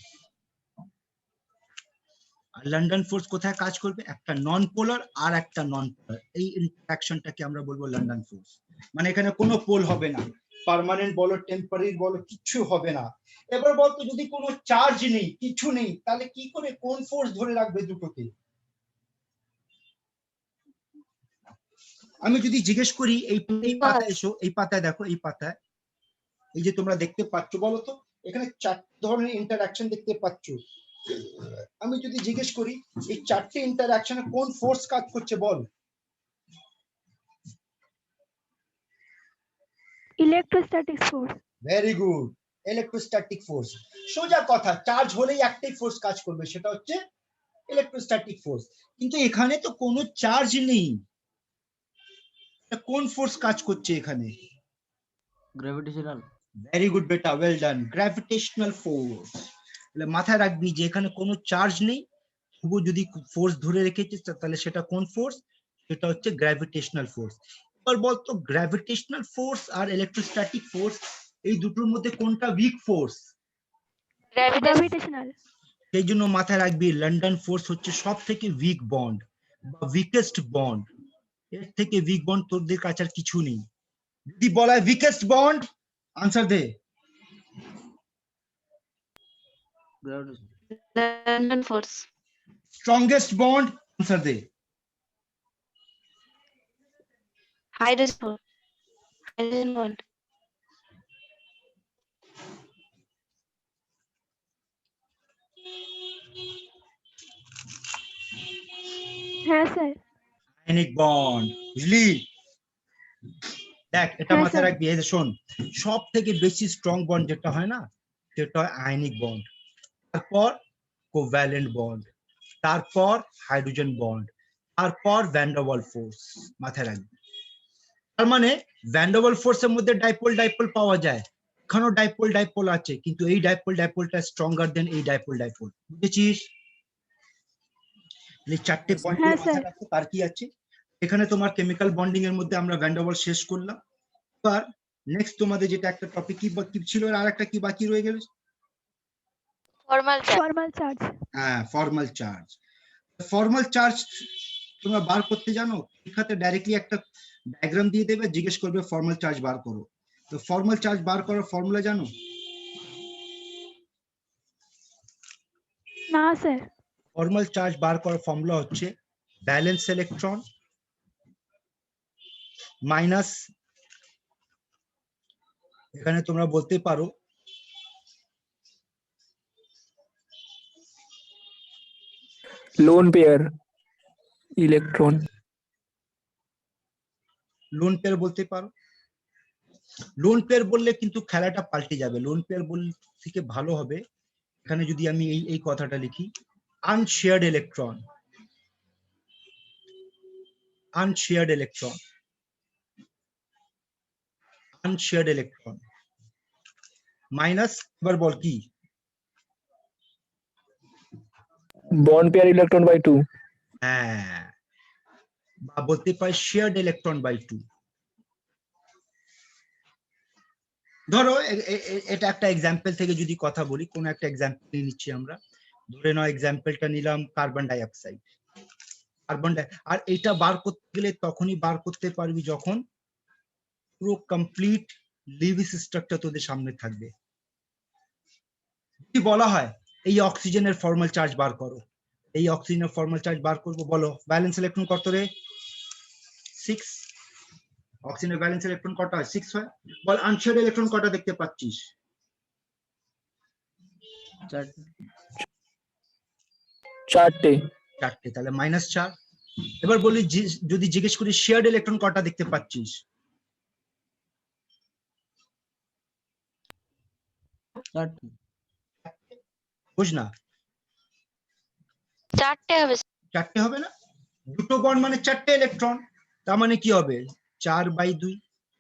আর লন্ডন ফোর্স কোথায় কাজ করবে, একটা নন পোলার আর একটা নন পোলার, এই ইন্টারঅ্যাকশনটাকে আমরা বলবো লন্ডন ফোর্স। মানে এখানে কোনো পোল হবে না, পার্মানেন্ট বলো টেম্পোরারি বলো কিচ্ছু হবে না। এবার বলতো যদি কোনো চার্জ নেই, কিছু নেই, তাহলে কি করে কোন ফোর্স ধরে রাখবে দুটোকে? আমি যদি জিজ্ঞেস করি এই পাতায় এসো, এই পাতায় দেখো, এই পাতায় এই যে তোমরা দেখতে পাচ্ছ, বলো তো এখানে 4 ধরনের ইন্টারঅ্যাকশন দেখতে পাচ্ছ। আমি যদি জিজ্ঞেস করি এই 4টে ইন্টারঅ্যাকশনে কোন ফোর্স কাজ করছে, বল। Electrostatic force. Very good, electrostatic force. সোজা কথা, চার্জ হলেই একটাই ফোর্স কাজ করবে, সেটা হচ্ছে ইলেকট্রোস্ট্যাটিক ফোর্স। কিন্তু এখানে তো কোনো চার্জ নেই, কোন ফোর্স কাজ করছে এখানে? গ্র্যাভিটেশনাল। ভেরি গুড বেটা, ওয়েল ডান, গ্র্যাভিটেশনাল ফোর্স। তাহলে মাথায় রাখবি যে এখানে কোনো চার্জ নেই, তবু যদি ফোর্স ধরে রেখেছিস তাহলে সেটা কোন ফোর্স? সেটা হচ্ছে গ্র্যাভিটেশনাল ফোর্স। এবার বলতো গ্র্যাভিটেশনাল ফোর্স আর ইলেকট্রোস্ট্যাটিক ফোর্স এই দুটোর মধ্যে কোনটা উইক ফোর্স? গ্র্যাভিটেশনাল। সেই জন্য মাথায় রাখবি লন্ডন ফোর্স হচ্ছে সব থেকে উইক বন্ড বা উইকেস্ট বন্ড। এর থেকে উইক বন্ড তোদের কাছে আর কিছু নেই। যদি বলা হয় উইকেস্ট বন্ড, আনসার দে। London force. Strongest bond, answer দে। Hydrogen force. Hydrogen bond. হ্যাঁ স্যার। আয়নিক বন্ড, বুঝলি? দেখ এটা হ্যাঁ, মাথায় স্যার। রাখবি, এই যে শোন, সব থেকে বেশি স্ট্রং বন্ড যেটা হয় না, সেটা হয় আয়নিক বন্ড, তারপর কোভ্যালেন্ট বন্ড, তারপর হাইড্রোজেন বন্ড, তারপর ভ্যান ডার ওয়াল ফোর্স। মাথায় রাখবি। তার মানে ভ্যান ডার ওয়াল ফোর্সের মধ্যে ডাইপোল ডাইপোল পাওয়া যায়, এখানেও ডাইপোল ডাইপোল আছে, কিন্তু এই ডাইপোল ডাইপোলটা স্ট্রঙ্গার দেন এই ডাইপোল ডাইপোল। বুঝেছিস? এই 4টে পয়েন্ট হ্যাঁ, মাথায় স্যার। রাখো। তার কি আছে এখানে তোমার কেমিক্যাল বন্ডিং এর মধ্যে আমরা ভ্যান ডার ওয়াল শেষ করলাম। এবার নেক্সট তোমাদের যেটা একটা টপিক কি ছিল, আর একটা কি বাকি রয়ে গেল? Formal charge. Formal charge. হ্যাঁ, ফর্মাল চার্জ। ফর্মাল চার্জ তোমরা বার করতে জানো? পরীক্ষাতে ডাইরেক্টলি একটা ডায়াগ্রাম দিয়ে দেবে, জিজ্ঞেস করবে ফর্মাল চার্জ বার করো। তো ফর্মাল চার্জ বার করার ফর্মুলা জানো? না স্যার। ফর্মাল চার্জ বার করার ফর্মুলা হচ্ছে ব্যালেন্স ইলেকট্রন মাইনাস, এখানে তোমরা বলতে পারো lone pair electron. Lone pair বলতে পারো। লোন পেয়ার বললে কিন্তু খেলাটা পাল্টে যাবে। লোন পেয়ার বললে থেকে ভালো হবে এখানে যদি আমি এই কথাটা লিখি, unshared electron, unshared electron, unshared electron minus, এবার বল কি? Bond pair electron by 2। হ্যাঁ, বা বলতে পারি শেয়ার্ড ইলেকট্রন বাই 2। ধরো এটা একটা এক্সাম্পল থেকে যদি কথা বলি, কোন একটা এক্সাম্পল নিচ্ছি আমরা, ধরে নাও এক্সাম্পলটা নিলাম কার্বন ডাই অক্সাইড। আর এটা বার করতে গেলে তখনই বার করতে পারবি যখন পুরো কমপ্লিট লিভিস স্ট্রাকচার তোদের সামনে থাকবে। কি বলা হয় এই অক্সিজেনের ফর্মাল চার্জ বার করো, এই অক্সিজেনের ফর্মাল চার্জ বার করবো, বলো ব্যালেন্স ইলেকট্রন কত রে? 6। অক্সিজেনের ব্যালেন্স ইলেকট্রন কটা হয়? 6 হয়। বল আনশেয়ার্ড ইলেকট্রন কটা দেখতে পাচ্ছিস? 4টে। 4টে, তাহলে -4। এবার বলি যদি জিজ্ঞেস করি শেয়ার্ড ইলেকট্রন কটা দেখতে পাচ্ছিস? 4টে। বুঝ না, 4টে হবে। 4টে হবে না? দুটো বন্ড মানে 4টে ইলেকট্রন, তার মানে কি হবে? 4/2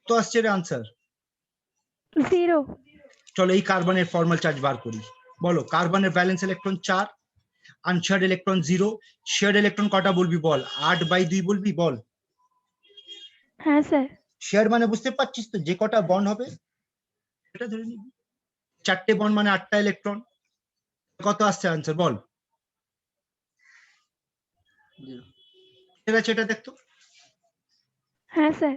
তো আসছে এর আনসার। 0। চলো এই কার্বনের ফর্মাল চার্জ বার করি। বলো কার্বনের valence electron 4, unshared electron 0, shared electron কটা বলবি বল? 8/2 বলবি বল। হ্যাঁ স্যার। শেয়ার মানে বুঝতে পারছিস তো, যে কটা বন্ড হবে সেটা ধরে নিবি। 4টে বন্ড মানে 8টা ইলেকট্রন, কত আসছে আনসার বল? ঠিক আছে, এটা দেখতো। হ্যাঁ স্যার।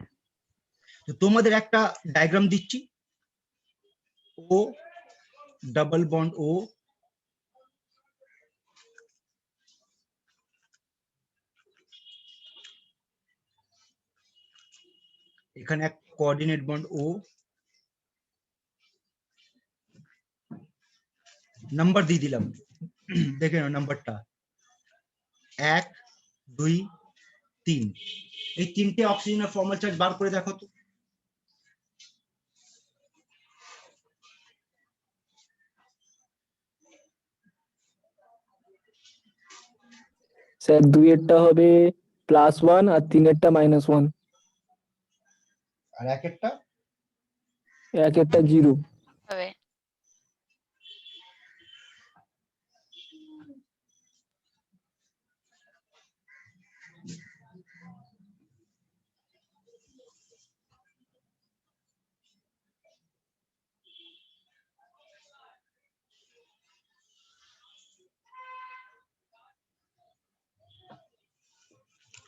তো তোমাদের একটা ডায়াগ্রাম দিচ্ছি, ও ডাবল বন্ড ও, এখানে এক কোঅর্ডিনেট বন্ড ও, নাম্বার দিয়ে দিলাম, দেখে নাও নাম্বারটা 1 2 3। এই 3টে অক্সিজেনের ফর্মাল চার্জ বার করে দেখো তো। স্যার 2 এরটা হবে +1 আর 3 এরটা -1। আর এক একটা 1 এরটা 0। হবে।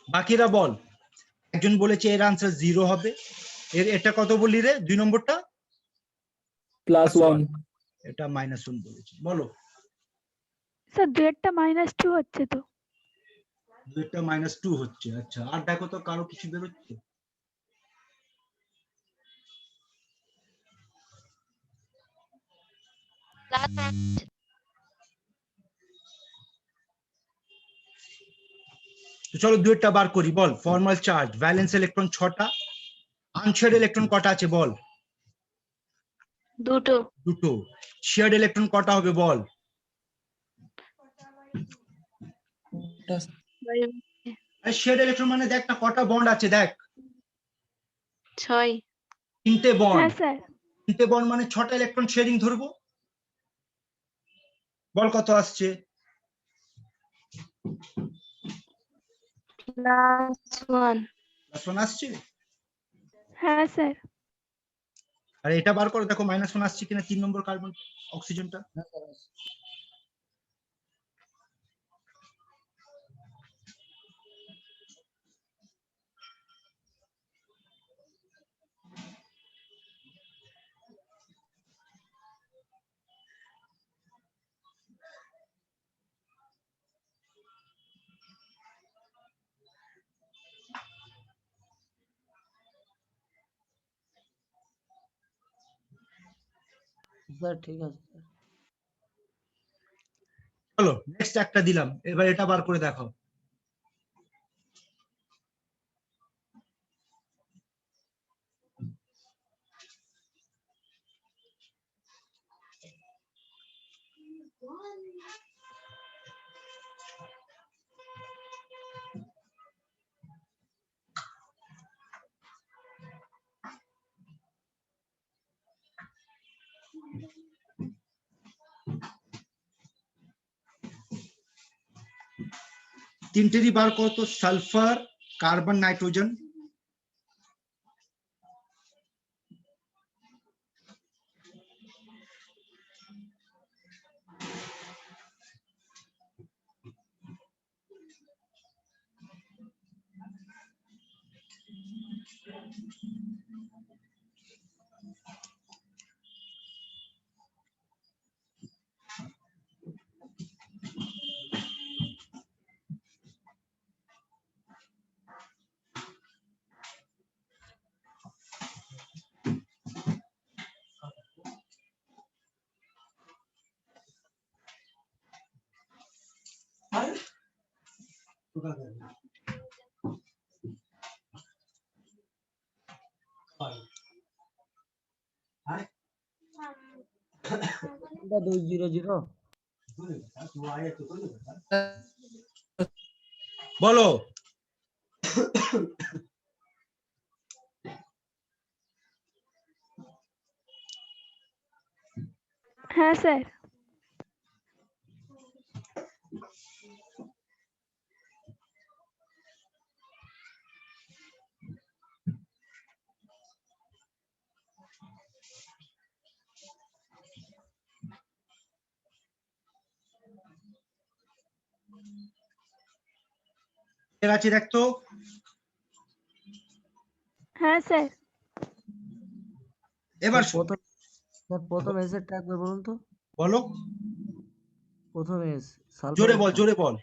বাকিরা বল। একজন বলেছে এর আনসার 0 হবে, এটা কত বললি রে 2 নম্বরটা? +1। এটা -1 বলেছে। বলো স্যার 2 -2 হচ্ছে তো। দুইটা -2 হচ্ছে। আচ্ছা, আর দেখো তো কারো কিছু বেরোচ্ছে? তো চলো দুইটা বার করি, বল ফর্মাল চার্জ ভ্যালেন্স ইলেকট্রন 6টা, আনশেয়ার্ড ইলেকট্রন কটা আছে বল? 2টো। 2টো। শেয়ার্ড ইলেকট্রন কটা হবে বল? শেয়ার্ড ইলেকট্রন মানে দেখ না কটা বন্ড আছে, দেখ 6। 3টে বন্ড। হ্যাঁ স্যার। 3টে বন্ড মানে 6টা ইলেকট্রন শেয়ারিং ধরবো। বল কত আসছে? +1। +1 আসছে। হ্যাঁ স্যার। আর এটা বার করে দেখো -1 আসছে কিনা 3 নম্বর কার্বন অক্সিজেনটা। স্যার ঠিক আছে। চলো নেক্সট একটা দিলাম, এবার এটা বার করে দেখো। তিনটেরই বার করো তো, সালফার, কার্বন, নাইট্রোজেন। বলো। হ্যাঁ স্যার। এর আছে দেখতো। হ্যাঁ স্যার। এবার শোনো, প্রথম এসেরটা একবার বলুন তো। বলো, প্রথম এস জোরে বল, জোরে বল।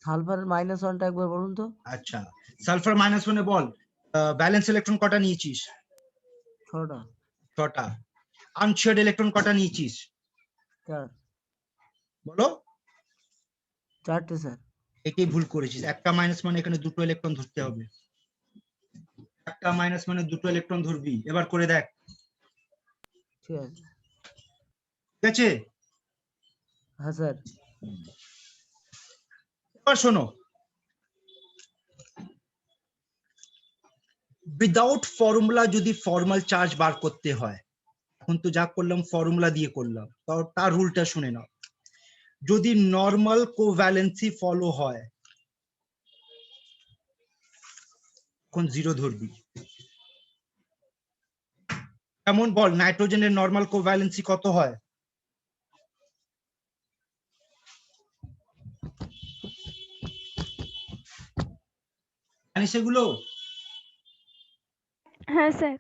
সালফারের -1টা একবার বলুন তো। আচ্ছা, সালফার -1 বল, ব্যালেন্স ইলেকট্রন কটা নিয়েছিস? 6টা। 6টা। আনশেয়ার্ড ইলেকট্রন কটা নিয়েছিস? 4। বলো। 4টে স্যার। এটাই ভুল করেছিস, একটা মাইনাস মানে এখানে দুটো ইলেকট্রন ধরতে হবে। একটা মাইনাস মানে দুটো ইলেকট্রন ধরবি। এবার করে দেখ। ঠিক আছে। ঠিক আছে? হ্যাঁ স্যার। এবার শোনো, উইদাউট ফর্মুলা যদি ফর্মাল চার্জ বার করতে হয়, এখন তো যা করলাম ফর্মুলা দিয়ে করলাম, তার রুলটা শুনে নাও। যদি নর্মাল কোভ্যালেন্সি ফলো হয় তখন 0 ধরবি। কেমন বল, নাইট্রোজেনের নর্মাল কোভ্যালেন্সি কত হয়? জানিস এগুলো? হ্যাঁ স্যার।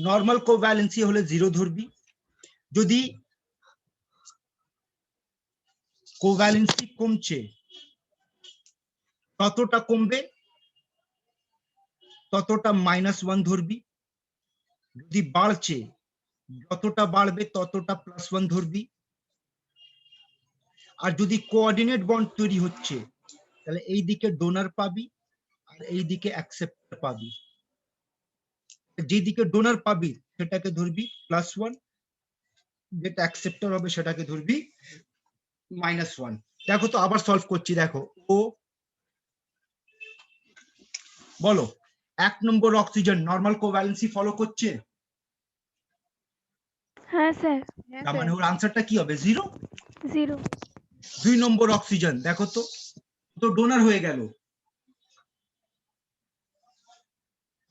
নর্মাল কোভ্যালেন্সি হলে 0 ধরবি। যদি কোভ্যালেন্সি কমছে, ততটা কমবে ততটা -1 ধরবি। যদি বাড়ছে, যতটা বাড়বে ততটা +1 ধরবি। আর যদি কোঅর্ডিনেট বন্ড তৈরি হচ্ছে, তাহলে এই দিকে ডোনার পাবি আর এই দিকে অ্যাকসেপ্টর পাবি। যেদিকে ডোনার পাবি সেটাকে ধরবি +1, যেটা অ্যাকসেপ্টর হবে সেটাকে ধরবি -1। দেখো তো, আবার সলভ করছি, দেখো। ও বলো, 1 নম্বর অক্সিজেন নর্মাল কোভ্যালেন্সি ফলো করছে? হ্যাঁ স্যার। তার মানে ওর আনসারটা কি হবে? 0। 0। 2 নম্বর অক্সিজেন দেখো তো, তো ডোনার হয়ে গেল,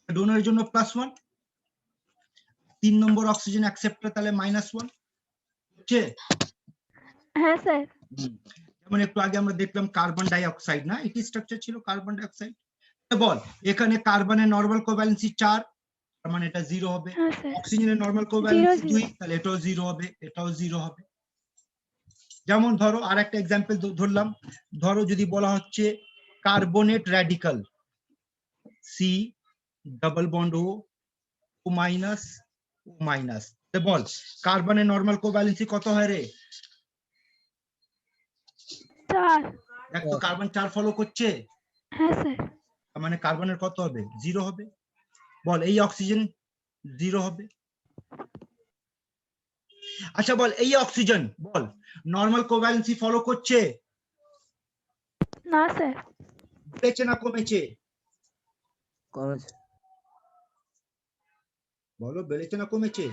ডোনারের জন্য +1। 3 নম্বর অক্সিজেন অ্যাকসেপ্টর, তাহলে -1 হচ্ছে। হ্যাঁ স্যার। যেমন একটু আগে আমরা দেখলাম কার্বন ডাই অক্সাইড, না এটি স্ট্রাকচার ছিল কার্বন ডাই অক্সাইড। বল, এখানে কার্বনের নরমাল কোভ্যালেন্সি 4, তার মানে এটা 0 হবে। হ্যাঁ স্যার। অক্সিজেনের নরমাল কোভ্যালেন্সি 0 2, তাহলে এটাও 0 হবে, এটাও 0 হবে। যেমন ধরো আর একটা এক্সাম্পল ধরলাম, ধরো যদি বলা হচ্ছে carbonate radical C double bond O minus O minus, বল কার্বনের নরমাল কোভ্যালেন্সি কত হয় রে? 4। দেখ তো, কার্বন 4 ফলো করছে, হ্যাঁ স্যার। তার মানে কার্বনের কত হবে? 0 হবে। বল এই অক্সিজেন 0 হবে। আচ্ছা বল, এই অক্সিজেন বল নরমাল কোভ্যালেন্সি ফলো করছে? না স্যার। বেড়েছে না কমেছে? কমেছে। বলো, বেড়েছে না কমেছে?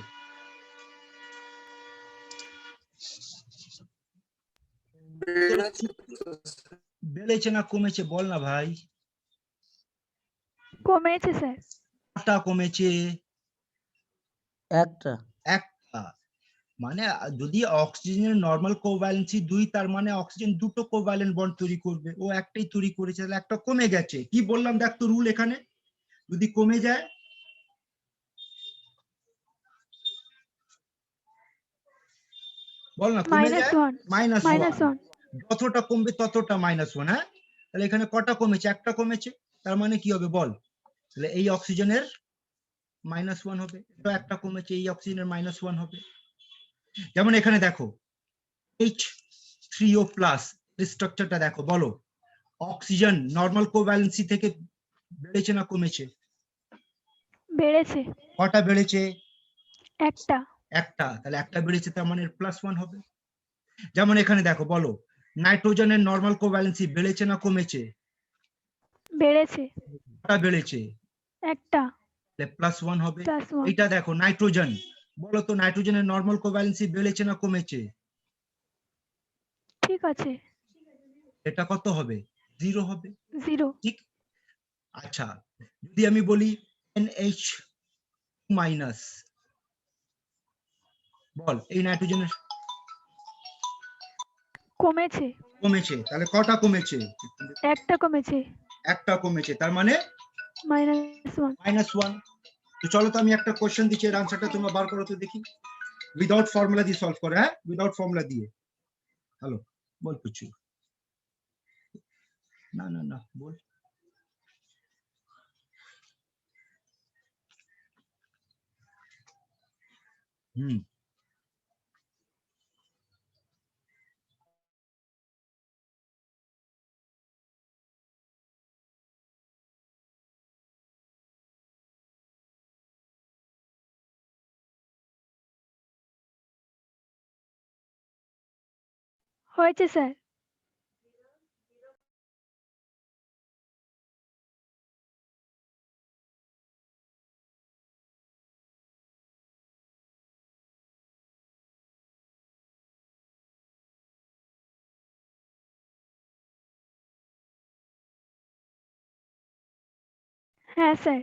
বেড়েছে না কমেছে বল না ভাই। কমেছে স্যার। কটা কমেছে? একটা। একটা। মানে যদি অক্সিজেনের নরমাল কোভ্যালেন্সি 2, তার মানে অক্সিজেন দুটো কোভ্যালেন্ট বন্ড তৈরি করবে, ও একটাই তৈরি করেছে, তাহলে একটা কমে গেছে। কি বললাম দেখ তো রুল এখানে, যদি কমে যায় বল না, কমে মাইনাস যায় one minus minus one, one যতটা কমবে ততটা মাইনাস ওয়ান। হ্যাঁ, তাহলে এখানে কটা কমেছে? একটা কমেছে, তার মানে কি হবে বল? তাহলে এই অক্সিজেনের মাইনাস ওয়ান হবে, এটা একটা কমেছে, এই অক্সিজেনের মাইনাস ওয়ান হবে। যেমন এখানে দেখো H3O প্লাস স্ট্রাকচারটা দেখো, বলো অক্সিজেন নর্মাল কোভ্যালেন্সি থেকে বেড়েছে না কমেছে? বেড়েছে কটা বেড়েছে? একটা একটা, তাহলে একটা বেড়েছে তার মানে প্লাস ওয়ান হবে। যেমন এখানে দেখো, বলো নাইট্রোজেনের নর্মাল কোভ্যালেন্সি বেড়েছে না কমেছে? বেড়েছে কটা বেড়েছে? একটা তাহলে প্লাস ওয়ান হবে। প্লাস ওয়ান এইটা দেখো নাইট্রোজেন, বলো তো নাইট্রোজেনের নর্মাল কোভ্যালেন্সি বেড়েছে না কমেছে? ঠিক আছে এটা কত হবে? জিরো হবে। জিরো ঠিক। আচ্ছা, যদি আমি বলি NH মাইনাস, বল এই নাইট্রোজেনের কমেছে কমেছে, তাহলে কটা কমেছে? একটা কমেছে একটা কমেছে, তার মানে মাইনাস ওয়ান মাইনাস ওয়ান। তো চলো তো আমি একটা কোশ্চেন দিচ্ছি, এর আনসারটা তোমরা বার করো তো দেখি, উইদাউট ফর্মুলা দিয়ে সলভ করে। হ্যাঁ, উইদাউট ফর্মুলা দিয়ে। হ্যালো, বল কিছু। না না না, বল। হুম, হয়েছে স্যার হ্যাঁ স্যার